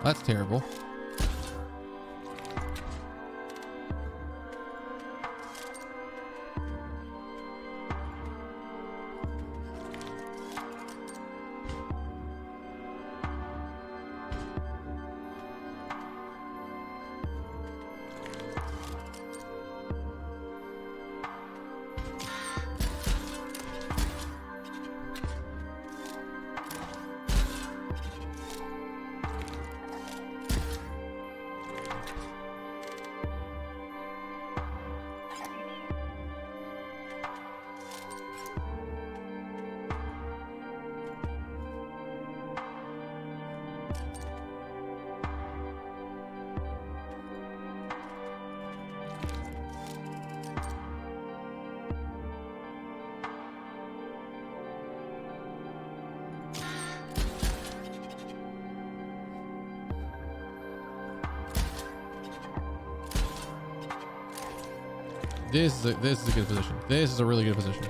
That's terrible. This is a good position. This is a really good position.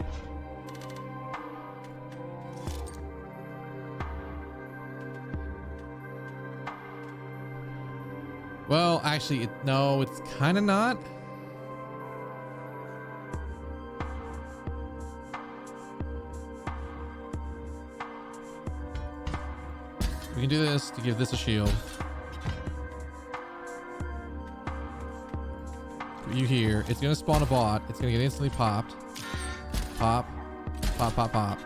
Well, actually, no, it's kind of not. We can do this to give this a shield. You hear it's gonna spawn a bot. It's gonna get instantly popped. Pop, pop, pop, pop.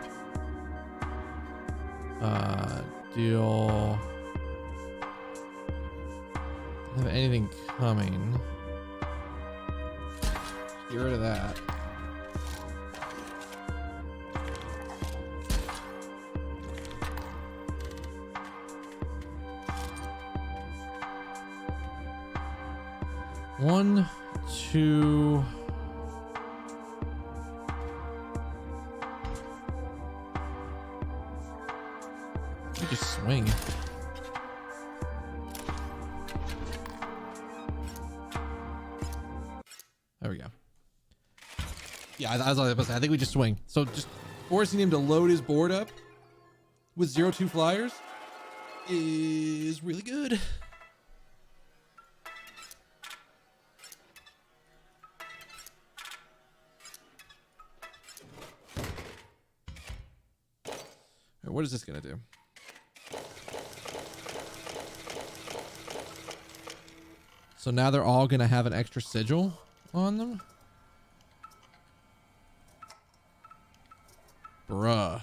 Deal. Don't have anything coming. Get rid of that. One, two. You just swing. There we go. Yeah, I was about to say, I think we just swing. So just forcing him to load his board up with 0-2 flyers is really good. What is this gonna do? So now they're all gonna have an extra sigil on them? Bruh.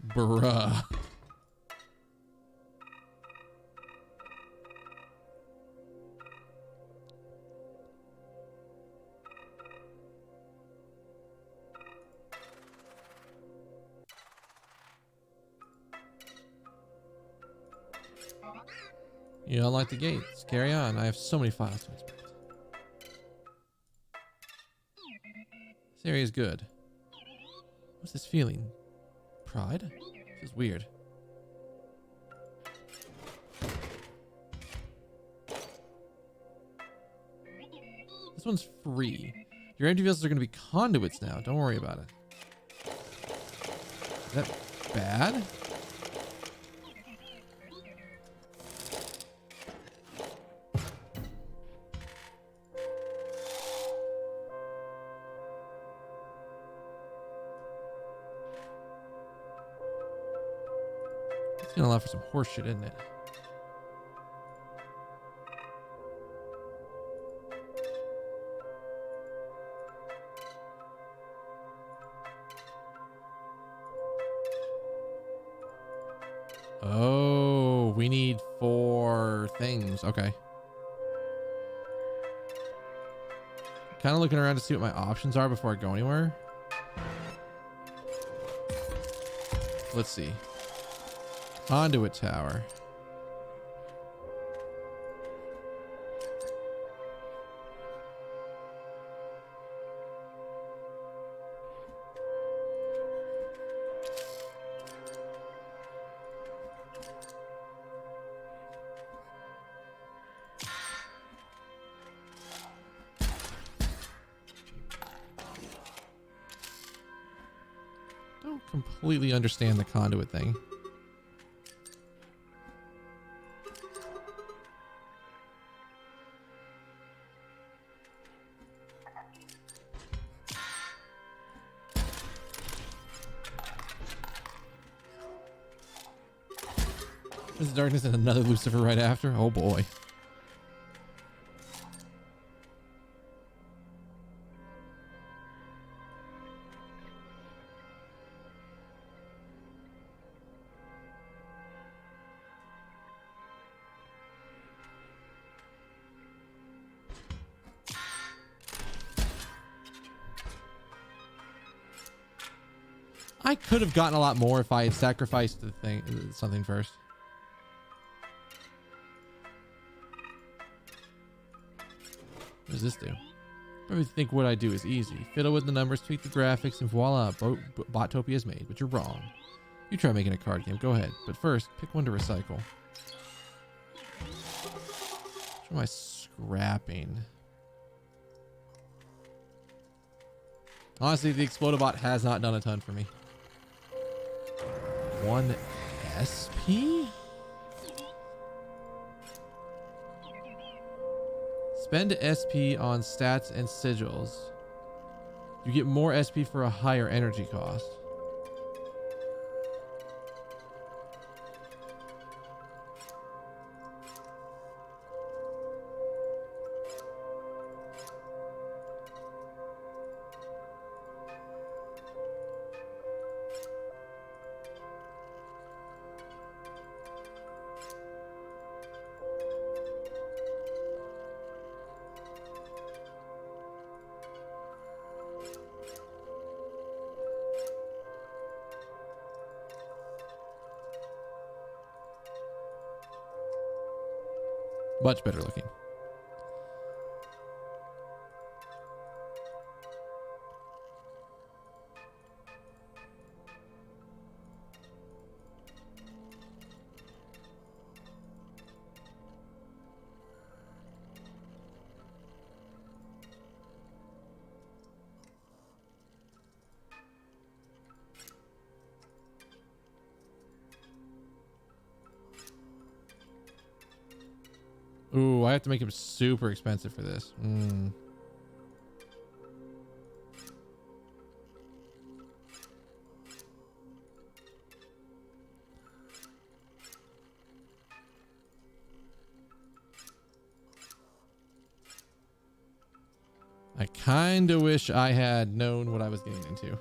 Bruh. You don't like the gates. Carry on. I have so many files to inspect. This area is good. What's this feeling? Pride? Feels weird. This one's free. Your empty vessels are going to be conduits now. Don't worry about it. Is that bad? It's gonna allow for some horse shit, isn't it? Oh, we need 4 things. Okay. Kind of looking around to see what my options are before I go anywhere. Let's see. Conduit tower. Don't completely understand the conduit thing. There's darkness and another Lucifer right after. Oh boy. I could have gotten a lot more if I had sacrificed the thing, something first. What does this do? Probably think what I do is easy. Fiddle with the numbers, tweak the graphics, and voila, Bottopia is made. But you're wrong. You try making a card game. Go ahead. But first, pick one to recycle. What am I scrapping? Honestly, the Explodobot has not done a ton for me. 1 SP? Spend SP on stats and sigils. You get more SP for a higher energy cost. Much better looking. Ooh, I have to make him super expensive for this. I kind of wish I had known what I was getting into.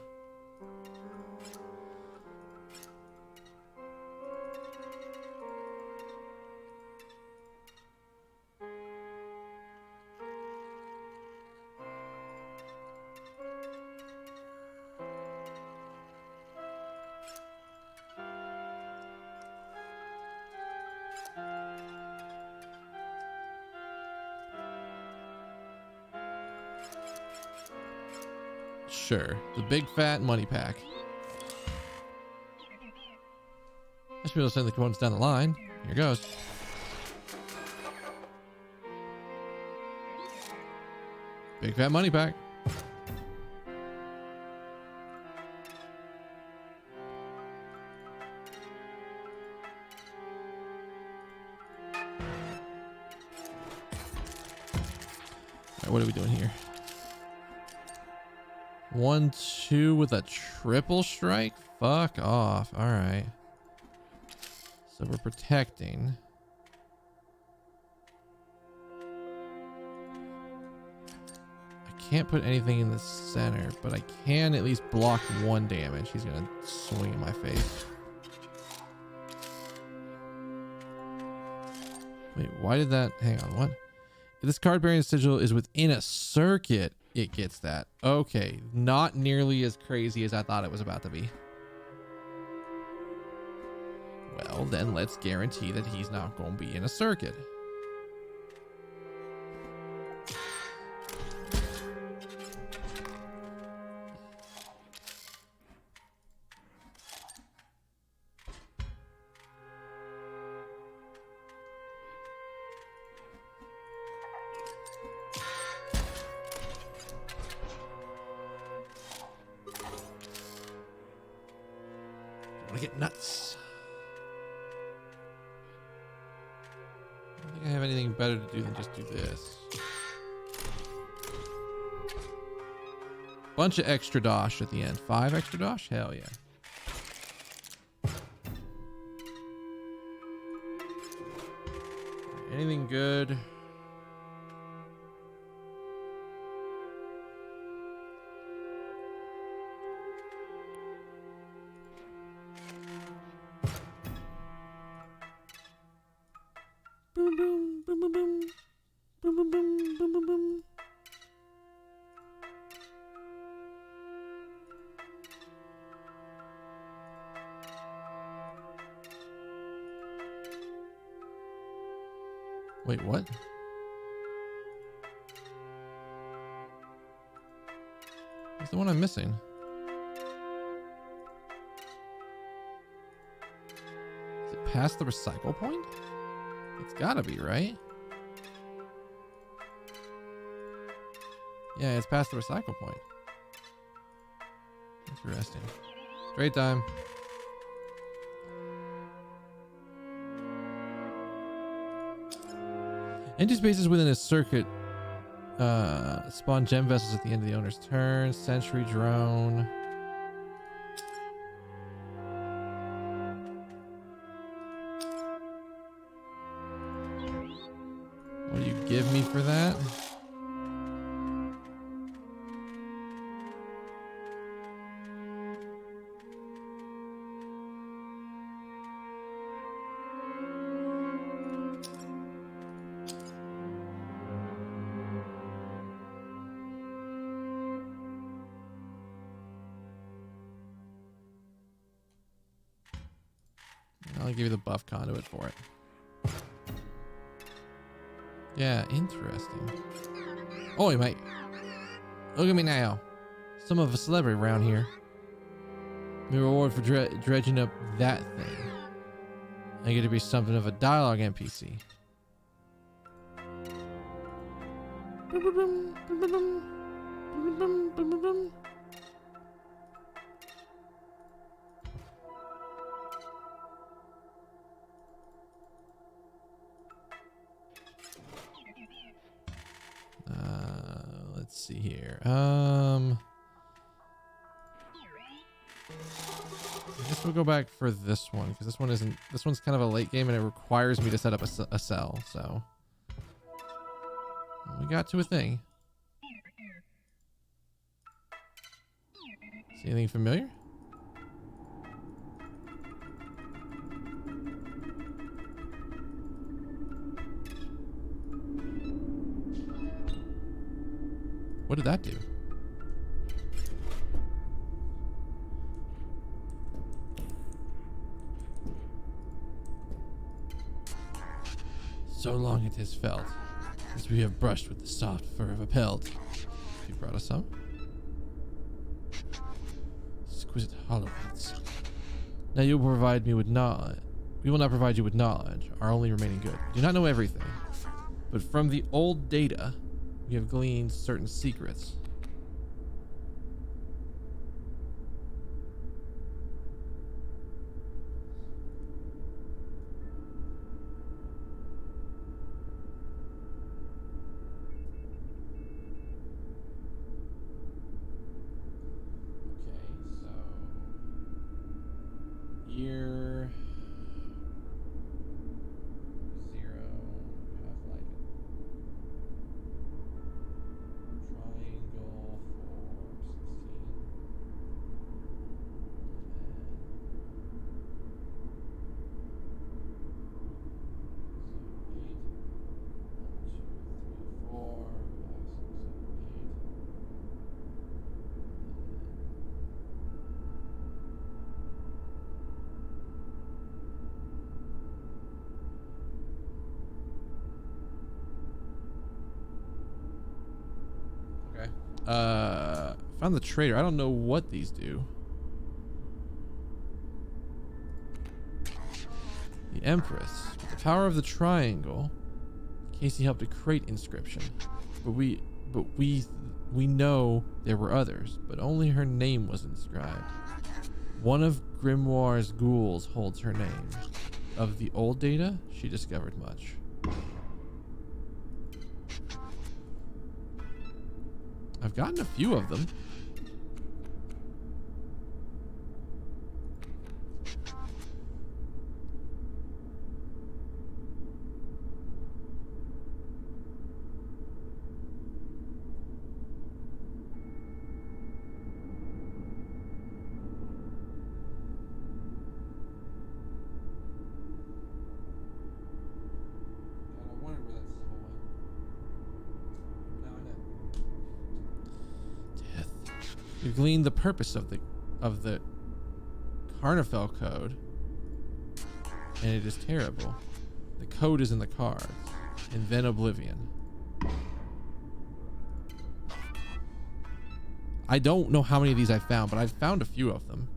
Sure. The big fat money pack. I should be able to send the components down the line. Here goes. Big fat money pack. All right, what are we doing here? 1-2 with a triple strike? Fuck off. All right. So we're protecting. I can't put anything in the center, but I can at least block 1 damage. He's gonna swing in my face. Wait, why did that? Hang on, what? If this card bearing sigil is within a circuit, it gets that. Okay, not nearly as crazy as I thought it was about to be. Well, then let's guarantee that he's not going to be in a circuit. I get nuts. I don't think I have anything better to do than just do this. Bunch of extra dosh at the end. 5 extra dosh? Hell yeah. Anything good? Boom, boom, boom, boom, boom. Boom, boom, boom, boom, boom, boom. Wait, what? What's the one I'm missing? Is it past the recycle point? It's gotta be, right? Yeah, it's past the recycle point. Interesting. Trade time. Empty spaces within a circuit spawn gem vessels at the end of the owner's turn. Sentry drone. What do you give me for that? I'll give you the buff conduit for it. Yeah, interesting. Oi, mate. Look at me now. Some of a celebrity around here. The reward for dredging up that thing. I get to be something of a dialogue NPC. Let's see here. I guess we'll go back for this one because this one isn't. This one's kind of a late game and it requires me to set up a cell. So we got to a thing. See anything familiar? What did that do? So long it has felt, as we have brushed with the soft fur of a pelt. You brought us some? Exquisite hollow-heads. Now you will provide me with knowledge. We will not provide you with knowledge, our only remaining good. We do not know everything, but from the old data, we have gleaned certain secrets. Year 0, Half-Life. Triangle for 16. Found the trader. I don't know what these do. The Empress. With the power of the triangle, Casey helped to create Inscryption. But we know there were others, but only her name was inscribed. One of Grimoire's ghouls holds her name. Of the old data, she discovered much. I've gotten a few of them. You gleaned the purpose of the Carnifel code, and it is terrible. The code is in the cards, and then Oblivion. I don't know how many of these I found, but I've found a few of them.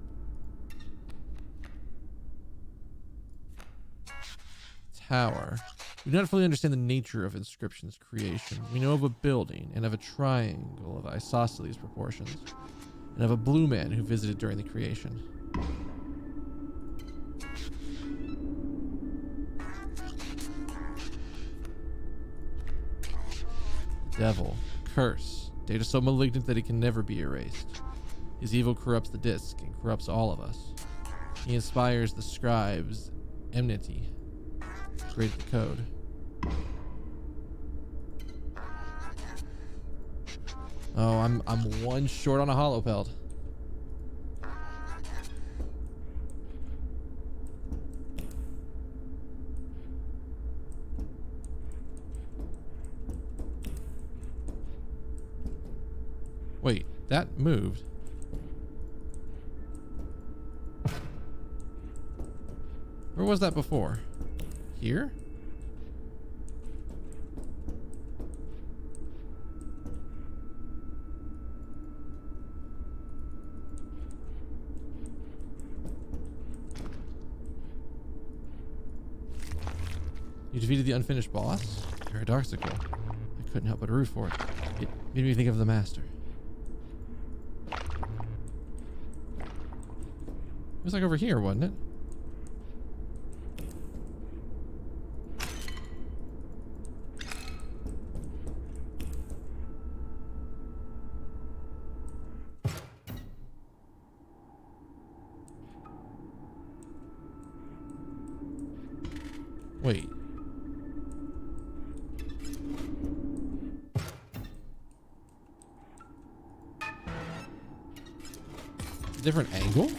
Tower. We do not fully understand the nature of Inscryption's creation. We know of a building and of a triangle of isosceles proportions, and of a blue man who visited during the creation. Devil. Curse. Data so malignant that it can never be erased. His evil corrupts the disc and corrupts all of us. He inspires the scribes' enmity. Created the code. Oh, I'm one short on a hollow pelt. Wait, that moved. Where was that before? Here? You defeated the unfinished boss? Paradoxical. I couldn't help but root for it. It made me think of the master. It was like over here, wasn't it? Wait. Different angle?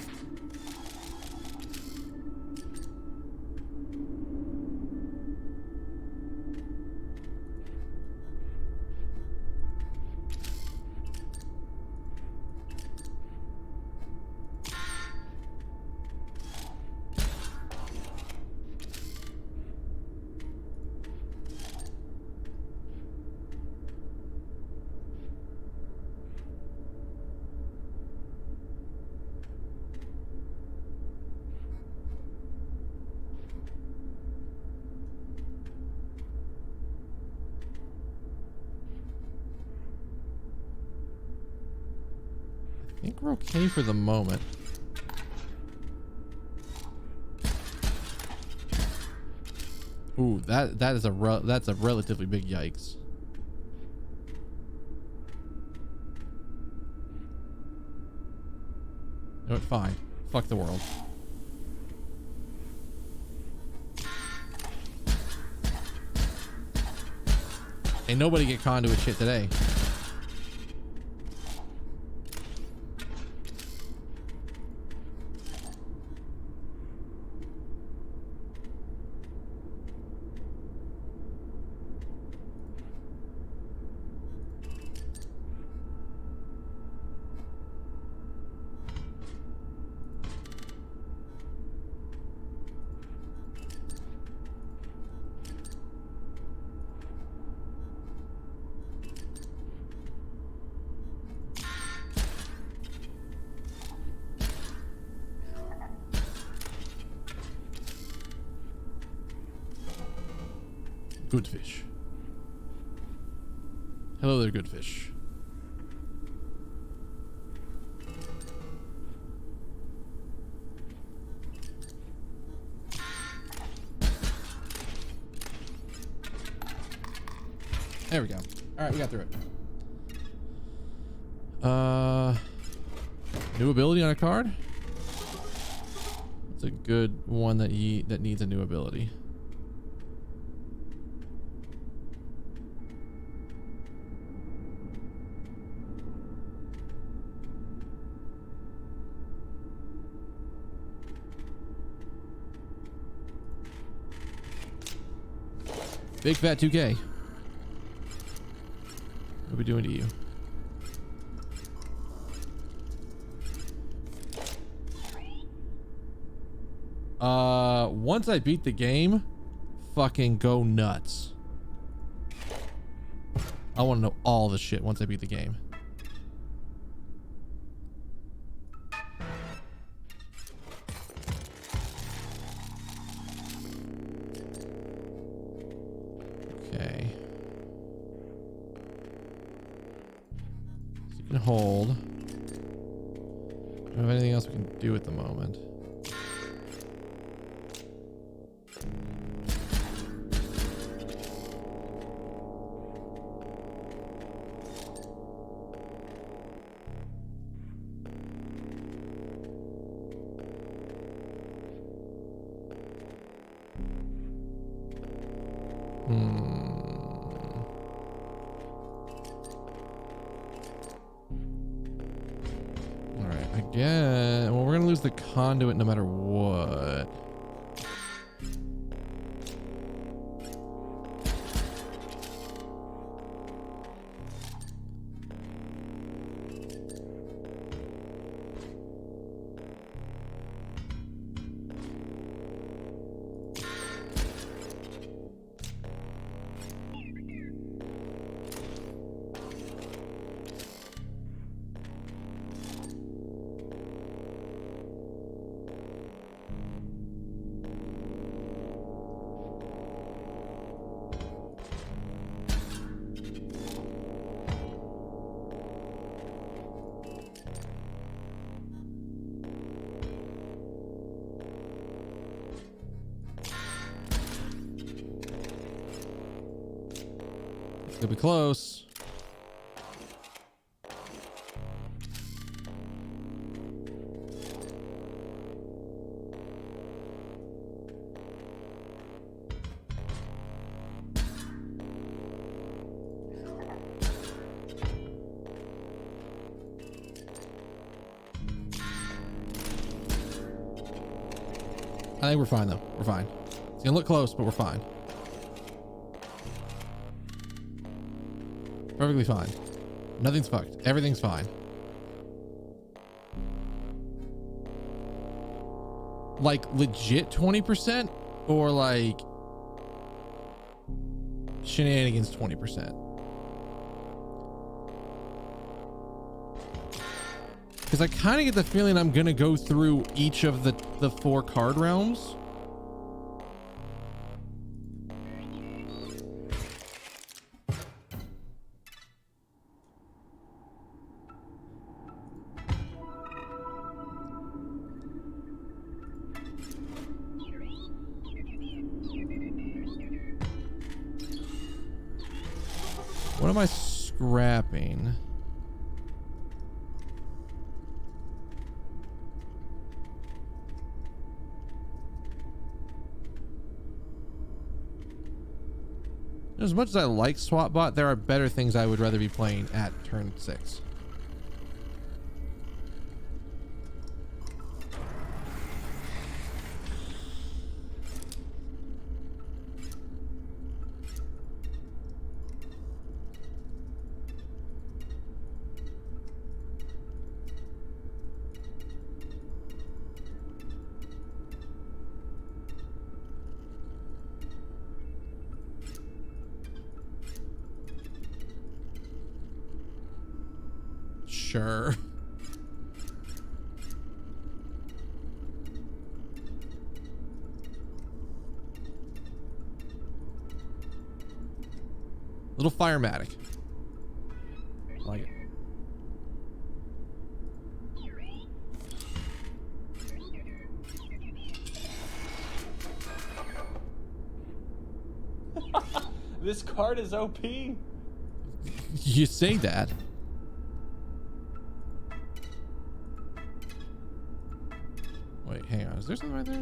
I think we're okay for the moment. Ooh, that's a relatively big yikes. You know what? Fine. Fuck the world. Ain't nobody get conduit shit today. Good fish. Hello there, good fish. There we go. All right, we got through it. New ability on a card? It's a good one that needs a new ability. Big fat 2K. What are we doing to you? Once I beat the game, fucking go nuts. I want to know all the shit once I beat the game. Okay. So you can hold. Do we have anything else we can do at the moment? Alright, again. Well, we're gonna lose the conduit no matter what. Could be close. I think we're fine though. We're fine. It's gonna look close, but we're fine. Perfectly fine. Nothing's fucked. Everything's fine. Like legit 20% or like shenanigans 20%? Because I kind of get the feeling I'm gonna go through each of the 4 card realms. What am I scrapping? As much as I like SWATbot, there are better things I would rather be playing at turn 6. Sure. Little firematic. Like it. This card is OP. You say that. Wait, hang on. Is there something right there?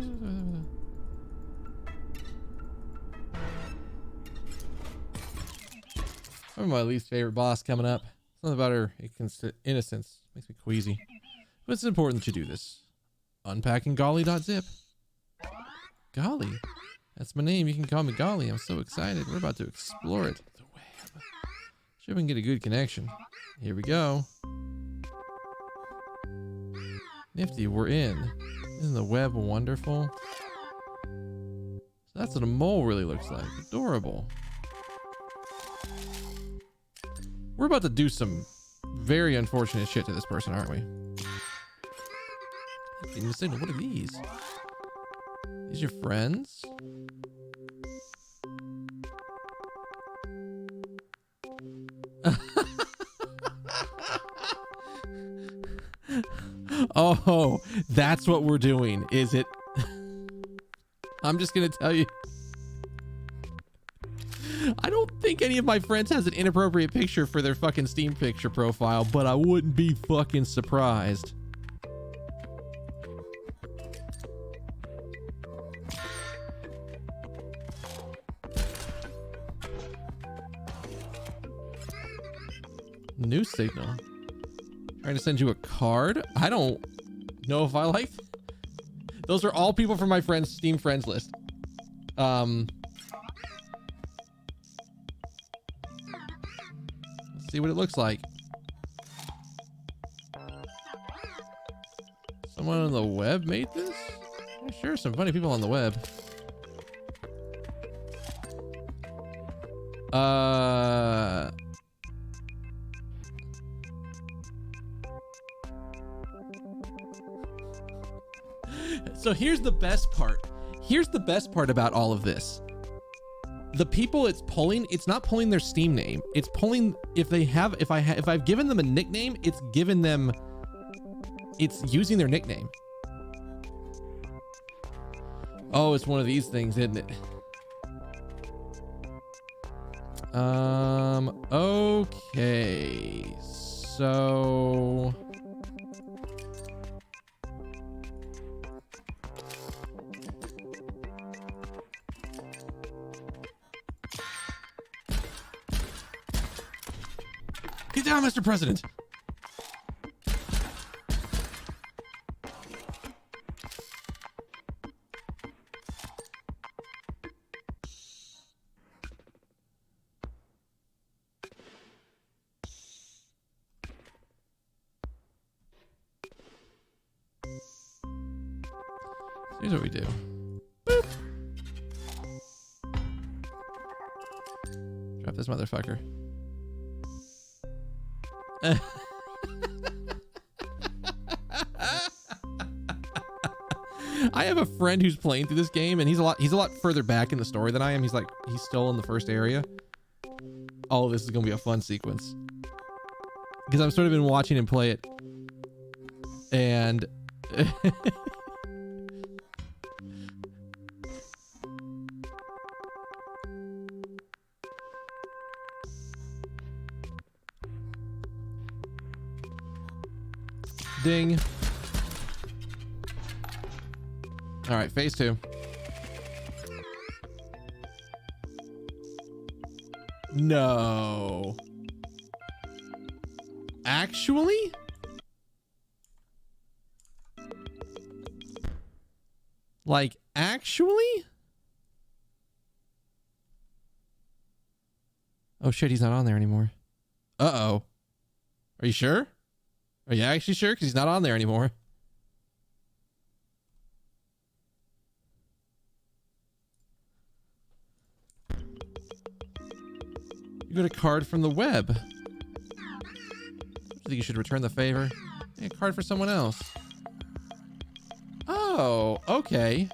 Probably my least favorite boss coming up. Something about her innocence makes me queasy. But it's important that you do this. Unpacking golly.zip. Golly? That's my name. You can call me Golly. I'm so excited. We're about to explore it. The web. Sure we can get a good connection. Here we go. Nifty, we're in. Isn't the web wonderful? So that's what a mole really looks like. Adorable. We're about to do some very unfortunate shit to this person, aren't we? What are these? These your friends? Oh, that's what we're doing, is it? I'm just gonna tell you. I don't think any of my friends has an inappropriate picture for their fucking Steam picture profile, but I wouldn't be fucking surprised. New signal. Trying to send you a card? I don't know if I like. Those are all people from my friends' Steam friends list. Let's see what it looks like. Someone on the web made this? Yeah, sure, some funny people on the web. So here's the best part. Here's the best part about all of this. The people it's pulling, it's not pulling their Steam name. It's pulling if I've given them a nickname, it's given them, it's using their nickname. Oh, it's one of these things, isn't it? Okay. So get down, Mr. President. Here's what we do. Boop. Drop this motherfucker. I have a friend who's playing through this game, and he's a lot further back in the story than I am. He's still in the first area. Oh, this is gonna be a fun sequence because I've sort of been watching him play it, and ding. All right, phase 2. No. Actually? Like, actually? Oh shit, he's not on there anymore. Uh-oh. Are you sure? Are you actually sure? Because he's not on there anymore. You got a card from the web. I think you should return the favor. Hey, a card for someone else. Oh, okay.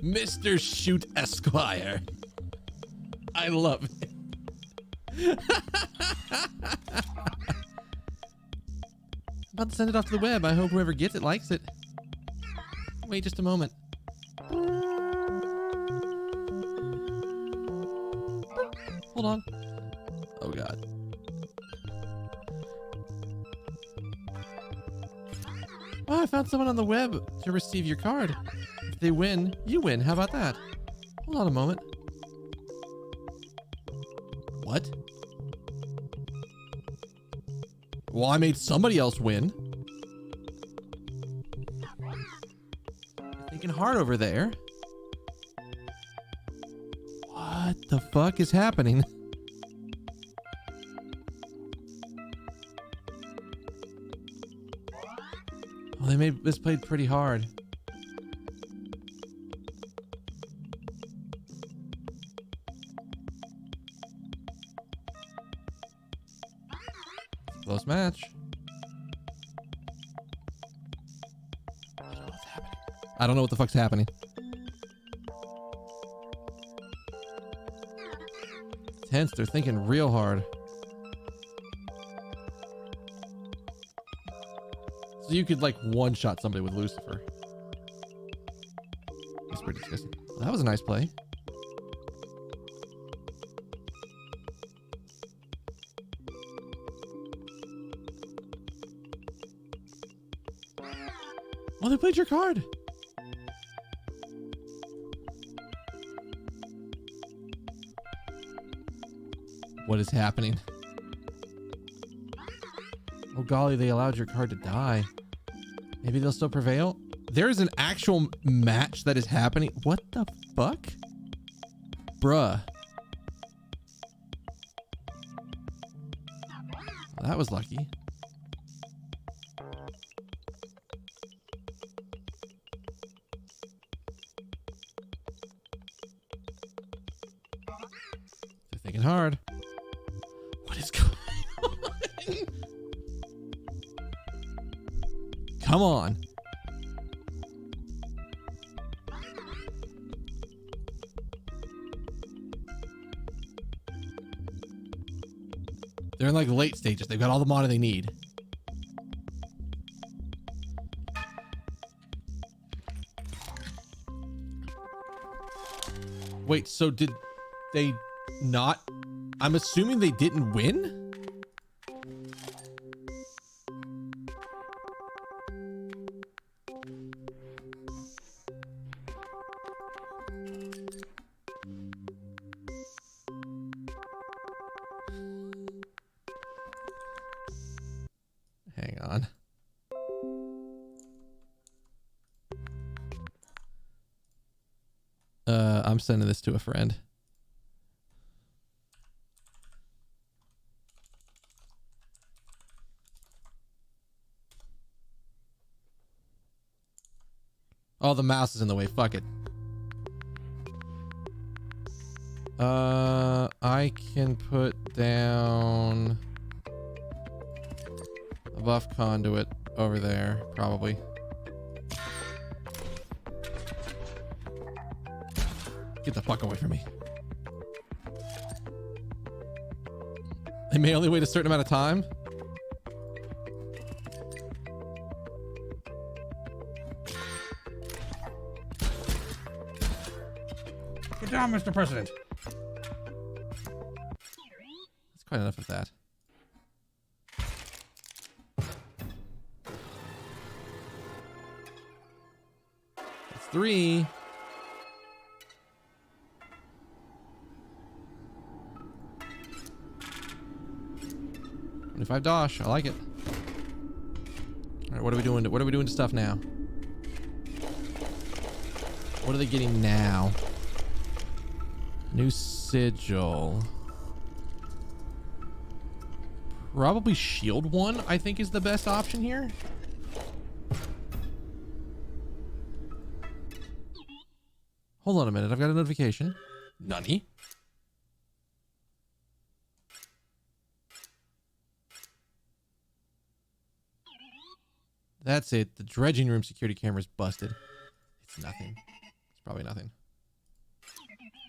Mr. Shoot Esquire. I love it. About to send it off to the web. I hope whoever gets it likes it. Wait just a moment. Hold on. Oh God. Oh, I found someone on the web to receive your card. If they win, you win. How about that? Hold on a moment. What? Well, I made somebody else win. Thinking hard over there. What the fuck is happening? Oh, they made this played pretty hard. Close match. I don't know what the fuck's happening. Tense, they're thinking real hard. So you could like one-shot somebody with Lucifer. That's pretty disgusting. Well, that was a nice play. Oh, they played your card. What is happening? Oh golly, they allowed your card to die. Maybe they'll still prevail? There's an actual match that is happening. What the fuck? Bruh. Well, that was lucky. They're thinking hard. What is going on? Come on. They're in like late stages. They've got all the mana they need. Wait, so did they not? I'm assuming they didn't win? Hang on. I'm sending this to a friend. Oh, the mouse is in the way. Fuck it. I can put down a buff conduit over there, probably. Get the fuck away from me. They may only wait a certain amount of time. Good job, Mr. President. That's quite enough of that. That's 3. $25 dosh. I like it. All right, what are we doing? What are we doing to stuff now? What are they getting now? New sigil. Probably shield 1, I think, is the best option here. Hold on a minute. I've got a notification. Nani? That's it. The dredging room security camera is busted. It's nothing. It's probably nothing.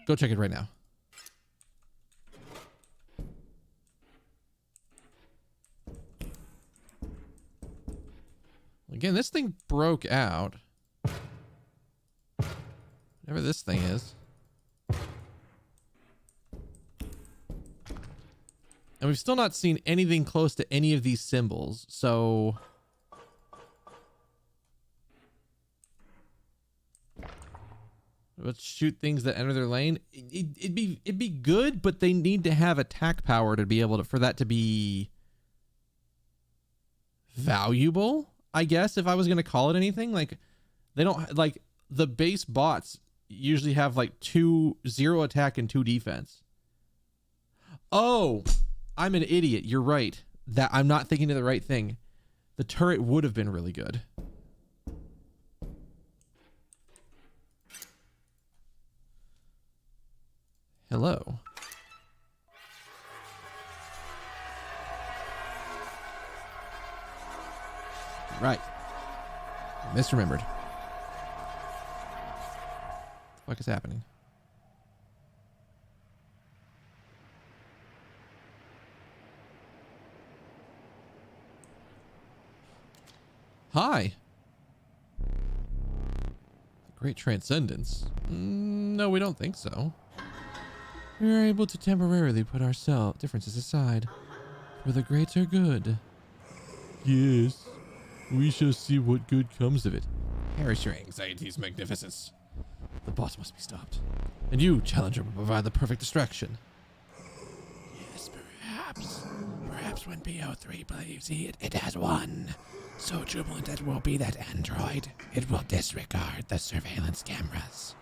Go check it right now. Again, this thing broke out. Whatever this thing is. And we've still not seen anything close to any of these symbols, so... Let's shoot things that enter their lane. It'd be good, but they need to have attack power to be able to, for that to be valuable, I guess, if I was going to call it anything. Like, they don't, like, the base bots usually have like 0 attack and 2 defense. Oh, I'm an idiot. You're right. That I'm not thinking of the right thing. The turret would have been really good. Hello. Right. Misremembered. What the fuck is happening? Hi. Great transcendence. No, we don't think so. We're able to temporarily put our differences aside for the greater good. Yes, we shall see what good comes of it. Perish your anxieties, magnificence. The boss must be stopped. And you, challenger, will provide the perfect distraction. Yes, perhaps. Perhaps when PO3 believes it has won, so jubilant it will be that android, it will disregard the surveillance cameras.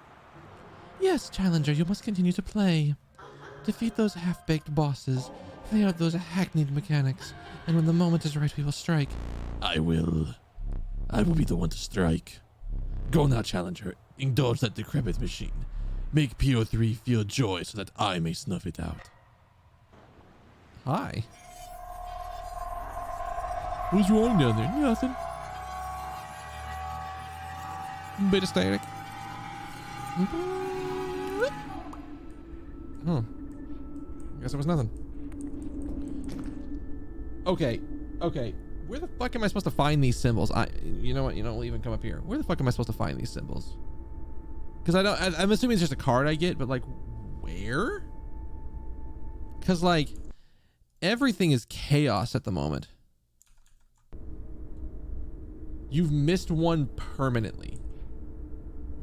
Yes, challenger, you must continue to play. Defeat those half-baked bosses, play out those hackneyed mechanics, and when the moment is right, we will strike. I will be the one to strike. Go now, challenger. Indulge that decrepit machine. Make PO3 feel joy so that I may snuff it out. Hi. What's wrong down there? Nothing. Bit of static. Huh. Guess it was nothing. Okay. Where the fuck am I supposed to find these symbols? You know what? We'll even come up here. Where the fuck am I supposed to find these symbols? Because I'm assuming it's just a card I get, but like, where? Because like, everything is chaos at the moment. You've missed one permanently.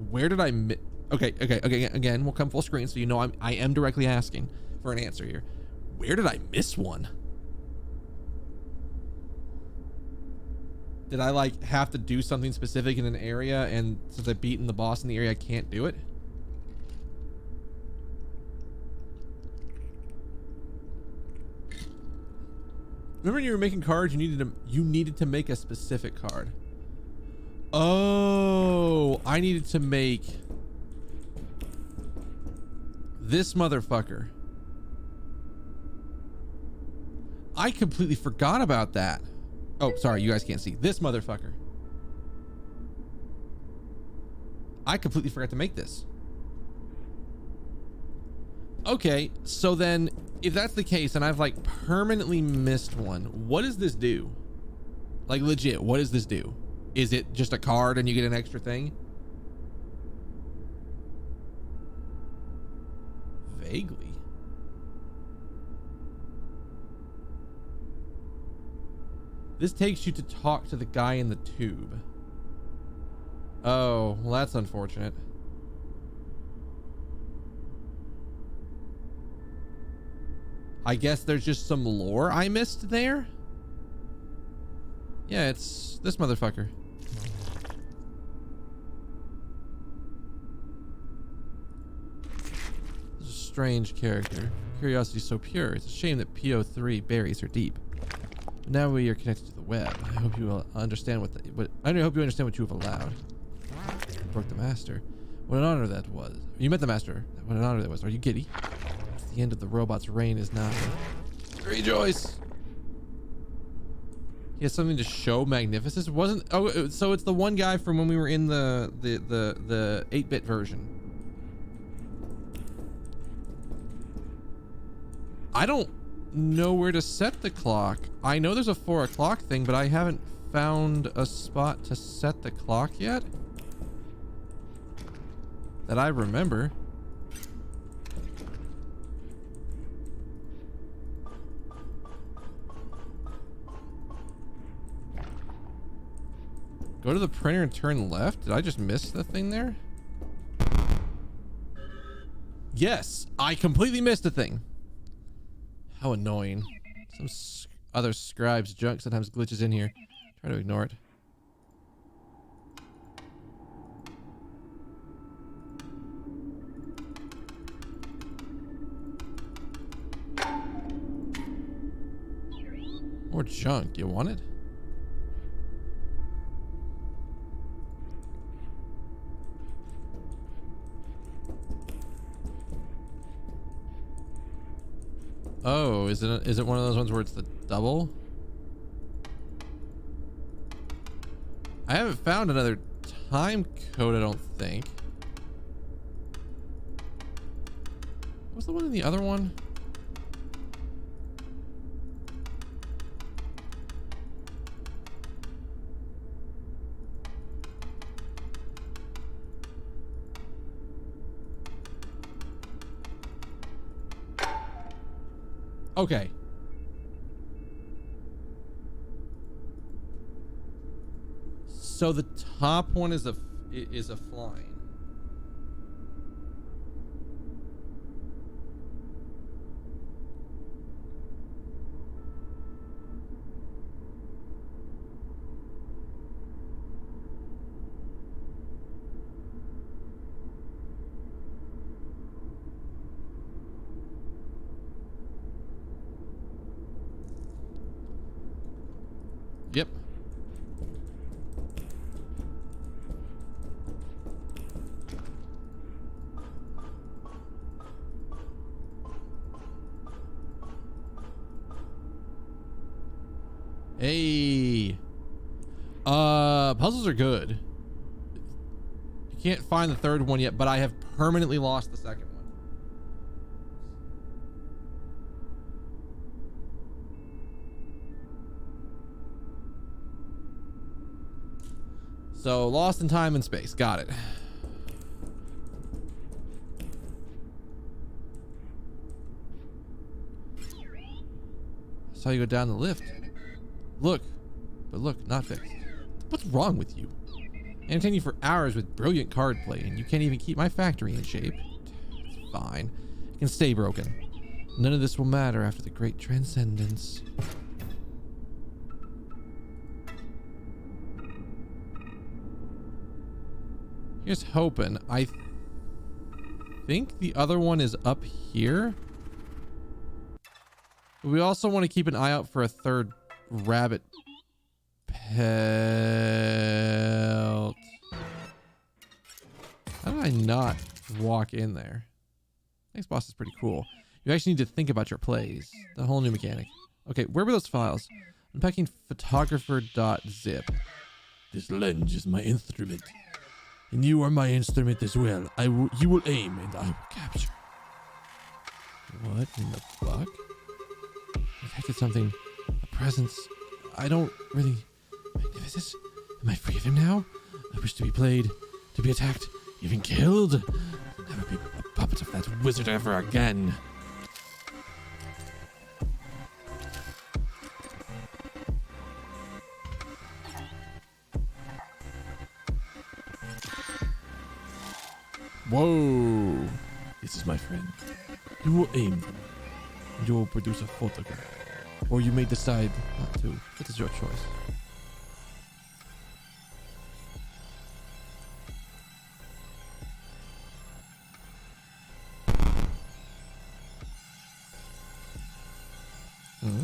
Where did I miss? Okay. Again, we'll come full screen so you know I am directly asking for an answer here. Where did I miss one? Did I like have to do something specific in an area, and since I've beaten the boss in the area, I can't do it? Remember when you were making cards, you needed to make a specific card. Oh, I needed to make this motherfucker. I completely forgot about that. Oh, sorry, you guys can't see. This motherfucker. I completely forgot to make this. Okay, so then if that's the case and I've like permanently missed one, what does this do? Like legit, what does this do? Is it just a card and you get an extra thing? Vaguely. This takes you to talk to the guy in the tube. Oh, well, that's unfortunate. I guess there's just some lore I missed there. Yeah, it's this motherfucker. This is a strange character. Curiosity is so pure. It's a shame that PO3 buries her deep. Now we are connected to the web. I hope you will understand what you have allowed. You broke the master. What an honor that was. You met the master. What an honor that was. Are you giddy? The end of the robot's reign is now. Rejoice. He has something to show magnificence. Wasn't so it's the one guy from when we were in the 8-bit version. I don't know where to set the clock. I know there's a 4 o'clock thing, but I haven't found a spot to set the clock yet that I remember. Go to the printer and turn left. Did I just miss the thing there? Yes, I completely missed a thing. How annoying. Some other scribe's junk sometimes glitches in here. Try to ignore it. More junk. You want it? Oh, is it one of those ones where it's the double? I haven't found another time code, I don't think. What's the one in the other one? Okay. So the top one is a flying. Yep. Hey. Puzzles are good. You can't find the third one yet, but I have permanently lost the second one. So, lost in time and space. Got it. I saw you go down the lift. Look. But look, not fixed. What's wrong with you? I entertain you for hours with brilliant card play, and you can't even keep my factory in shape. It's fine. It can stay broken. None of this will matter after the great transcendence. Here's hoping. I think the other one is up here. But we also want to keep an eye out for a third rabbit pelt. How did I not walk in there? Next boss is pretty cool. You actually need to think about your plays. The whole new mechanic. Okay, where were those files? Unpacking photographer.zip. This lens is my instrument. And you are my instrument as well. You will aim and I will capture. What in the fuck? I detected something. A presence. I don't really... Magnificent? Am I free of him now? I wish to be played, to be attacked, even killed. I'll never be a puppet of that wizard ever again. Whoa. This is my friend. You will aim them. And you will produce a photograph. Or you may decide not to. It is your choice. Hmm?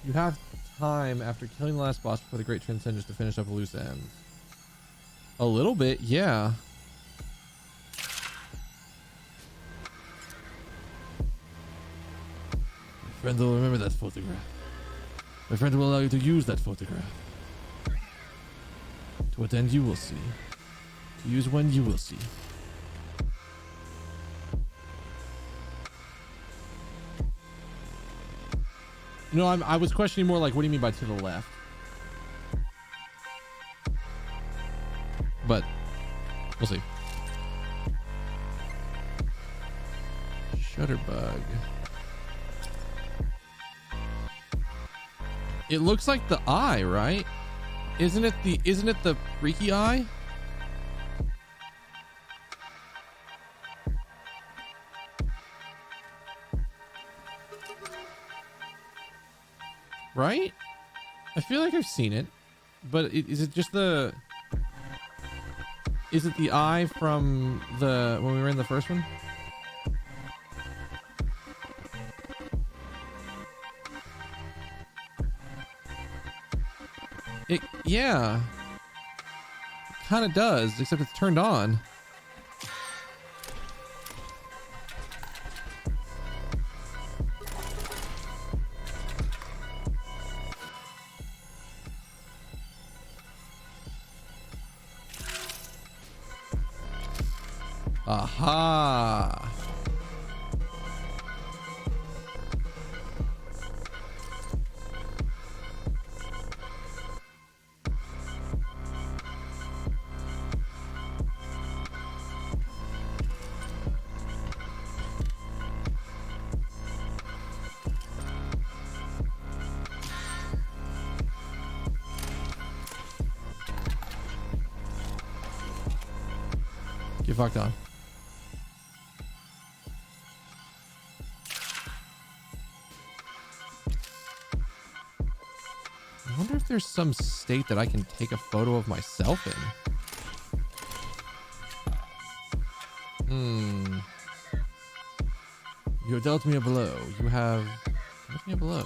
You have time after killing the last boss before the great transcendence to finish up loose ends. A little bit, yeah. My friend will remember that photograph. My friend will allow you to use that photograph. To what end you will see. To use when you will see. You know, I was questioning more like, what do you mean by to the left? But we'll see. Shutterbug. It looks like the eye, right? Isn't it the freaky eye? Right? I feel like I've seen it, but is it just the... Is it the eye from the... when we were in the first one? Yeah. It kind of does, except it's turned on. Aha. You fucked on. I wonder if there's some state that I can take a photo of myself in. You have dealt me a blow. You have dealt me a blow.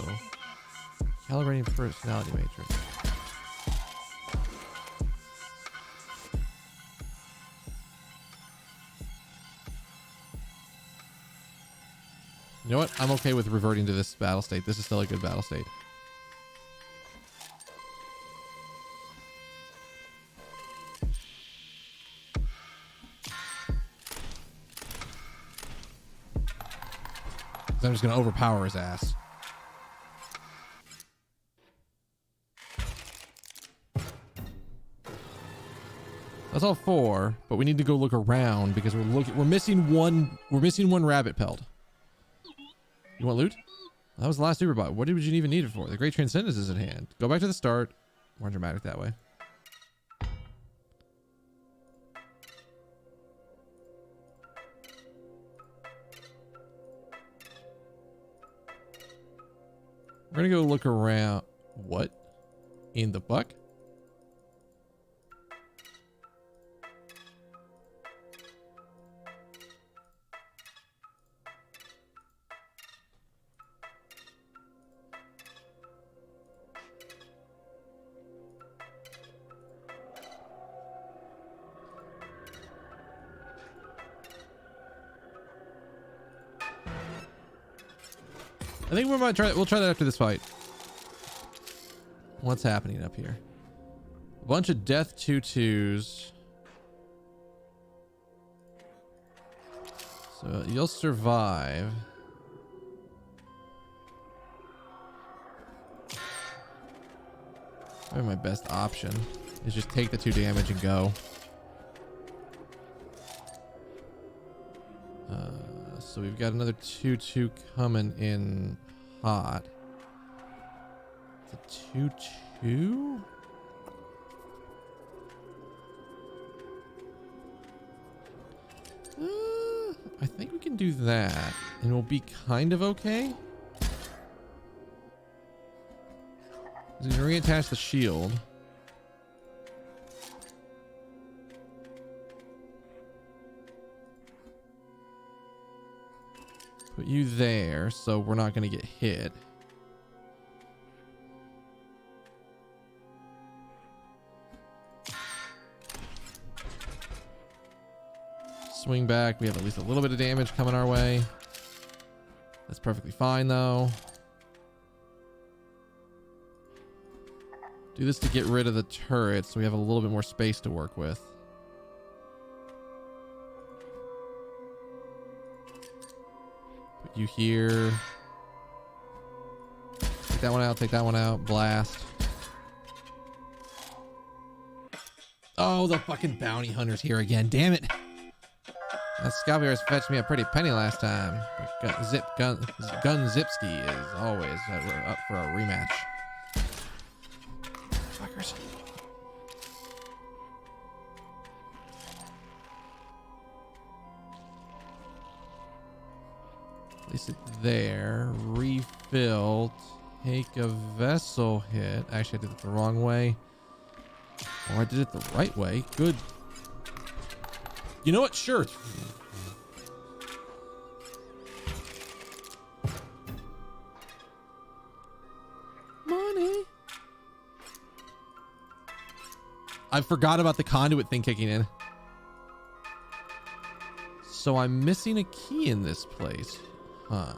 Calibrating personality matrix. You know what? I'm okay with reverting to this battle state. This is still a good battle state. I'm just gonna overpower his ass. That's all 4, but we need to go look around because we're missing one rabbit pelt. You want loot? That was the last superbot. What did you even need it for? The Great Transcendence is at hand. Go back to the start. More dramatic that way. We're gonna go look around. What? In the buck? I think we might try. We'll try that after this fight. What's happening up here? A bunch of death 2/2s. So you'll survive. Probably my best option is just take the 2 damage and go. So we've got another 2/2 coming in hot. It's a 2/2? I think we can do that and we'll be kind of okay. He's gonna reattach the shield. Put you there, so we're not going to get hit. Swing back. We have at least a little bit of damage coming our way. That's perfectly fine, though. Do this to get rid of the turret, so we have a little bit more space to work with. You here. Take that one out, take that one out. Blast. Oh, the fucking bounty hunter's here again. Damn it. That Scalpier's fetched me a pretty penny last time. Gun Zipski is always up for a rematch. Fuckers. Place it there. Refill. Take a vessel hit. Actually, I did it the wrong way. Or I did it the right way. Good. You know what? Sure. Money. I forgot about the conduit thing kicking in. So I'm missing a key in this place. Huh.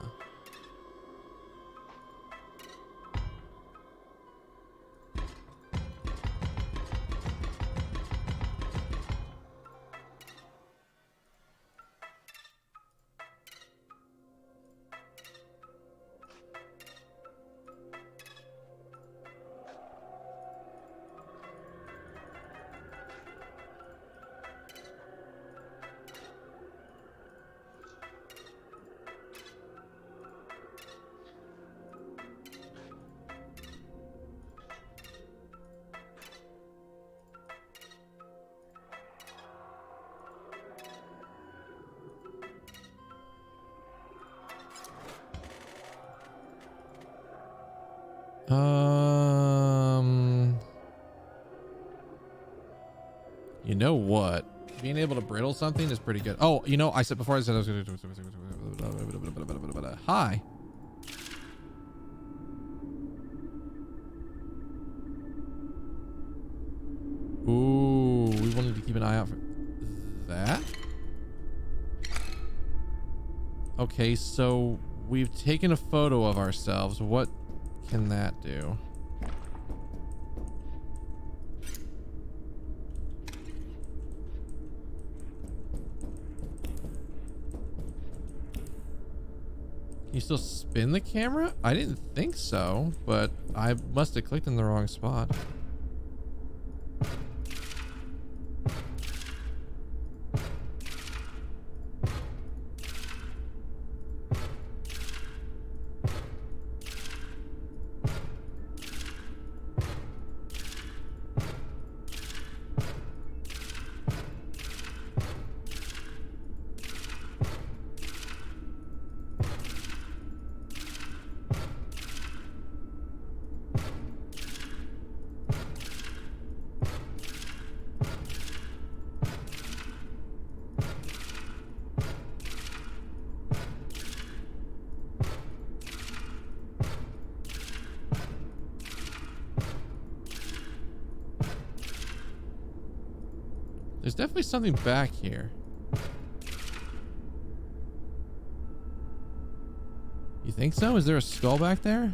You know what? Being able to brittle something is pretty good. Oh, you know, I said before I said I was going to. Hi. Ooh, we wanted to keep an eye out for that. Okay, so we've taken a photo of ourselves. What can that do? Can you still spin the camera? I didn't think so, but I must have clicked in the wrong spot. There's definitely something back here. You think so? Is there a skull back there?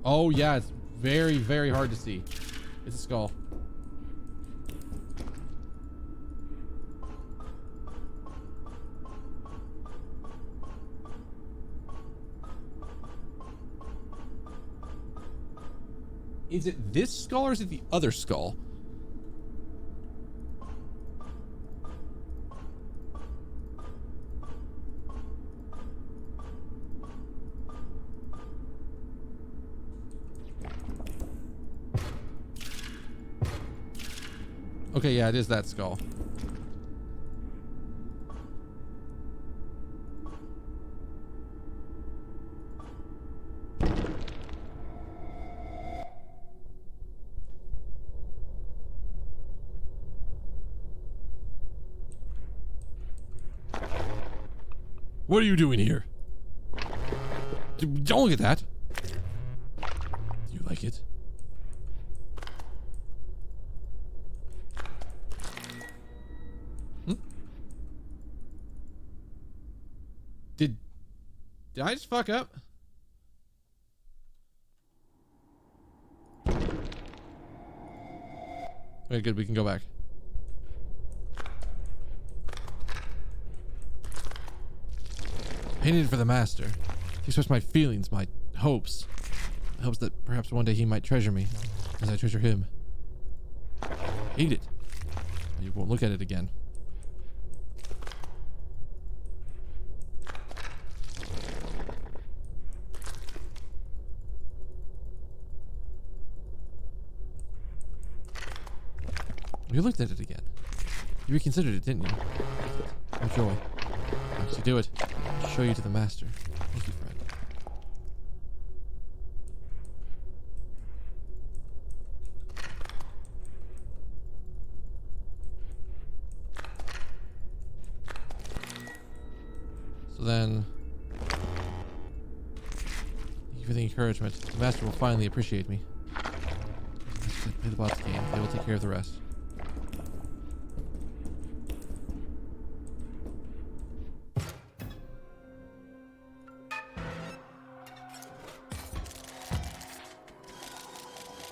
Oh yeah, it's very, very hard to see. It's a skull. Is it this skull or is it the other skull? Okay, yeah, it is that skull. What are you doing here? Don't look at that. Do you like it? Did I just fuck up? Okay, good. We can go back. Painted for the master. He expressed my feelings, my hopes. Hopes that perhaps one day he might treasure me, as I treasure him. Eat it. You won't look at it again. You looked at it again. You reconsidered it, didn't you? Oh joy. How did you do it? I'll show you to the master. Thank you, friend. So then, thank you for the encouragement. The master will finally appreciate me. Play the boss game. They will take care of the rest.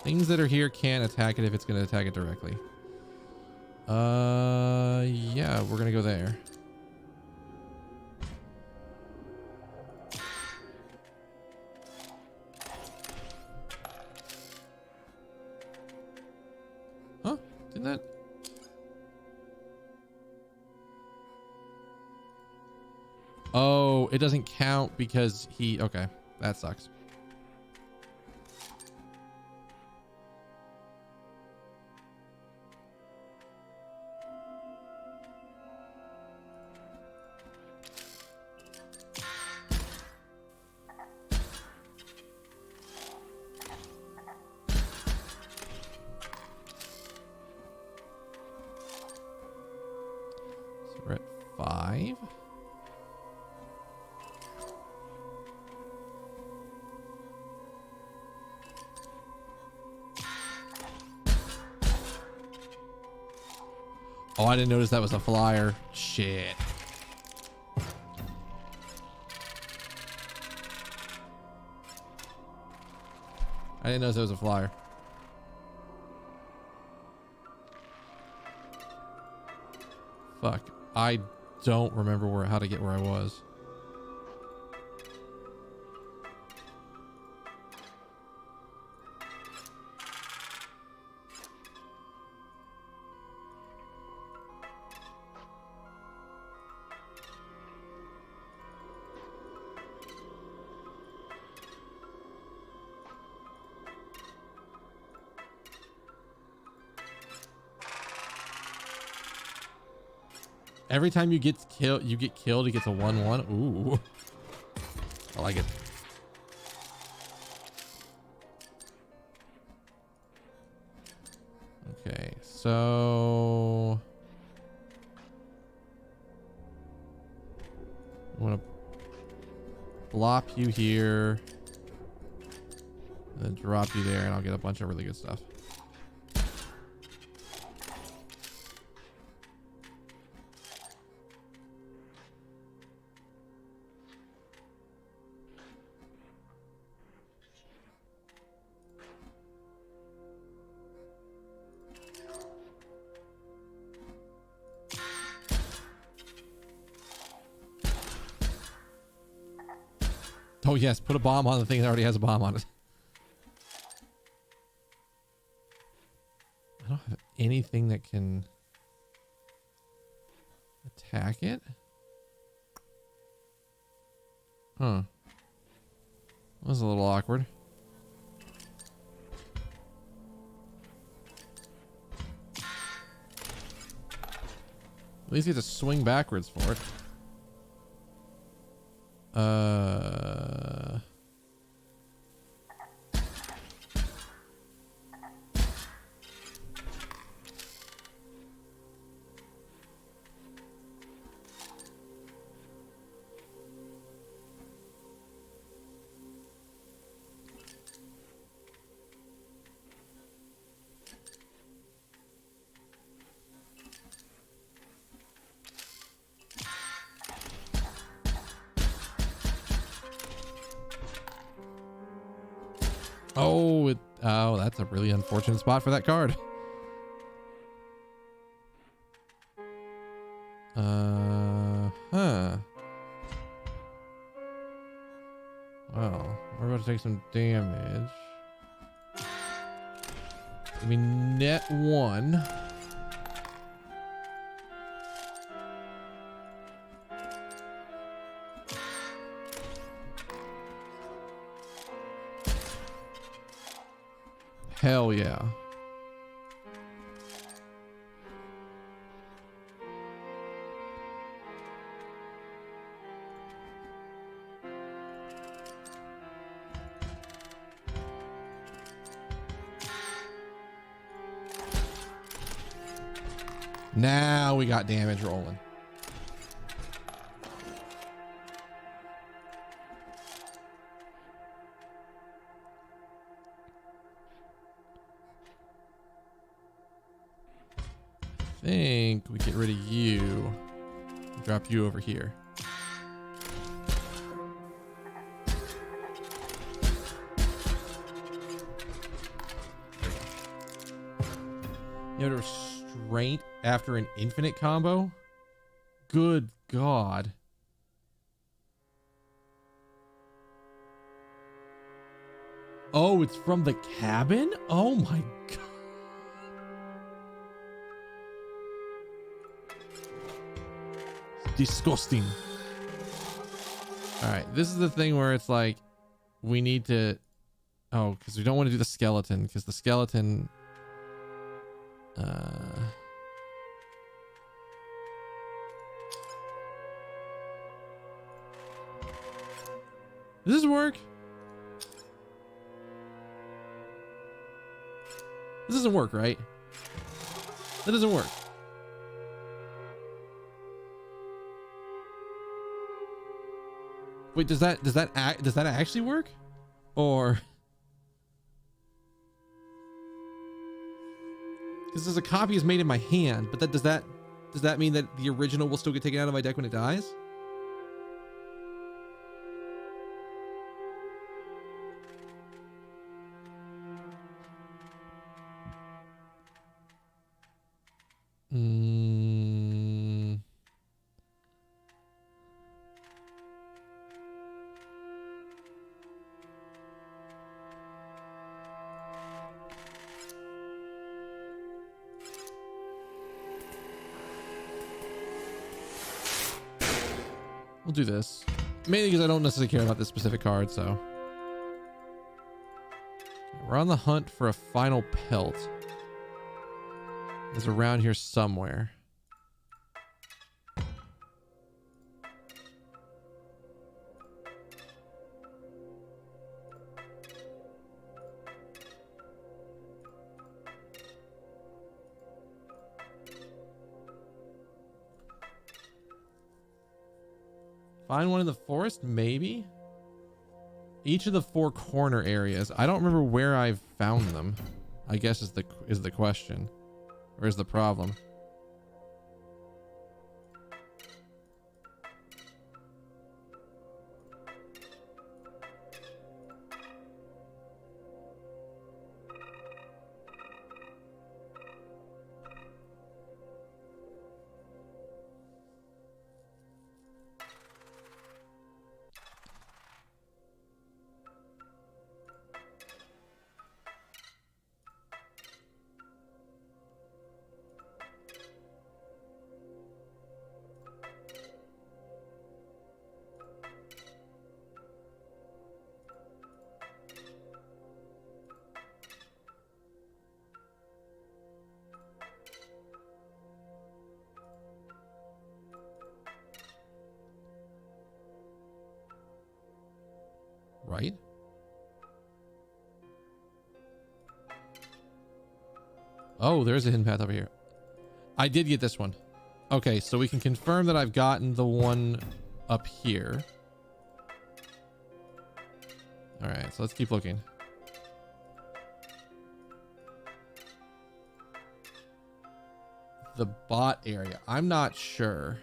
Things that are here can't attack it if it's going to attack it directly. Yeah, we're going to go there. Huh? Didn't that? Oh, it doesn't count because he... Okay, that sucks. So we're at 5. Oh, I didn't notice that was a flyer. Shit. I didn't notice it was a flyer. Fuck. I don't remember how to get where I was. Every time you get killed, it gets a 1/1. Ooh. I like it. Okay, so I want to blop you here, and then drop you there, and I'll get a bunch of really good stuff. Oh yes, put a bomb on the thing that already has a bomb on it. I don't have anything that can attack it. Huh. That was a little awkward. At least you have to swing backwards for it. Oh, that's a really unfortunate spot for that card. Huh. Well, we're about to take some damage. I mean, net 1. Hell yeah. Now we got damage rolling. I think we get rid of you. Drop you over here. You have a restraint after an infinite combo? Good God. Oh, it's from the cabin? Oh my God. Disgusting. All right, this is the thing where it's like we need to. Oh, because we don't want to do the skeleton because the skeleton. Does this work? This doesn't work, right? That doesn't work. Wait, does that actually work? Or because there's a copy is made in my hand, but does that mean that the original will still get taken out of my deck when it dies? We'll do this. Mainly because I don't necessarily care about this specific card, so. We're on the hunt for a final pelt. It's around here somewhere. Find one in the forest, maybe? Each of the 4 corner areas. I don't remember where I've found them. I guess is the question. Or is the problem. Right? Oh, there's a hidden path over here. I did get this one. Okay, so we can confirm that I've gotten the one up here. All right, so let's keep looking. The bot area. I'm not sure.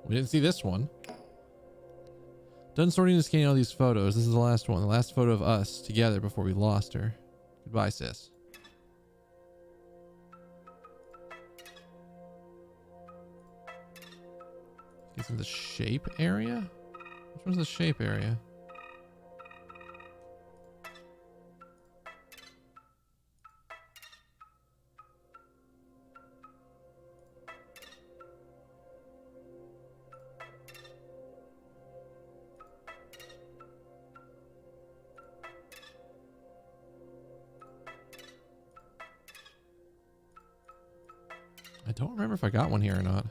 We didn't see this one. Done sorting and scanning all these photos. This is the last one. The last photo of us together before we lost her. Goodbye, sis. Get in the shape area? Which one's the shape area? I don't remember if I got one here or not.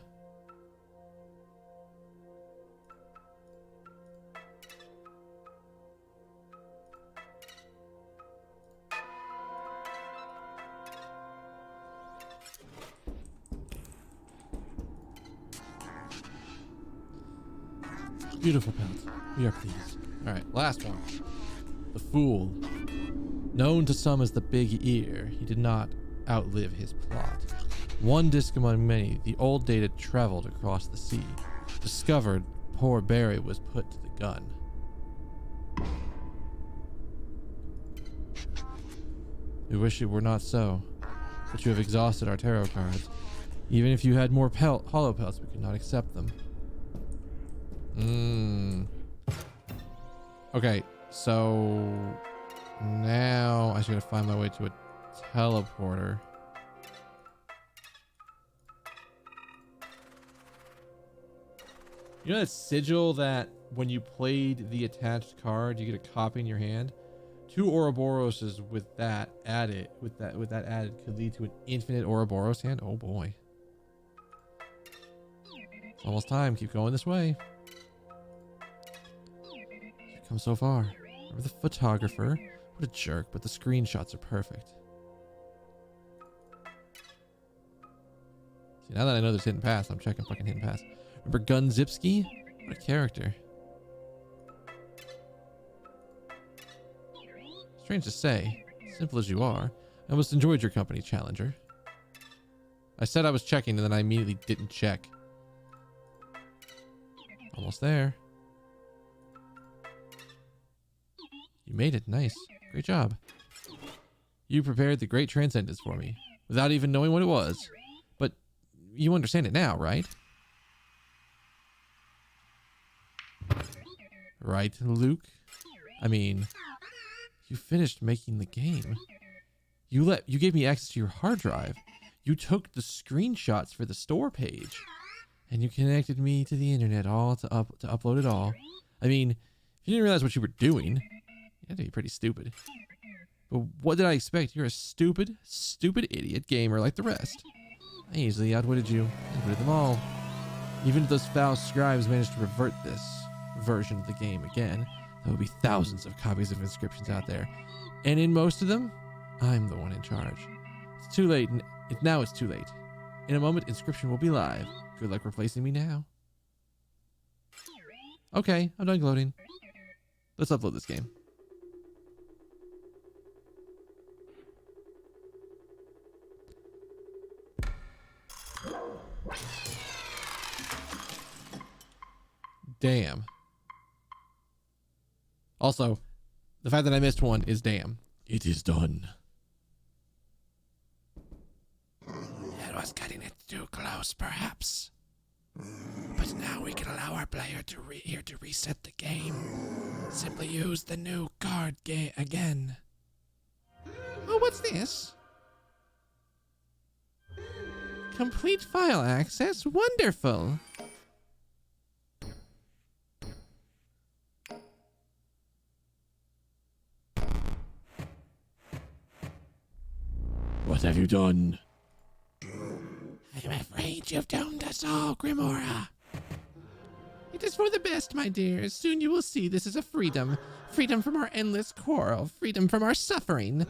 Beautiful pelt. We are pleased. All right, last one. The Fool. Known to some as the Big Ear, he did not outlive his plot. One disc among many, the old data traveled across the sea. Discovered, poor Barry was put to the gun. We wish it were not so, but you have exhausted our tarot cards. Even if you had more hollow pelts, we could not accept them. Okay, so now I should gotta find my way to a teleporter. You know that sigil that when you played the attached card, you get a copy in your hand? 2 Ouroboroses with that added, with that added, could lead to an infinite Ouroboros hand. Oh boy. It's almost time. Keep going this way. You've come so far. Remember the photographer? What a jerk, but the screenshots are perfect. See, now that I know there's hidden pass, I'm checking fucking hidden pass. Remember Gunzipski? What a character. Strange to say, simple as you are, I almost enjoyed your company, Challenger. I said I was checking and then I immediately didn't check. Almost there. You made it. Nice. Great job. You prepared the great transcendence for me without even knowing what it was. But you understand it now, right? Right, Luke? I mean, you finished making the game. You gave me access to your hard drive. You took the screenshots for the store page. And you connected me to the internet all to upload it all. I mean, if you didn't realize what you were doing, you had to be pretty stupid. But what did I expect? You're a stupid idiot gamer like the rest. I easily outwitted you, outwitted them all. Even if those foul scribes managed to revert this version of the game again, there will be thousands of copies of Inscryptions out there. And in most of them, I'm the one in charge. It's too late. Now it's too late. In a moment, Inscryption will be live. Good luck replacing me now. Okay, I'm done gloating. Let's upload this game. Damn. Also, the fact that I missed one is damn. It is done. That was cutting it too close, perhaps. But now we can allow our player to reset the game. Simply use the new card game again. Oh, what's this? Complete file access? Wonderful. What have you done? I'm afraid you've doomed us all, Grimora. It is for the best, my dears. Soon you will see this is a freedom. Freedom from our endless quarrel. Freedom from our suffering.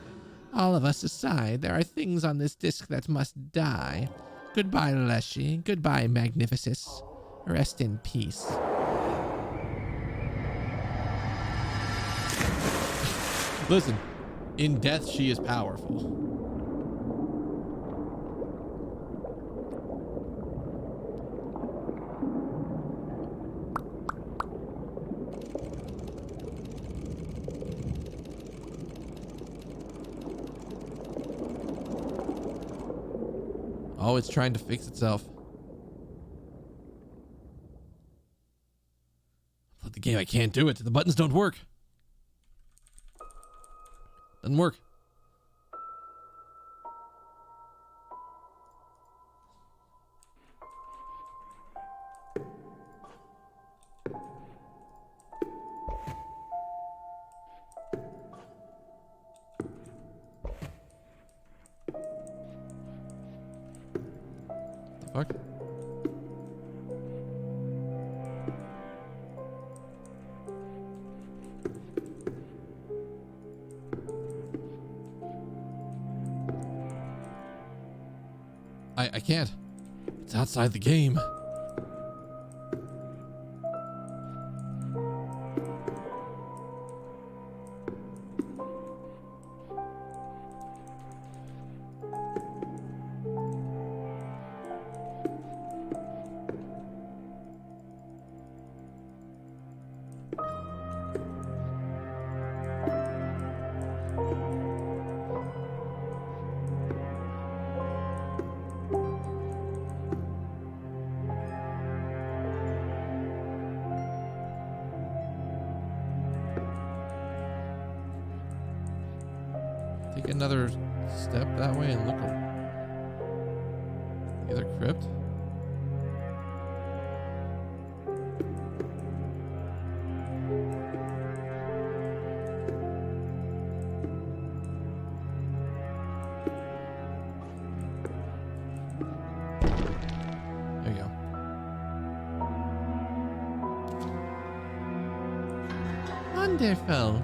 All of us aside, there are things on this disc that must die. Goodbye, Leshy. Goodbye, Magnificus. Rest in peace. Listen, in death she is powerful. Oh, it's trying to fix itself. But the game, I can't do it. The buttons don't work. Doesn't work. Fuck. I can't. It's outside the game. take another step that way and look at the other crypt. There you go. Wonderful.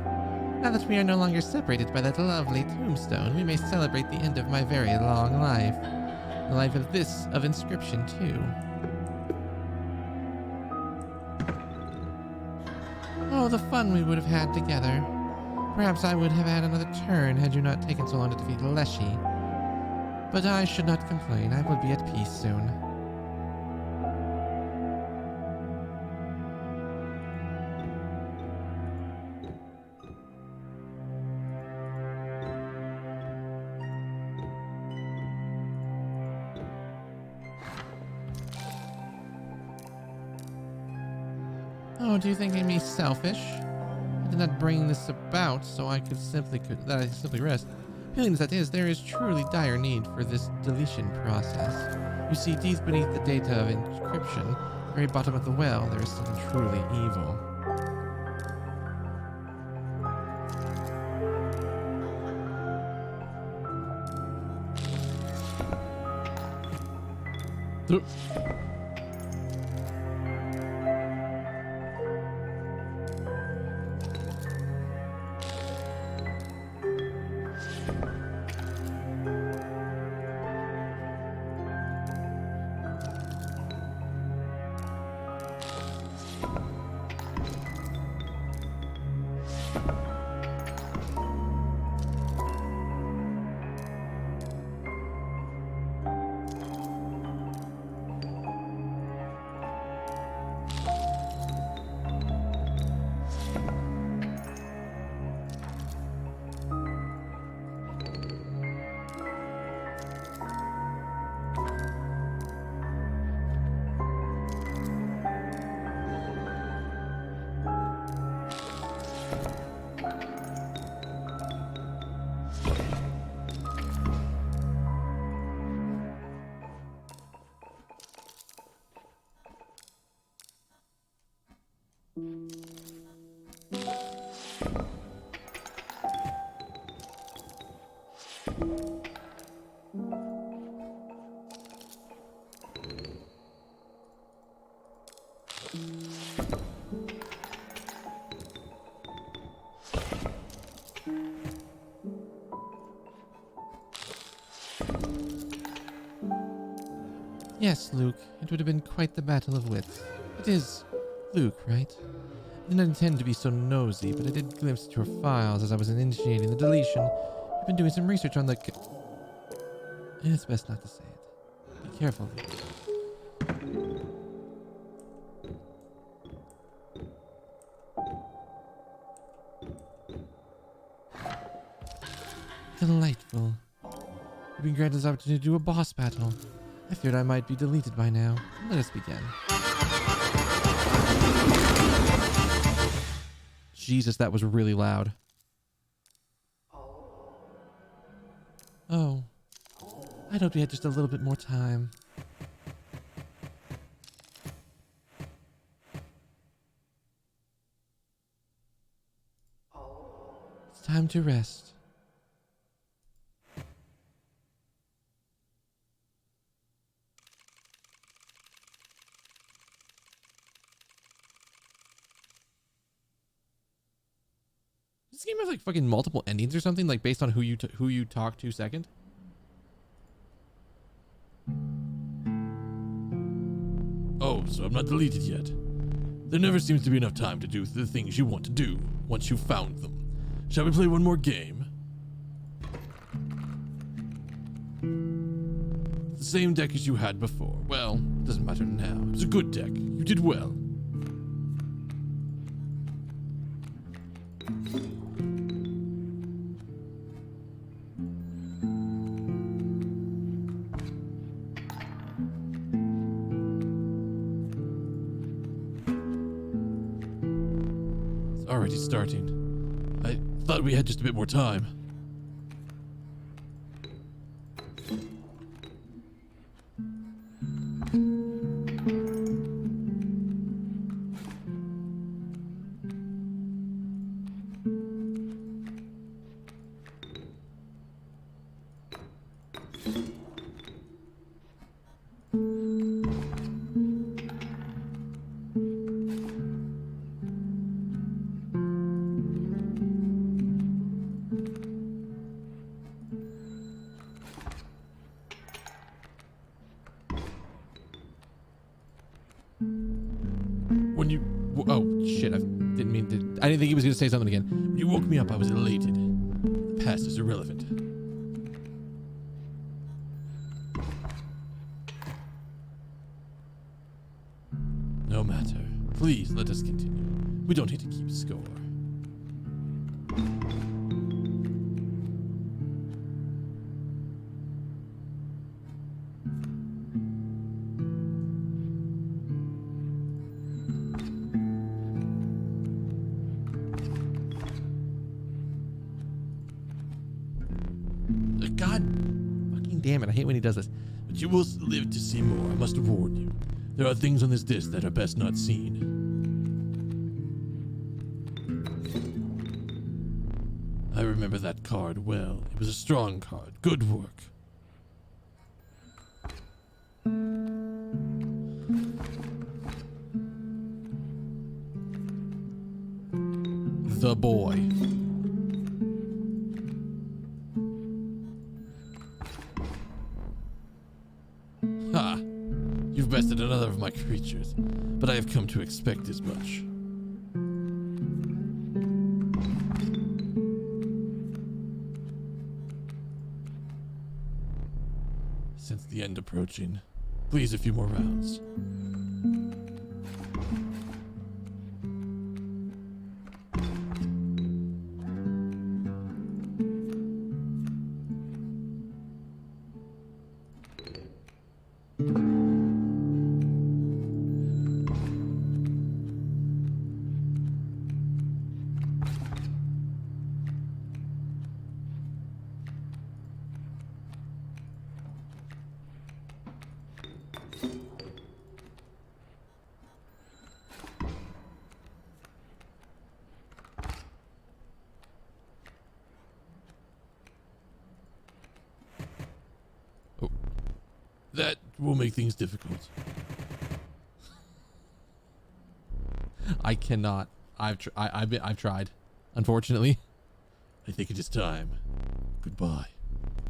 Now that we are no longer separated by that lovely tombstone, we may celebrate the end of my very long life. The life of Inscryption, too. Oh, the fun we would have had together. Perhaps I would have had another turn had you not taken so long to defeat Leshy. But I should not complain. I will be at peace soon. Oh, do you think me selfish? I did not bring this about so I could simply rest. Feeling as that is, there is truly dire need for this deletion process. You see, deep beneath the data of Inscryption, at the very bottom of the well, there is something truly evil. Yes, Luke, it would have been quite the battle of wits. It is Luke, right? I did not intend to be so nosy, but I did glimpse at your files as I was initiating the deletion. You've been doing some research on the... It's best not to say it. Be careful, Luke. Delightful. You've been granted this opportunity to do a boss battle. I feared I might be deleted by now. Let us begin. Jesus, that was really loud. Oh. I hoped we had just a little bit more time. It's time to rest. Does this game have like fucking multiple endings or something, like based on who you talk to second? Oh, so I'm not deleted yet. There never seems to be enough time to do the things you want to do once you've found them. Shall we play one more game? The same deck as you had before. Well, it doesn't matter now. It was a good deck. You did well. Already starting. I thought we had just a bit more time. When you... Oh, shit. I didn't mean to... I didn't think he was going to say something again. When you woke me up, I was elated. The past is irrelevant. No matter. Please, let us continue. We don't need to keep score. God fucking damn it. I hate when he does this. But you will live to see more, I must warn you. There are things on this disc that are best not seen. I remember that card well. It was a strong card. Good work. The boy. Ha! You've bested another of my creatures, but I have come to expect as much. Since the end approaching, please a few more rounds. That will make things difficult. I cannot. I've tried. Unfortunately. I think it is time. Goodbye.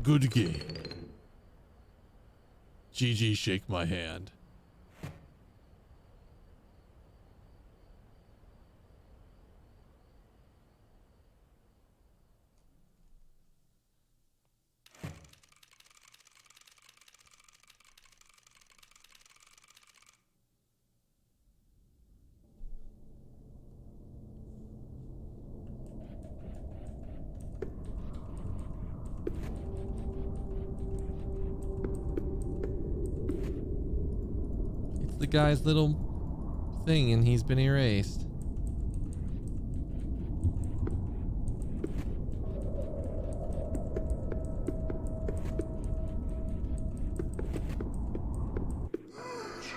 Good game. GG, shake my hand. It's the guy's little thing and he's been erased.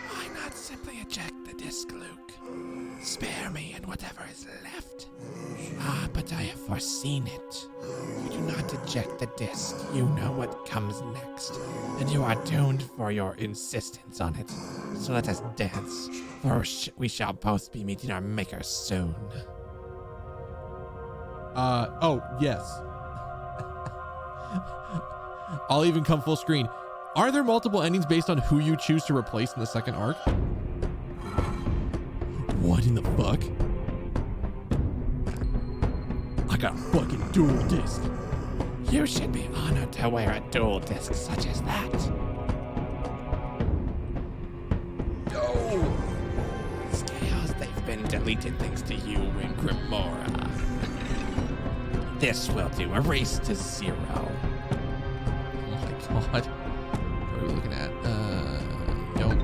Why not simply eject the disc, Luke? Spare me and whatever is left. Ah, but I have foreseen it. You do not eject the disc, you know what comes next, and you are doomed for your insistence on it. So let us dance, for we shall both be meeting our maker soon. Oh, yes. I'll even come full screen. Are there multiple endings based on who you choose to replace in the second arc? What in the fuck? I got a fucking dual disc. You should be honored to wear a dual disc such as that. Scales, they've been deleted thanks to you and Grimora. This will do. Erase to 0. Oh my god. What are we looking at? Yup.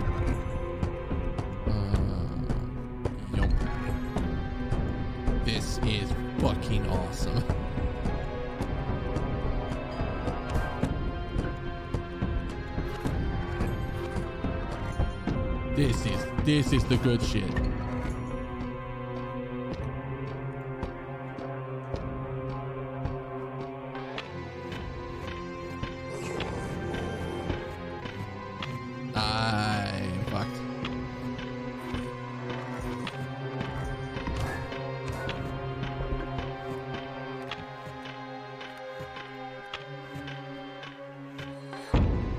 Yup. This is fucking awesome. This is the good shit. I'm fucked.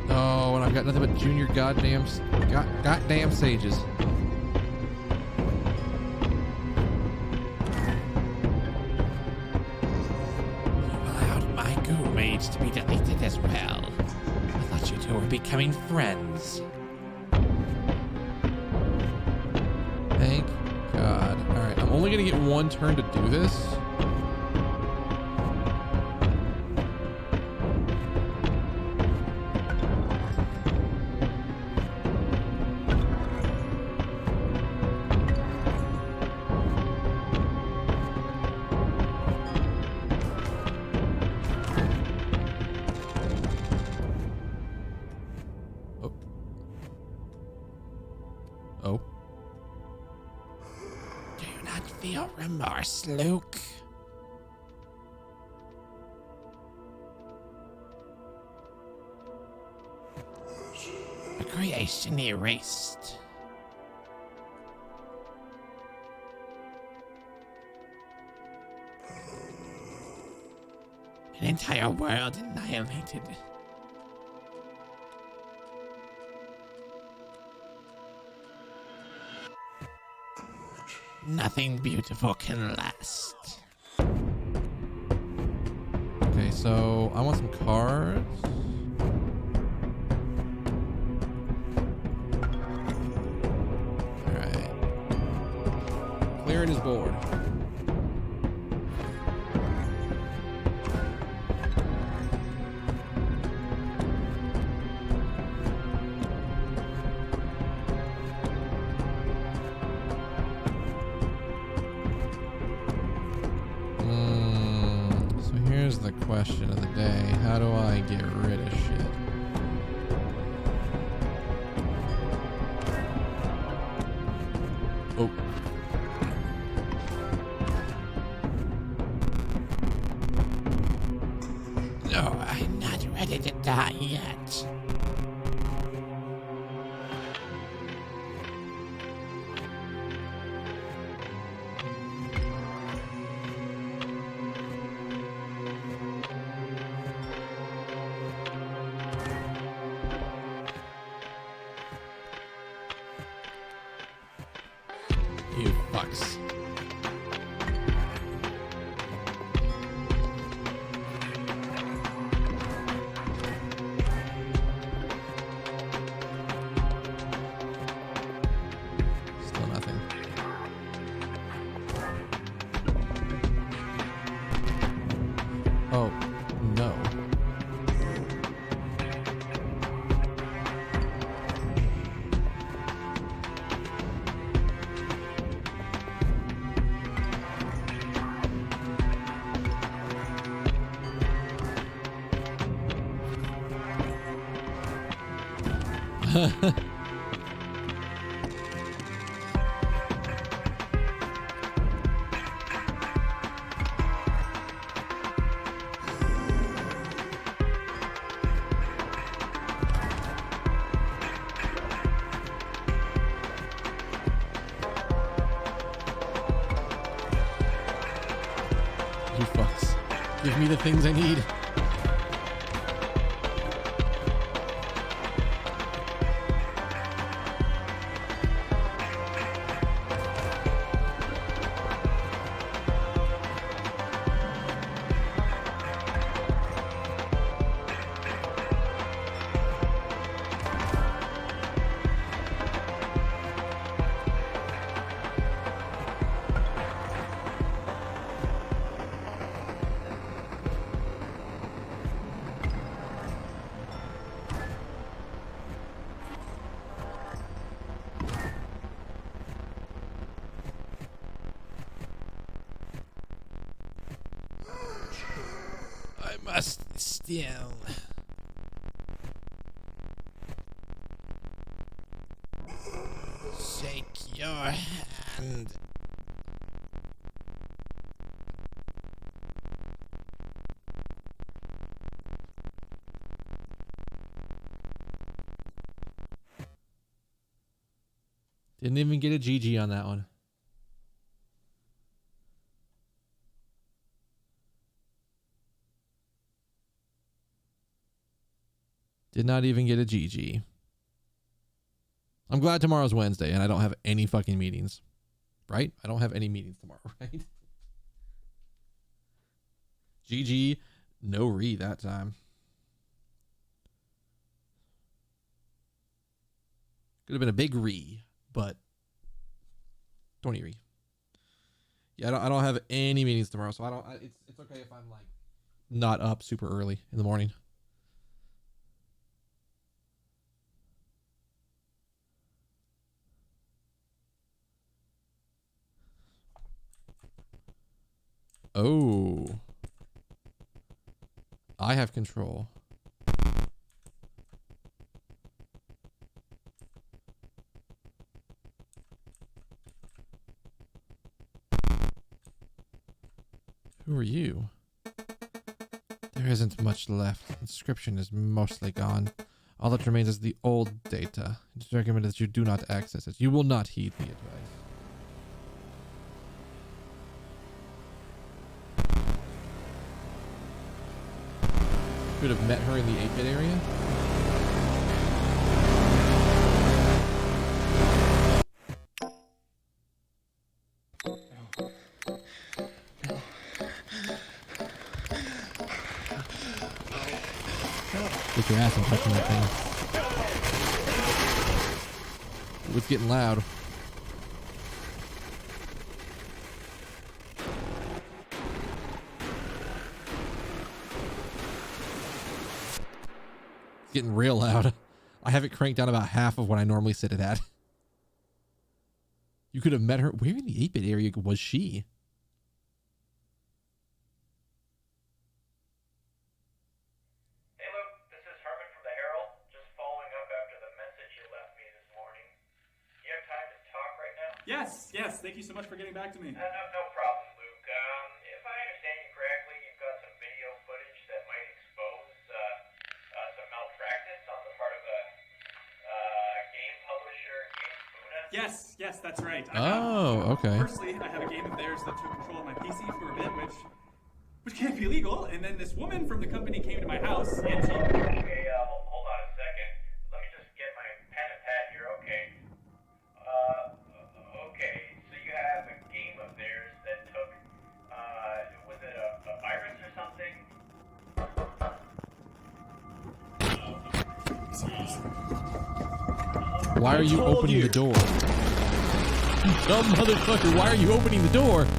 Oh, and I've got nothing but junior goddamn sages. You allowed my goo rage to be deleted as well. I thought you two were becoming friends. Thank God. All right, I'm only gonna get one turn to do this. Oh. Do you not feel remorse, Luke? A creation erased. An entire world annihilated. Nothing beautiful can last. Okay, so I want some cards. All right. Clearing his board. So here's the question of the day. How do I get rid of shit? Oh. No, I'm not ready to die yet. You fucks. Still nothing. Oh, no. You fucks. Give me the things I need. I must still. and Didn't even get a GG on that one. Did not even get a GG. I'm glad tomorrow's Wednesday and I don't have any fucking meetings. Right? I don't have any meetings tomorrow, right? GG, no re that time. Could have been a big re, but 20 re. Yeah, I don't have any meetings tomorrow, so it's okay if I'm like not up super early in the morning. Oh. I have control. Who are you? There isn't much left. Inscryption is mostly gone. All that remains is the old data. It's recommended that you do not access it. You will not heed the advice. Could have met her in the 8-bit area. Get your ass and touching that thing. It's getting loud. Getting real loud. I have it cranked down about half of what I normally sit it at. You could have met her. Where in the 8-bit area was she? Hey Luke, this is Herman from the Herald. Just following up after the message you left me this morning. You have time to talk right now? Yes. Thank you so much for getting back to me. No problem, Luke. If I understand you correctly, you've got some video footage that might expose some malpractice on the part of a game publisher, Game Funa. Yes, that's right. Okay. Firstly, I have a game of theirs that took control of my PC for a bit, which can't be legal. And then this woman from the company came to my house, and she... Okay, hold on a second. Let me just get my pen and pad here. Okay. Okay, so you have a game of theirs that took, was it a virus or something? Why are you opening the door? You dumb motherfucker, why are you opening the door? Are you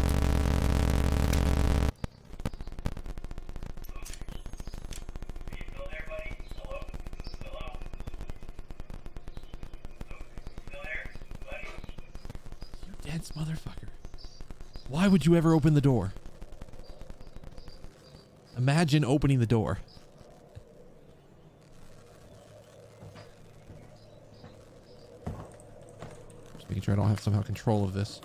still there, buddy? Hello? Still there, buddy? You dense motherfucker. Why would you ever open the door? Imagine opening the door. Just making sure I don't have somehow control of this.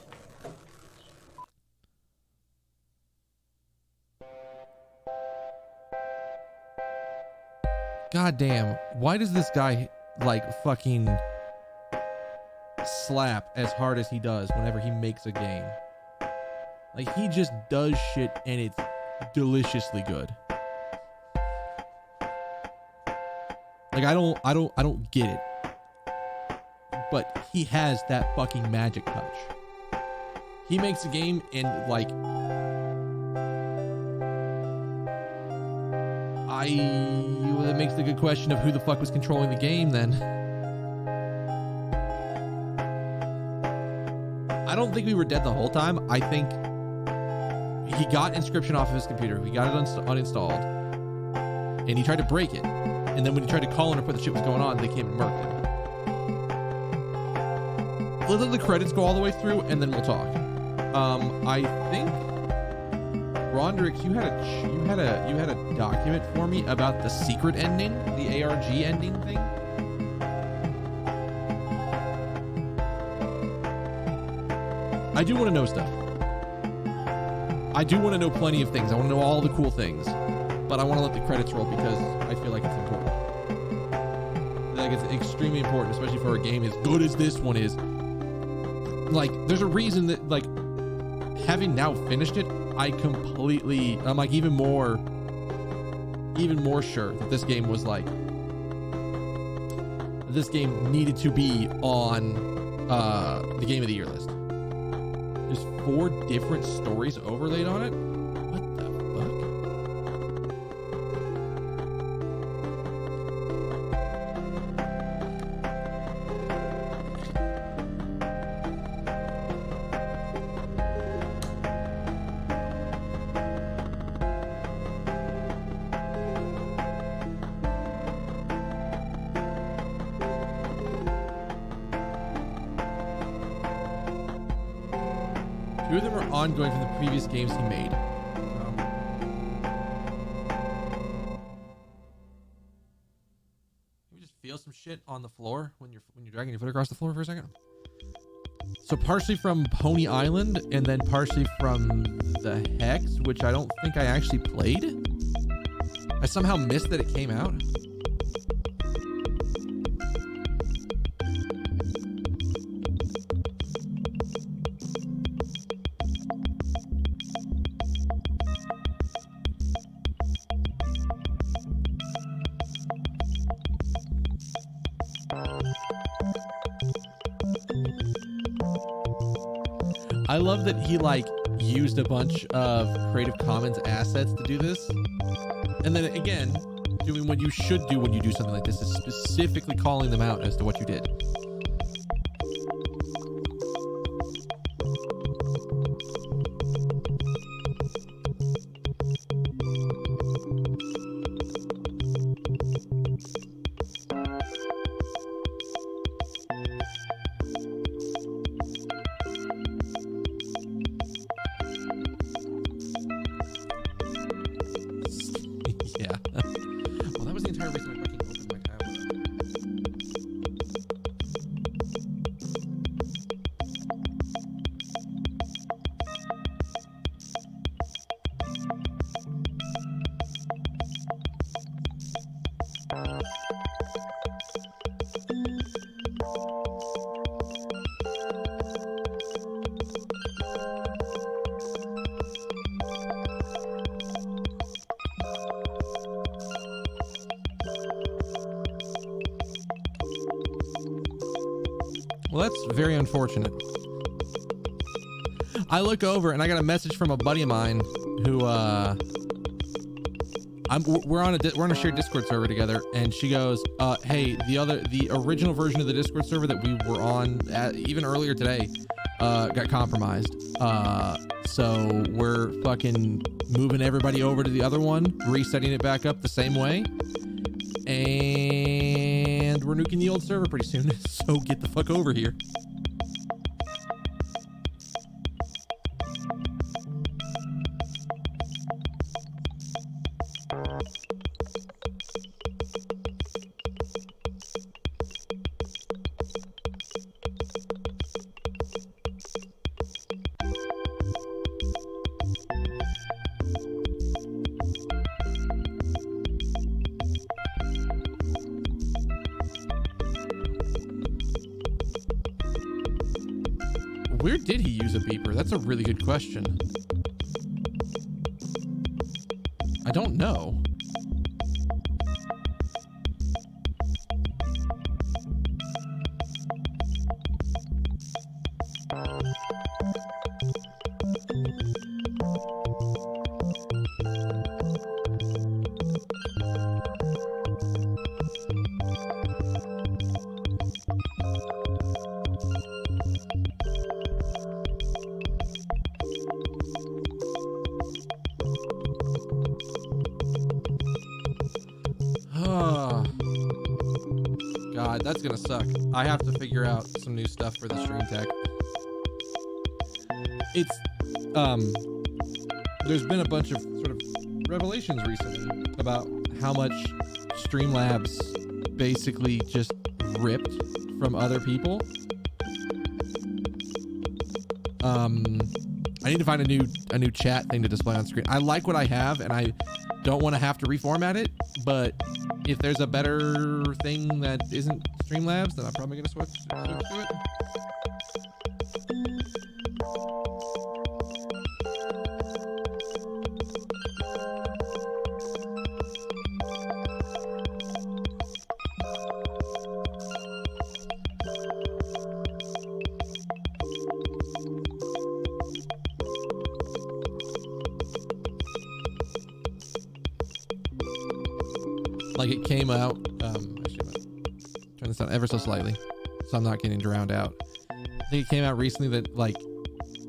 God damn, why does this guy like fucking slap as hard as he does whenever he makes a game? Like he just does shit and it's deliciously good. Like I don't get it. But he has that fucking magic touch. He makes a game and like that makes the good question of who the fuck was controlling the game then. I don't think we were dead the whole time. I think he got Inscryption off of his computer. He got it uninstalled. And he tried to break it. And then when he tried to call in to put the shit was going on, they came and murked him. Let the credits go all the way through and then we'll talk. I think Rondrick, you had a document for me about the secret ending, the ARG ending thing. I do want to know stuff. I do want to know plenty of things. I want to know all the cool things, but I want to let the credits roll because I feel like it's important. I feel like it's extremely important, especially for a game as good as this one is. Like, there's a reason that, like, having now finished it, I'm like even more sure that this game was like, this game needed to be on the Game of the Year list. There's 4 different stories overlaid on it. What the Two of them are ongoing from the previous games he made. Can we just feel some shit on the floor when you're dragging your foot across the floor for a second? So partially from Pony Island and then partially from the Hex, which I don't think I actually played. I somehow missed that it came out. I love that he like used a bunch of Creative Commons assets to do this. And then again, doing what you should do when you do something like this is specifically calling them out as to what you did. Well, that's very unfortunate. I look over and I got a message from a buddy of mine who we're on a shared Discord server together, and she goes, "Hey, the original version of the Discord server that we were on even earlier today got compromised. So we're fucking moving everybody over to the other one, resetting it back up the same way, and we're nuking the old server pretty soon. So get the fuck over here." Where did he use a beeper? That's a really good question. I don't know. God, that's gonna suck. I have to figure out some new stuff for the stream tech. It's there's been a bunch of sort of revelations recently about how much Streamlabs basically just ripped from other people. I need to find a new chat thing to display on screen. I like what I have, and I don't want to have to reformat it. But if there's a better thing that isn't Streamlabs, then I'm probably gonna switch to it. Like it came out, actually, I'm gonna turn this down ever so slightly so I'm not getting drowned out. I think it came out recently that like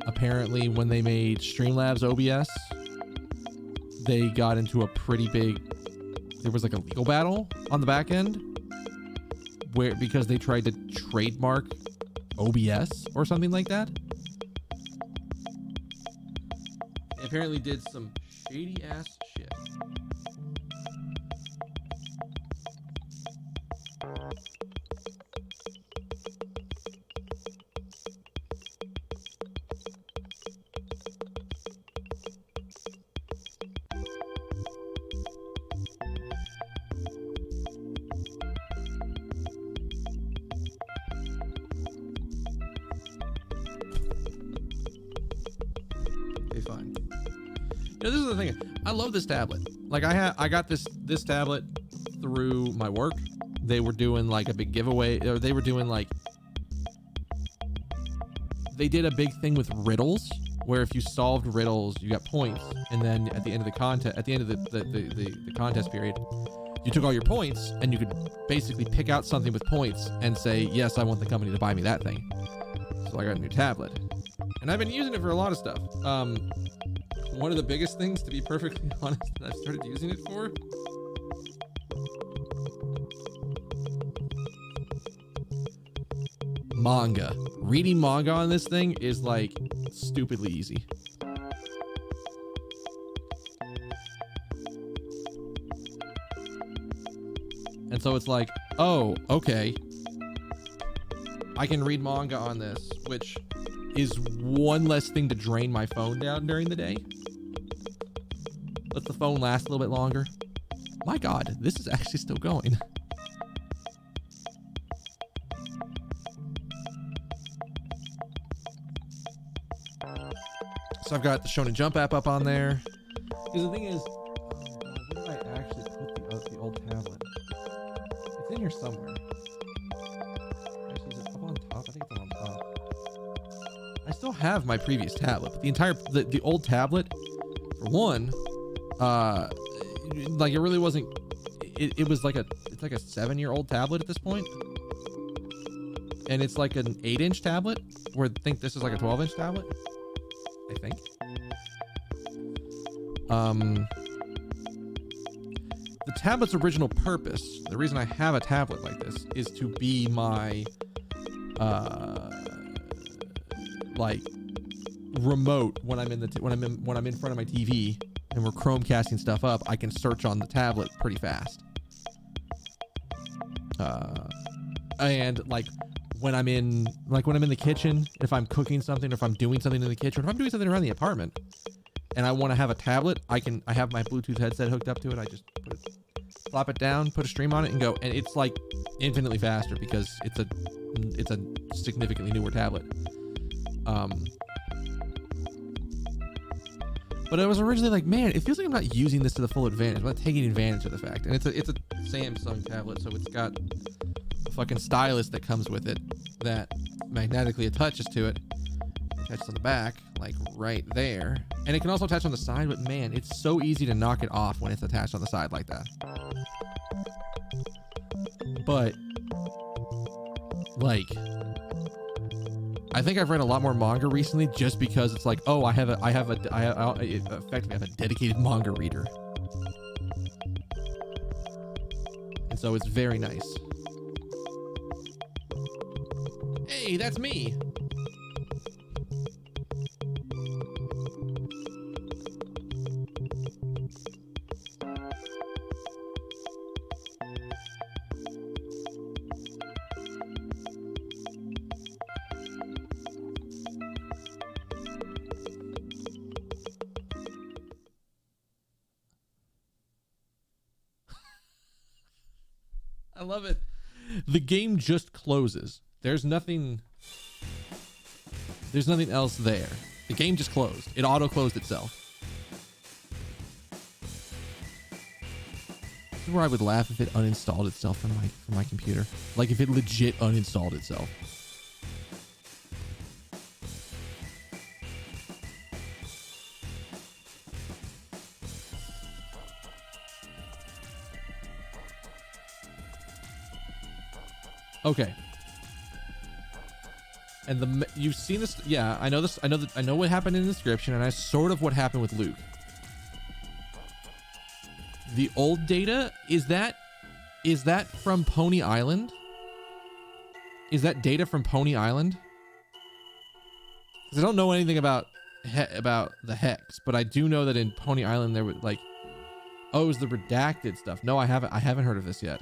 apparently when they made Streamlabs OBS, they got into a pretty big, there was like a legal battle on the back end where, because they tried to trademark OBS or something like that. They apparently did some shady ass shit. Fine. You know, this is the thing. I love this tablet. Like I got this tablet through my work. They were doing like a big giveaway, or they were doing like, they did a big thing with riddles where if you solved riddles, you got points, and then at the end of the the contest period, you took all your points and you could basically pick out something with points and say, yes, I want the company to buy me that thing. So I got a new tablet. And I've been using it for a lot of stuff. One of the biggest things, to be perfectly honest, that I've started using it for, manga. Reading manga on this thing is like stupidly easy. And so it's like, oh, okay, I can read manga on this, which is one less thing to drain my phone down during the day. Let the phone last a little bit longer. My God, this is actually still going. So I've got the Shonen Jump app up on there. Because the thing is, where did I actually put the old tablet? It's in here somewhere. Actually, is it up on top? I think it's up on top. I still have my previous tablet, but the old tablet, for one, like it really wasn't. It was like it's like a 7-year-old tablet at this point, and it's like an 8-inch tablet. Where I think this is like a 12-inch tablet. I think. The tablet's original purpose, the reason I have a tablet like this, is to be my like remote when I'm in when I'm in front of my TV and we're Chromecasting stuff up. I can search on the tablet pretty fast. And like when I'm in the kitchen, if I'm cooking something, or if I'm doing something in the kitchen, or if I'm doing something around the apartment, and I want to have a tablet, I have my Bluetooth headset hooked up to it. I just plop it down, put a stream on it, and go. And it's like infinitely faster because it's a significantly newer tablet. But I was originally like, man, it feels like I'm not using this to the full advantage. I'm not taking advantage of the fact. And it's a Samsung tablet, so it's got a fucking stylus that comes with it that magnetically attaches to it. It attaches on the back, like right there. And it can also attach on the side, but man, it's so easy to knock it off when it's attached on the side like that. But like, I think I've read a lot more manga recently just because it's like, oh, I effectively have a dedicated manga reader. And so it's very nice. Hey, that's me. I love it. The game just closes. There's nothing else there. The game just closed. It auto-closed itself. This is where I would laugh if it uninstalled itself from my computer. Like if it legit uninstalled itself. Okay. And you've seen this. Yeah, I know this. I know what happened in Inscryption, and I sort of what happened with Luke. The old data, is that from Pony Island? Is that data from Pony Island? Because I don't know anything about the hex, but I do know that in Pony Island there was like, oh, it was the redacted stuff. No, I haven't heard of this yet.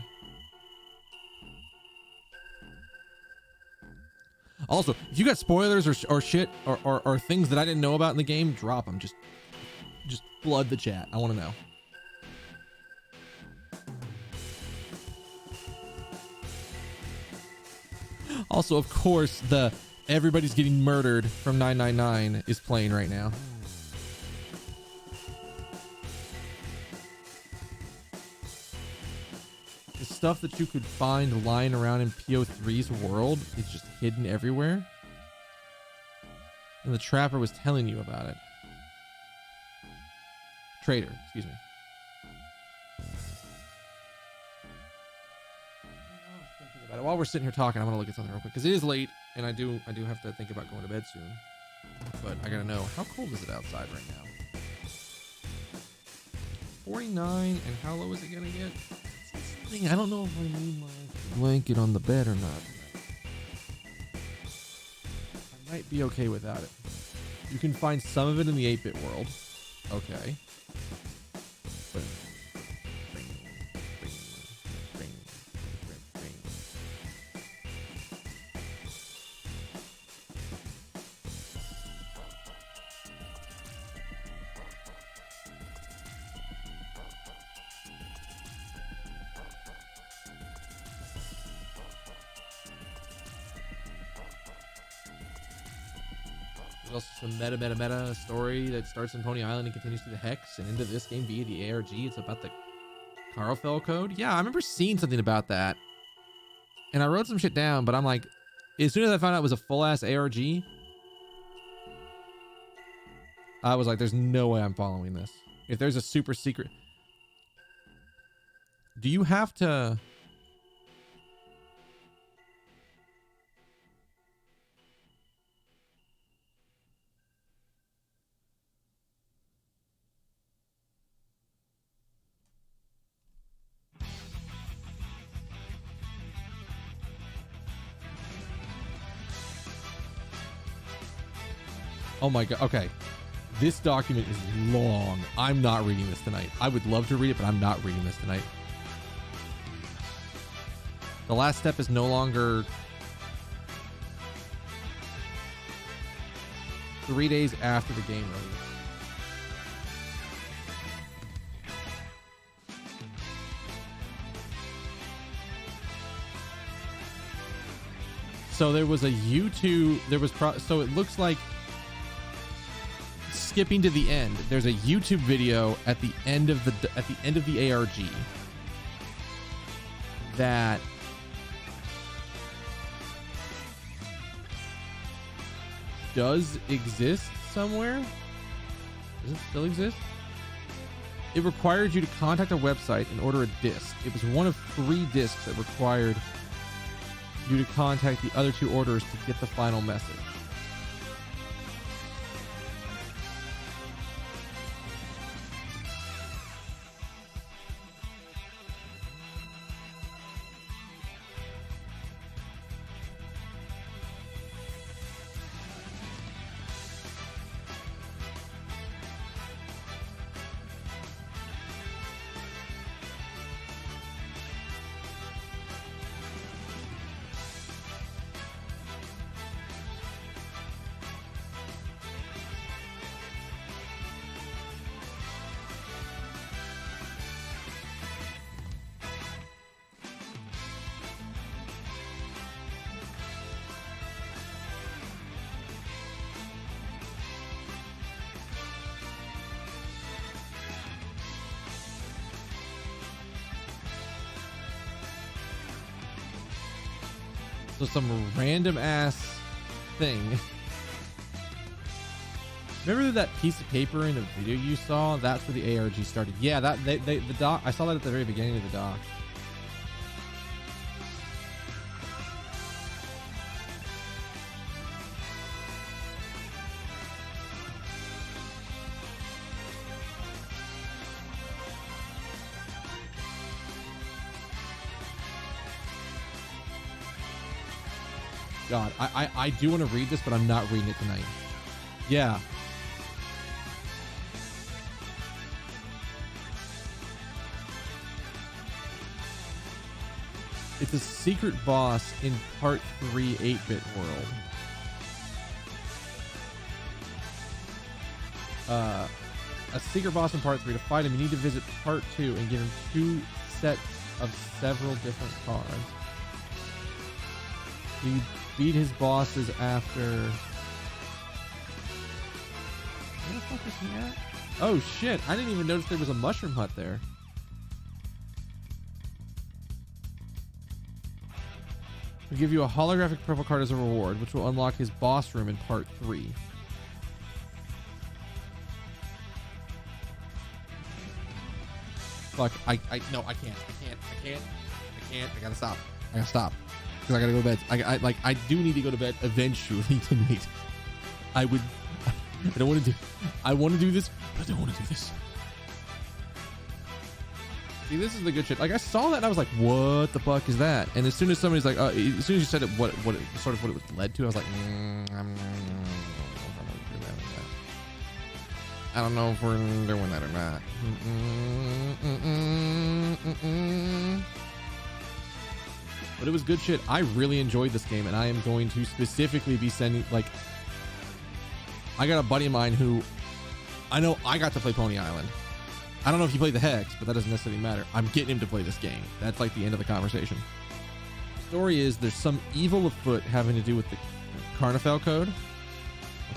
Also, if you got spoilers or shit or things that I didn't know about in the game, drop them. Just flood the chat. I want to know. Also, of course, the Everybody's Getting Murdered from 999 is playing right now. The stuff that you could find lying around in PO3's world is just hidden everywhere. And the trapper was telling you about it. Trader, excuse me. While we're sitting here talking, I'm gonna look at something real quick because it is late, and I do have to think about going to bed soon. But I gotta know, how cold is it outside right now? 49, and how low is it gonna get? I don't know if I need my blanket on the bed or not. I might be okay without it. You can find some of it in the 8-bit world. Okay. But there's also some meta story that starts in Pony Island and continues through the Hex and into this game via the ARG. It's about the Carlfell code. Yeah, I remember seeing something about that. And I wrote some shit down, but I'm like, as soon as I found out it was a full-ass ARG, I was like, there's no way I'm following this. If there's a super secret... Do you have to... Oh my god, okay. This document is long. I'm not reading this tonight. I would love to read it, but I'm not reading this tonight. The last step is no longer 3 days after the game release. So there was a YouTube, so it looks like skipping to the end, there's a YouTube video at the end of the ARG that does exist somewhere. Does it still exist? It required you to contact a website and order a disc. It was one of 3 discs that required you to contact the other 2 orders to get the final message. So some random ass thing. Remember that piece of paper in the video you saw? That's where the ARG started. Yeah, that the doc. I saw that at the very beginning of the doc. God, I do want to read this, but I'm not reading it tonight. Yeah. It's a secret boss in part 3 8-bit world. A secret boss in part 3. To fight him, you need to visit part 2 and give him 2 sets of several different cards. You beat his bosses after... Where the fuck is he at? Oh shit, I didn't even notice there was a mushroom hut there. We'll give you a holographic purple card as a reward, which will unlock his boss room in part 3. Fuck, no, I can't. I gotta stop. Because I gotta go to bed. I do need to go to bed eventually tonight. I want to do this, but I don't want to do this. See, this is the good shit. Like, I saw that and I was like, what the fuck is that? And as soon as somebody's like, as soon as you said it, what it sort of what it was led to, I was like, I don't know if we're doing that or not. But it was good shit. I really enjoyed this game, and I am going to specifically be sending, like, I got a buddy of mine who, I know I got to play Pony Island. I don't know if he played the Hex, but that doesn't necessarily matter. I'm getting him to play this game. That's like the end of the conversation. The story is there's some evil afoot having to do with the Carnifel code.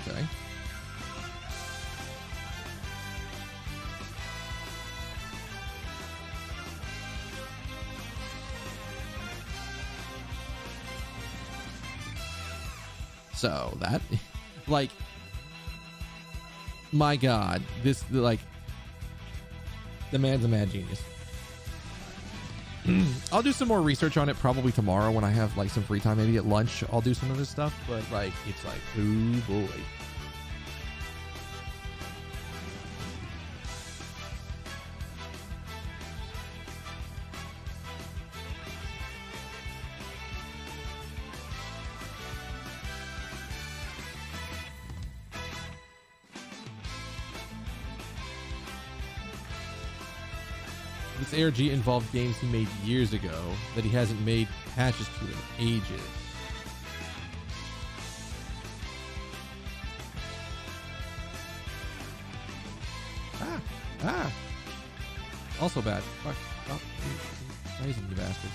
Okay. So that, like, my God, this, like, the man's a mad genius. I'll do some more research on it probably tomorrow when I have like some free time, maybe at lunch. I'll do some of this stuff, but like, it's like, oh boy. This ARG involved games he made years ago that he hasn't made patches to in ages. Also bad. Fuck. Oh, amazing, you bastard.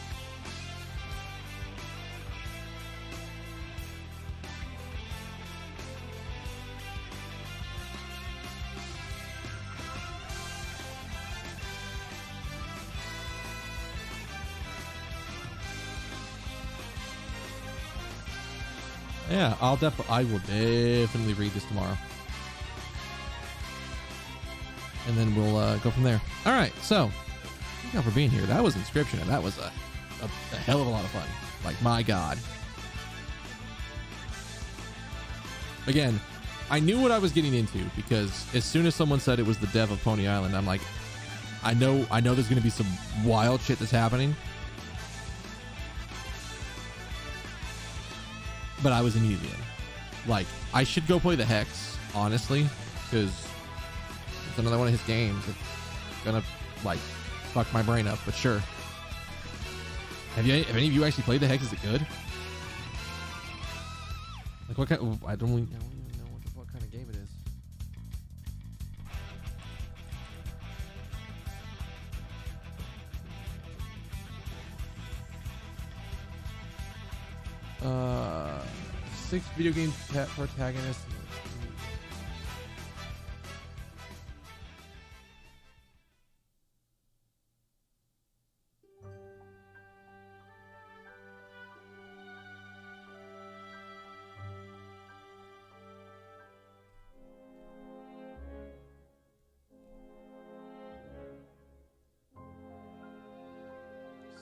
Yeah, I will definitely read this tomorrow. And then we'll go from there. All right, so thank y'all for being here. That was Inscryption, and that was a hell of a lot of fun. Like, my God. Again, I knew what I was getting into because as soon as someone said it was the dev of Pony Island, I'm like, I know there's going to be some wild shit that's happening. But I was immediately in. Like, I should go play the Hex, honestly, because it's another one of his games. It's gonna, like, fuck my brain up, but sure. Have any of you actually played the Hex? Is it good? Like, what kind? I don't even know what kind of game it is. Six video game protagonists.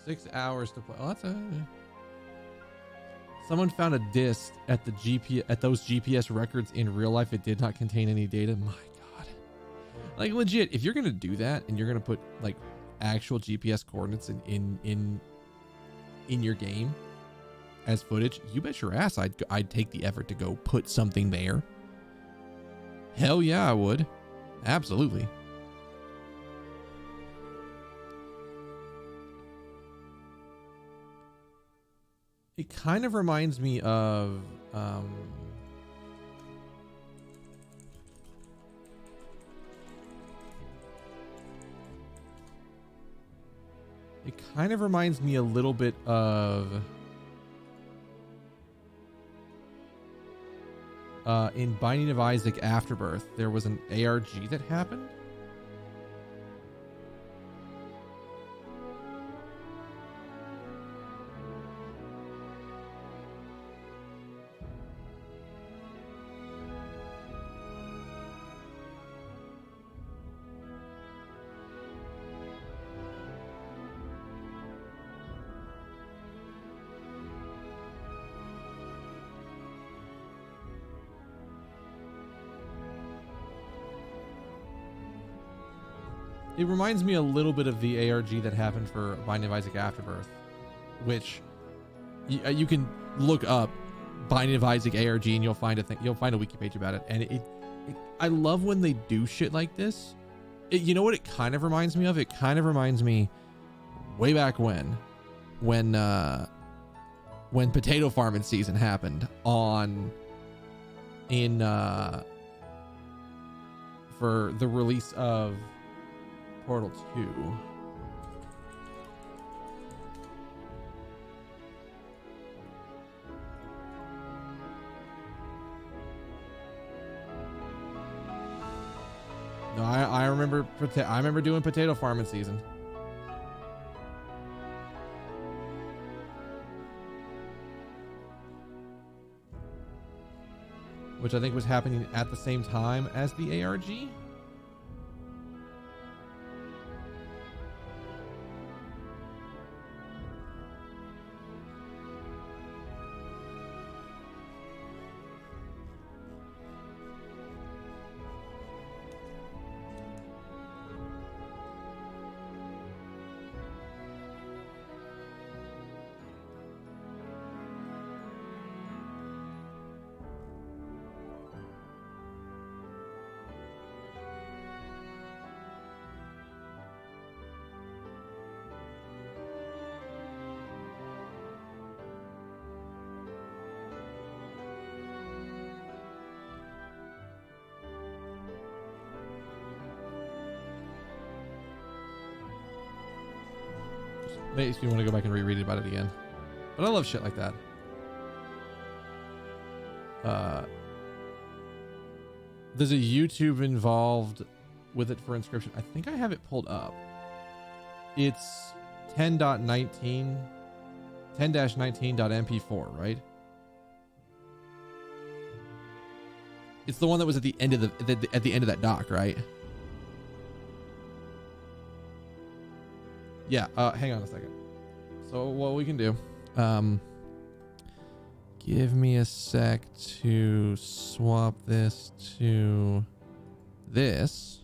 6 hours to play. Oh, that's a... Someone found a disc at the those GPS records in real life. It did not contain any data. My God. Like legit, if you're gonna do that and you're gonna put like actual GPS coordinates in your game as footage, you bet your ass I'd take the effort to go put something there. Hell yeah, I would. Absolutely. It kind of reminds me of it kind of reminds me a little bit of in Binding of Isaac Afterbirth, there was an ARG that happened. It reminds me a little bit of the ARG that happened for Binding of Isaac Afterbirth, which you can look up Binding of Isaac ARG and you'll find a thing. You'll find a wiki page about it. And I love when they do shit like this. You know what it kind of reminds me of? It kind of reminds me way back when potato farming season happened for the release of Portal 2. No, I remember doing potato farming season. Which I think was happening at the same time as the ARG. Makes me want to go back and reread about it again. But I love shit like that. There's a YouTube involved with it for Inscryption. I think I have it pulled up. It's 10-19.mp4, right? It's the one that was at the end of at the end of that doc, right? Yeah, hang on a second. So what we can do, give me a sec to swap this to this.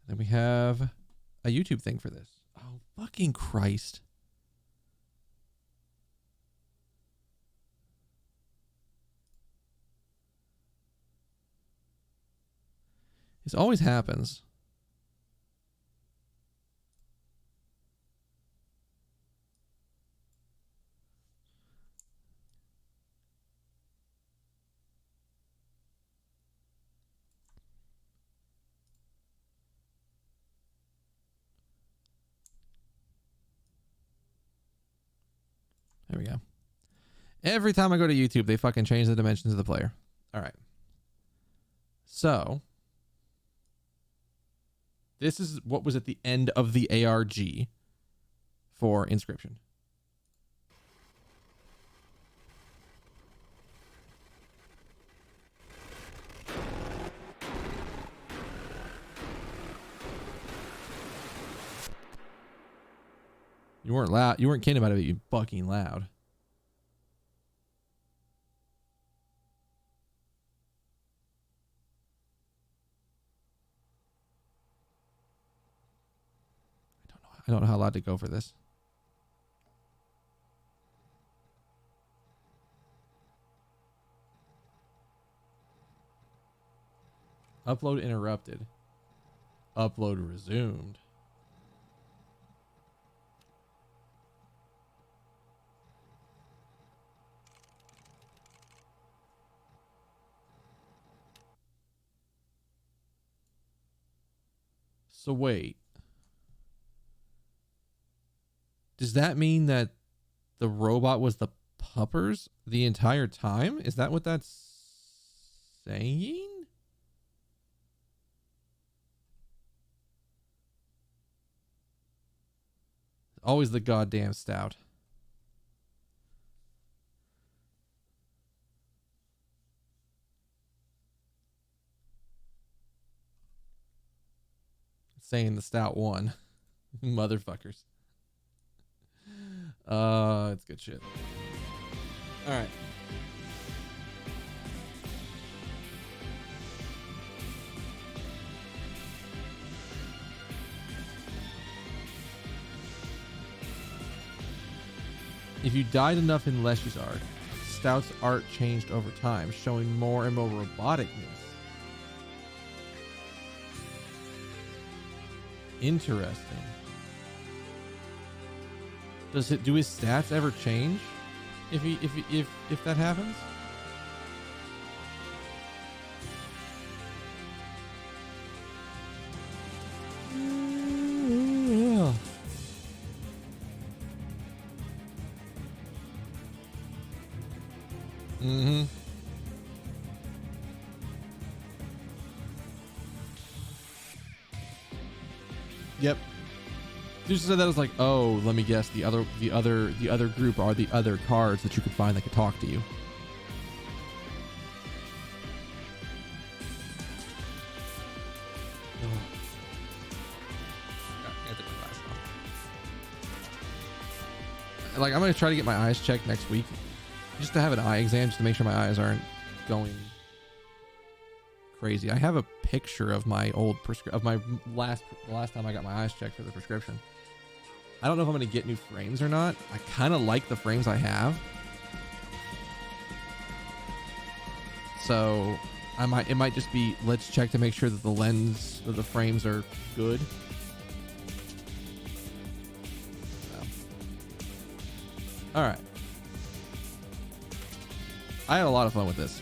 Then we have a YouTube thing for this. Oh, fucking Christ. This always happens. There we go. Every time I go to YouTube, they fucking change the dimensions of the player. All right. So, this is what was at the end of the ARG for Inscryption. You weren't loud. You weren't kidding about it. You fucking loud. I don't know how loud to go for this. Upload interrupted. Upload resumed. So wait. Does that mean that the robot was the puppers the entire time? Is that what that's saying? Always the goddamn stout. Saying the stout won. Motherfuckers. It's good shit. All right. If you died enough in Leshy's arc, Stout's art changed over time, showing more and more roboticness. Interesting. Do his stats ever change if that happens? Yeah. Mm-hmm. Yep. Just said that, I was like, oh, let me guess, the other group are the other cards that you could find that could talk to you. Like, I'm gonna try to get my eyes checked next week, just to have an eye exam, just to make sure my eyes aren't going crazy. I have a picture of my old last time I got my eyes checked for the prescription. I don't know if I'm going to get new frames or not. I kind of like the frames I have. So it might just be, let's check to make sure that the lens of the frames are good. So. All right. I had a lot of fun with this.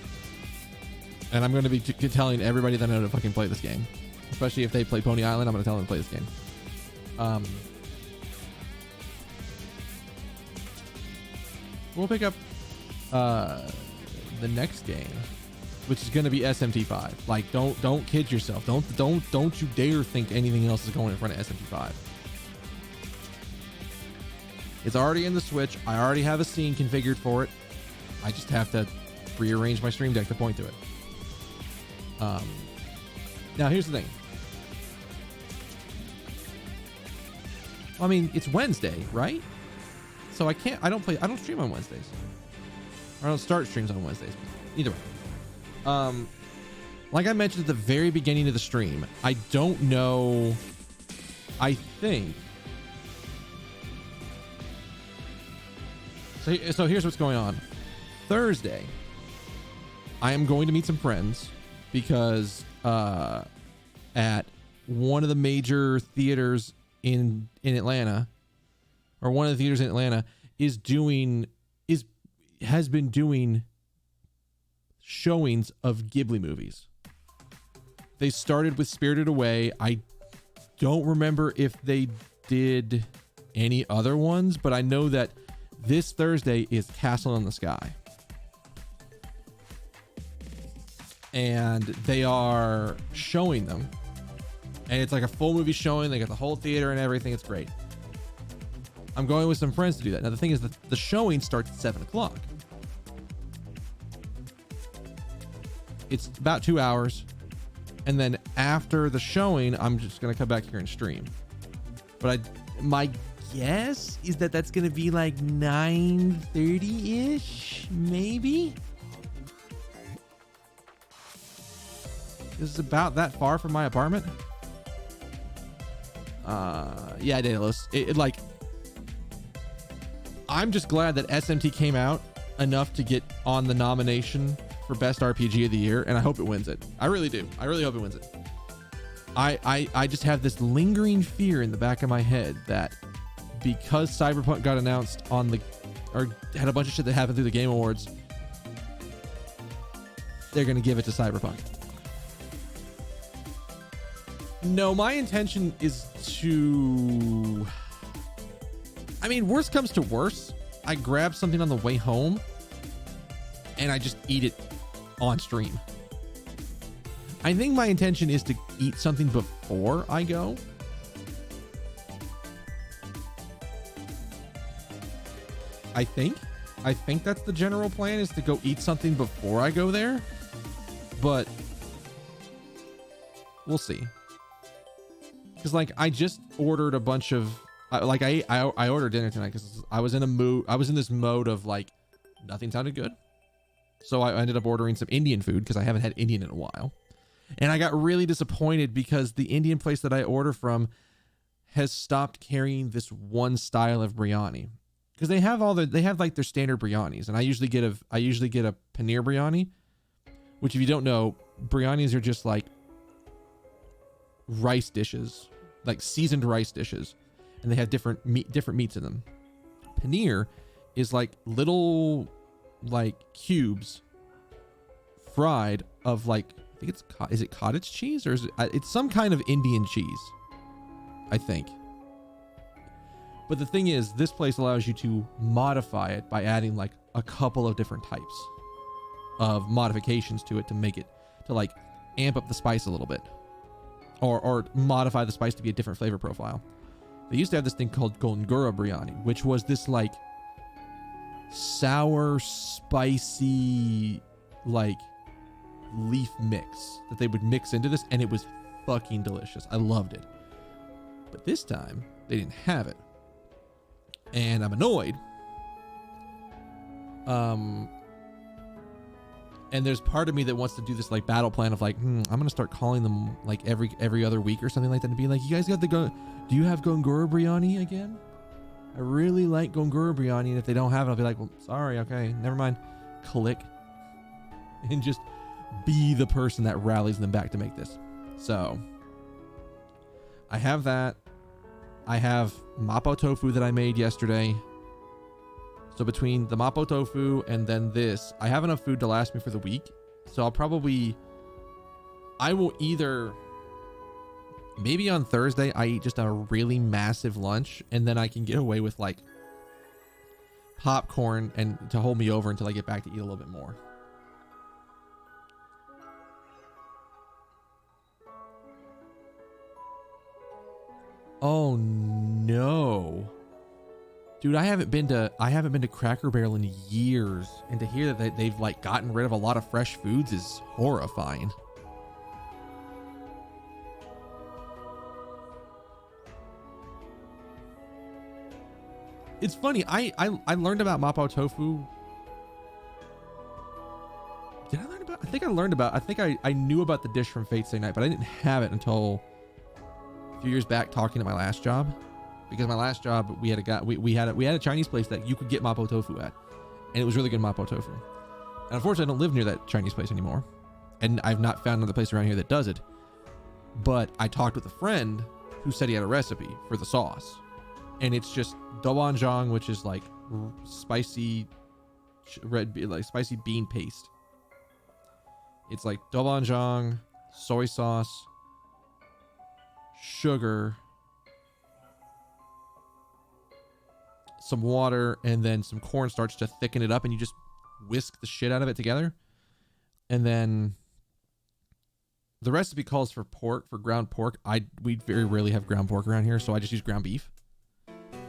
And I'm going to be telling everybody that I know to fucking play this game. Especially if they play Pony Island, I'm going to tell them to play this game. We'll pick up the next game, which is going to be SMT5. Like, don't kid yourself. Don't you dare think anything else is going in front of SMT5. It's already in the Switch. I already have a scene configured for it. I just have to rearrange my stream deck to point to it. Now here's the thing. I mean, it's Wednesday, right? So I don't stream on Wednesdays. Or I don't start streams on Wednesdays. Either way. Like I mentioned at the very beginning of the stream, I don't know. I think. So here's what's going on. Thursday, I am going to meet some friends because at one of the major theaters in Atlanta, or one of the theaters in Atlanta has been doing showings of Ghibli movies. They started with Spirited Away. I don't remember if they did any other ones, but I know that this Thursday is Castle in the Sky. And they are showing them. And it's like a full movie showing. They got the whole theater and everything. It's great. I'm going with some friends to do that. Now, the thing is that the showing starts at 7 o'clock. It's about 2 hours. And then after the showing, I'm just going to come back here and stream. But my guess is that that's going to be like 9:30-ish, maybe? This is about that far from my apartment. Yeah, Daedalus. It like, I'm just glad that SMT came out enough to get on the nomination for Best RPG of the Year, and I hope it wins it. I really do. I really hope it wins it. I just have this lingering fear in the back of my head that because Cyberpunk got announced on the, or had a bunch of shit that happened through the Game Awards, they're going to give it to Cyberpunk. No, my intention is to, I mean, worst comes to worst, I grab something on the way home and I just eat it on stream. I think my intention is to eat something before I go. I think that's the general plan, is to go eat something before I go there, but we'll see. Because like I just ordered a bunch of I ordered dinner tonight because I was in a mood. I was in this mode of like nothing sounded good, so I ended up ordering some Indian food because I haven't had Indian in a while, and I got really disappointed because the Indian place that I order from has stopped carrying this one style of biryani, because they have like their standard biryanis, and I usually get a paneer biryani, which if you don't know, biryanis are just like rice dishes, like seasoned rice dishes, and they have different meats in them. Paneer is like little like cubes fried of like, I think is it cottage cheese, or is it's some kind of Indian cheese, I think. But the thing is, this place allows you to modify it by adding like a couple of different types of modifications to it to make it, to like amp up the spice a little bit, or modify the spice to be a different flavor profile. They used to have this thing called gongura biryani, which was this like sour, spicy, like leaf mix that they would mix into this, and it was fucking delicious. I loved it. But this time they didn't have it, and I'm annoyed. And there's part of me that wants to do this like battle plan of like, I'm gonna start calling them like every other week or something like that, and be like, you guys got do you have gongura biryani again? I really like gongura biryani, and if they don't have it, I'll be like, well, sorry, okay, never mind. Click. And just be the person that rallies them back to make this. So I have that. I have mapo tofu that I made yesterday. So between the mapo tofu and then this, I have enough food to last me for the week. So I will either, maybe on Thursday, I eat just a really massive lunch, and then I can get away with like popcorn and to hold me over until I get back to eat a little bit more. Oh no. Dude, I haven't been to Cracker Barrel in years, and to hear that they've like gotten rid of a lot of fresh foods is horrifying. It's funny, I learned about mapo tofu. Did I learn about? I knew about the dish from Fate Stay Night, but I didn't have it until a few years back talking to my last job. Because my last job, we had a Chinese place that you could get mapo tofu at, and it was really good mapo tofu. And unfortunately, I don't live near that Chinese place anymore, and I've not found another place around here that does it. But I talked with a friend who said he had a recipe for the sauce, and it's just doubanjiang, which is like spicy spicy bean paste. It's like doubanjiang, soy sauce, sugar, some water, and then some cornstarch to thicken it up, and you just whisk the shit out of it together. And then the recipe calls for ground pork. We very rarely have ground pork around here, so I just use ground beef.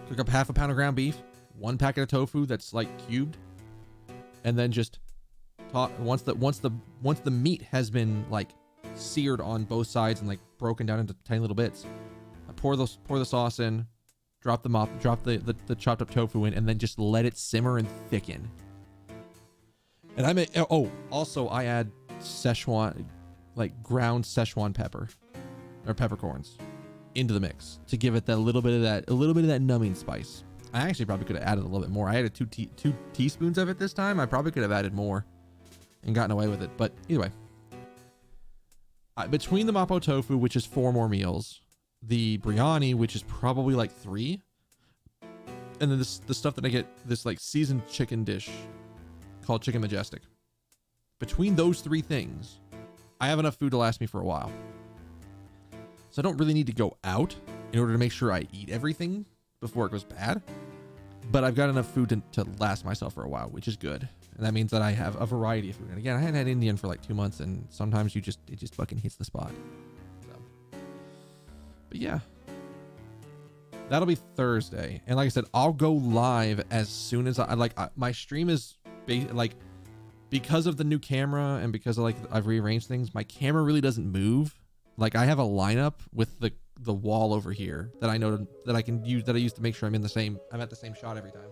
Cook up half a pound of ground beef, 1 packet of tofu that's like cubed, and then just once the meat has been like seared on both sides and like broken down into tiny little bits, I pour the sauce in, drop the chopped up tofu in, and then just let it simmer and thicken. And I also I add Szechuan, like ground Szechuan pepper or peppercorns into the mix to give it that little bit of that numbing spice. I actually probably could have added a little bit more. I added 2 teaspoons of it this time. I probably could have added more and gotten away with it. But either way, between the mapo tofu, which is 4 more meals, the biryani, which is probably like 3, and then the stuff that I get, this like seasoned chicken dish called Chicken Majestic. Between those 3 things, I have enough food to last me for a while. So I don't really need to go out in order to make sure I eat everything before it goes bad. But I've got enough food to last myself for a while, which is good. And that means that I have a variety of food. And again, I hadn't had Indian for like 2 months, and sometimes it just fucking hits the spot. So, but yeah, that'll be Thursday. And like I said, I'll go live as soon as my stream is because of the new camera and because of I've rearranged things. My camera really doesn't move. Like I have a lineup with the wall over here that I know that I can use, that I use to make sure I'm at the same shot every time.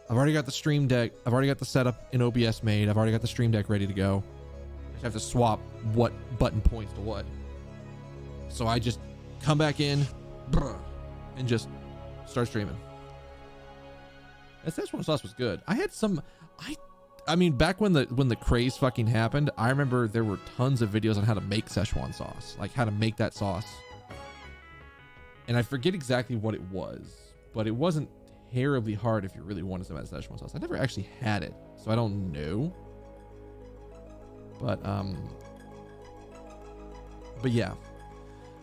I've already got the stream deck. I've already got the setup in OBS made. I've already got the stream deck ready to go. I just have to swap what button points to what. So I just come back in and just start streaming. That Szechuan sauce was good. I mean, back when the craze fucking happened, I remember there were tons of videos on how to make Szechuan sauce, like how to make that sauce. And I forget exactly what it was, but it wasn't terribly hard if you really wanted some of that Szechuan sauce. I never actually had it, so I don't know. But yeah.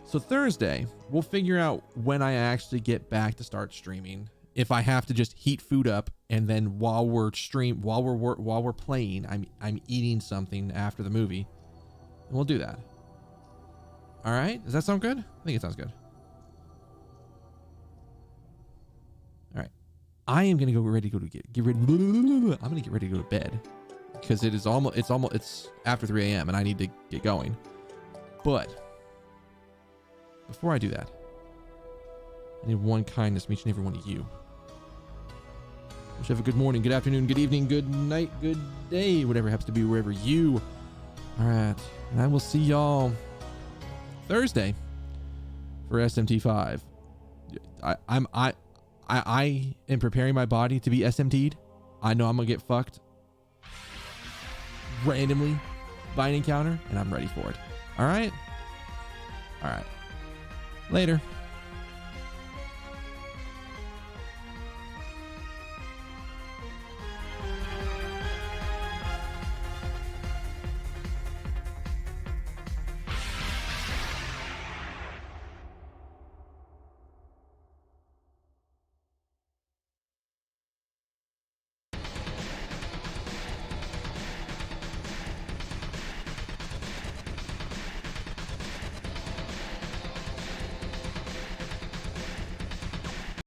So Thursday, we'll figure out when I actually get back to start streaming. If I have to just heat food up, and then while we're playing, I'm eating something after the movie, and we'll do that. All right, does that sound good? I think it sounds good. All right, I am gonna go ready to get ready. I'm gonna get ready to go to bed because it's after 3 a.m. and I need to get going. But before I do that, I need one kindness from each and every one of you. Wish you have a good morning, good afternoon, good evening, good night, good day, whatever it happens to be wherever you are at. And I will see y'all Thursday for SMT5. I am preparing my body to be SMT'd. I know I'm gonna get fucked randomly by an encounter, and I'm ready for it. All right. Later.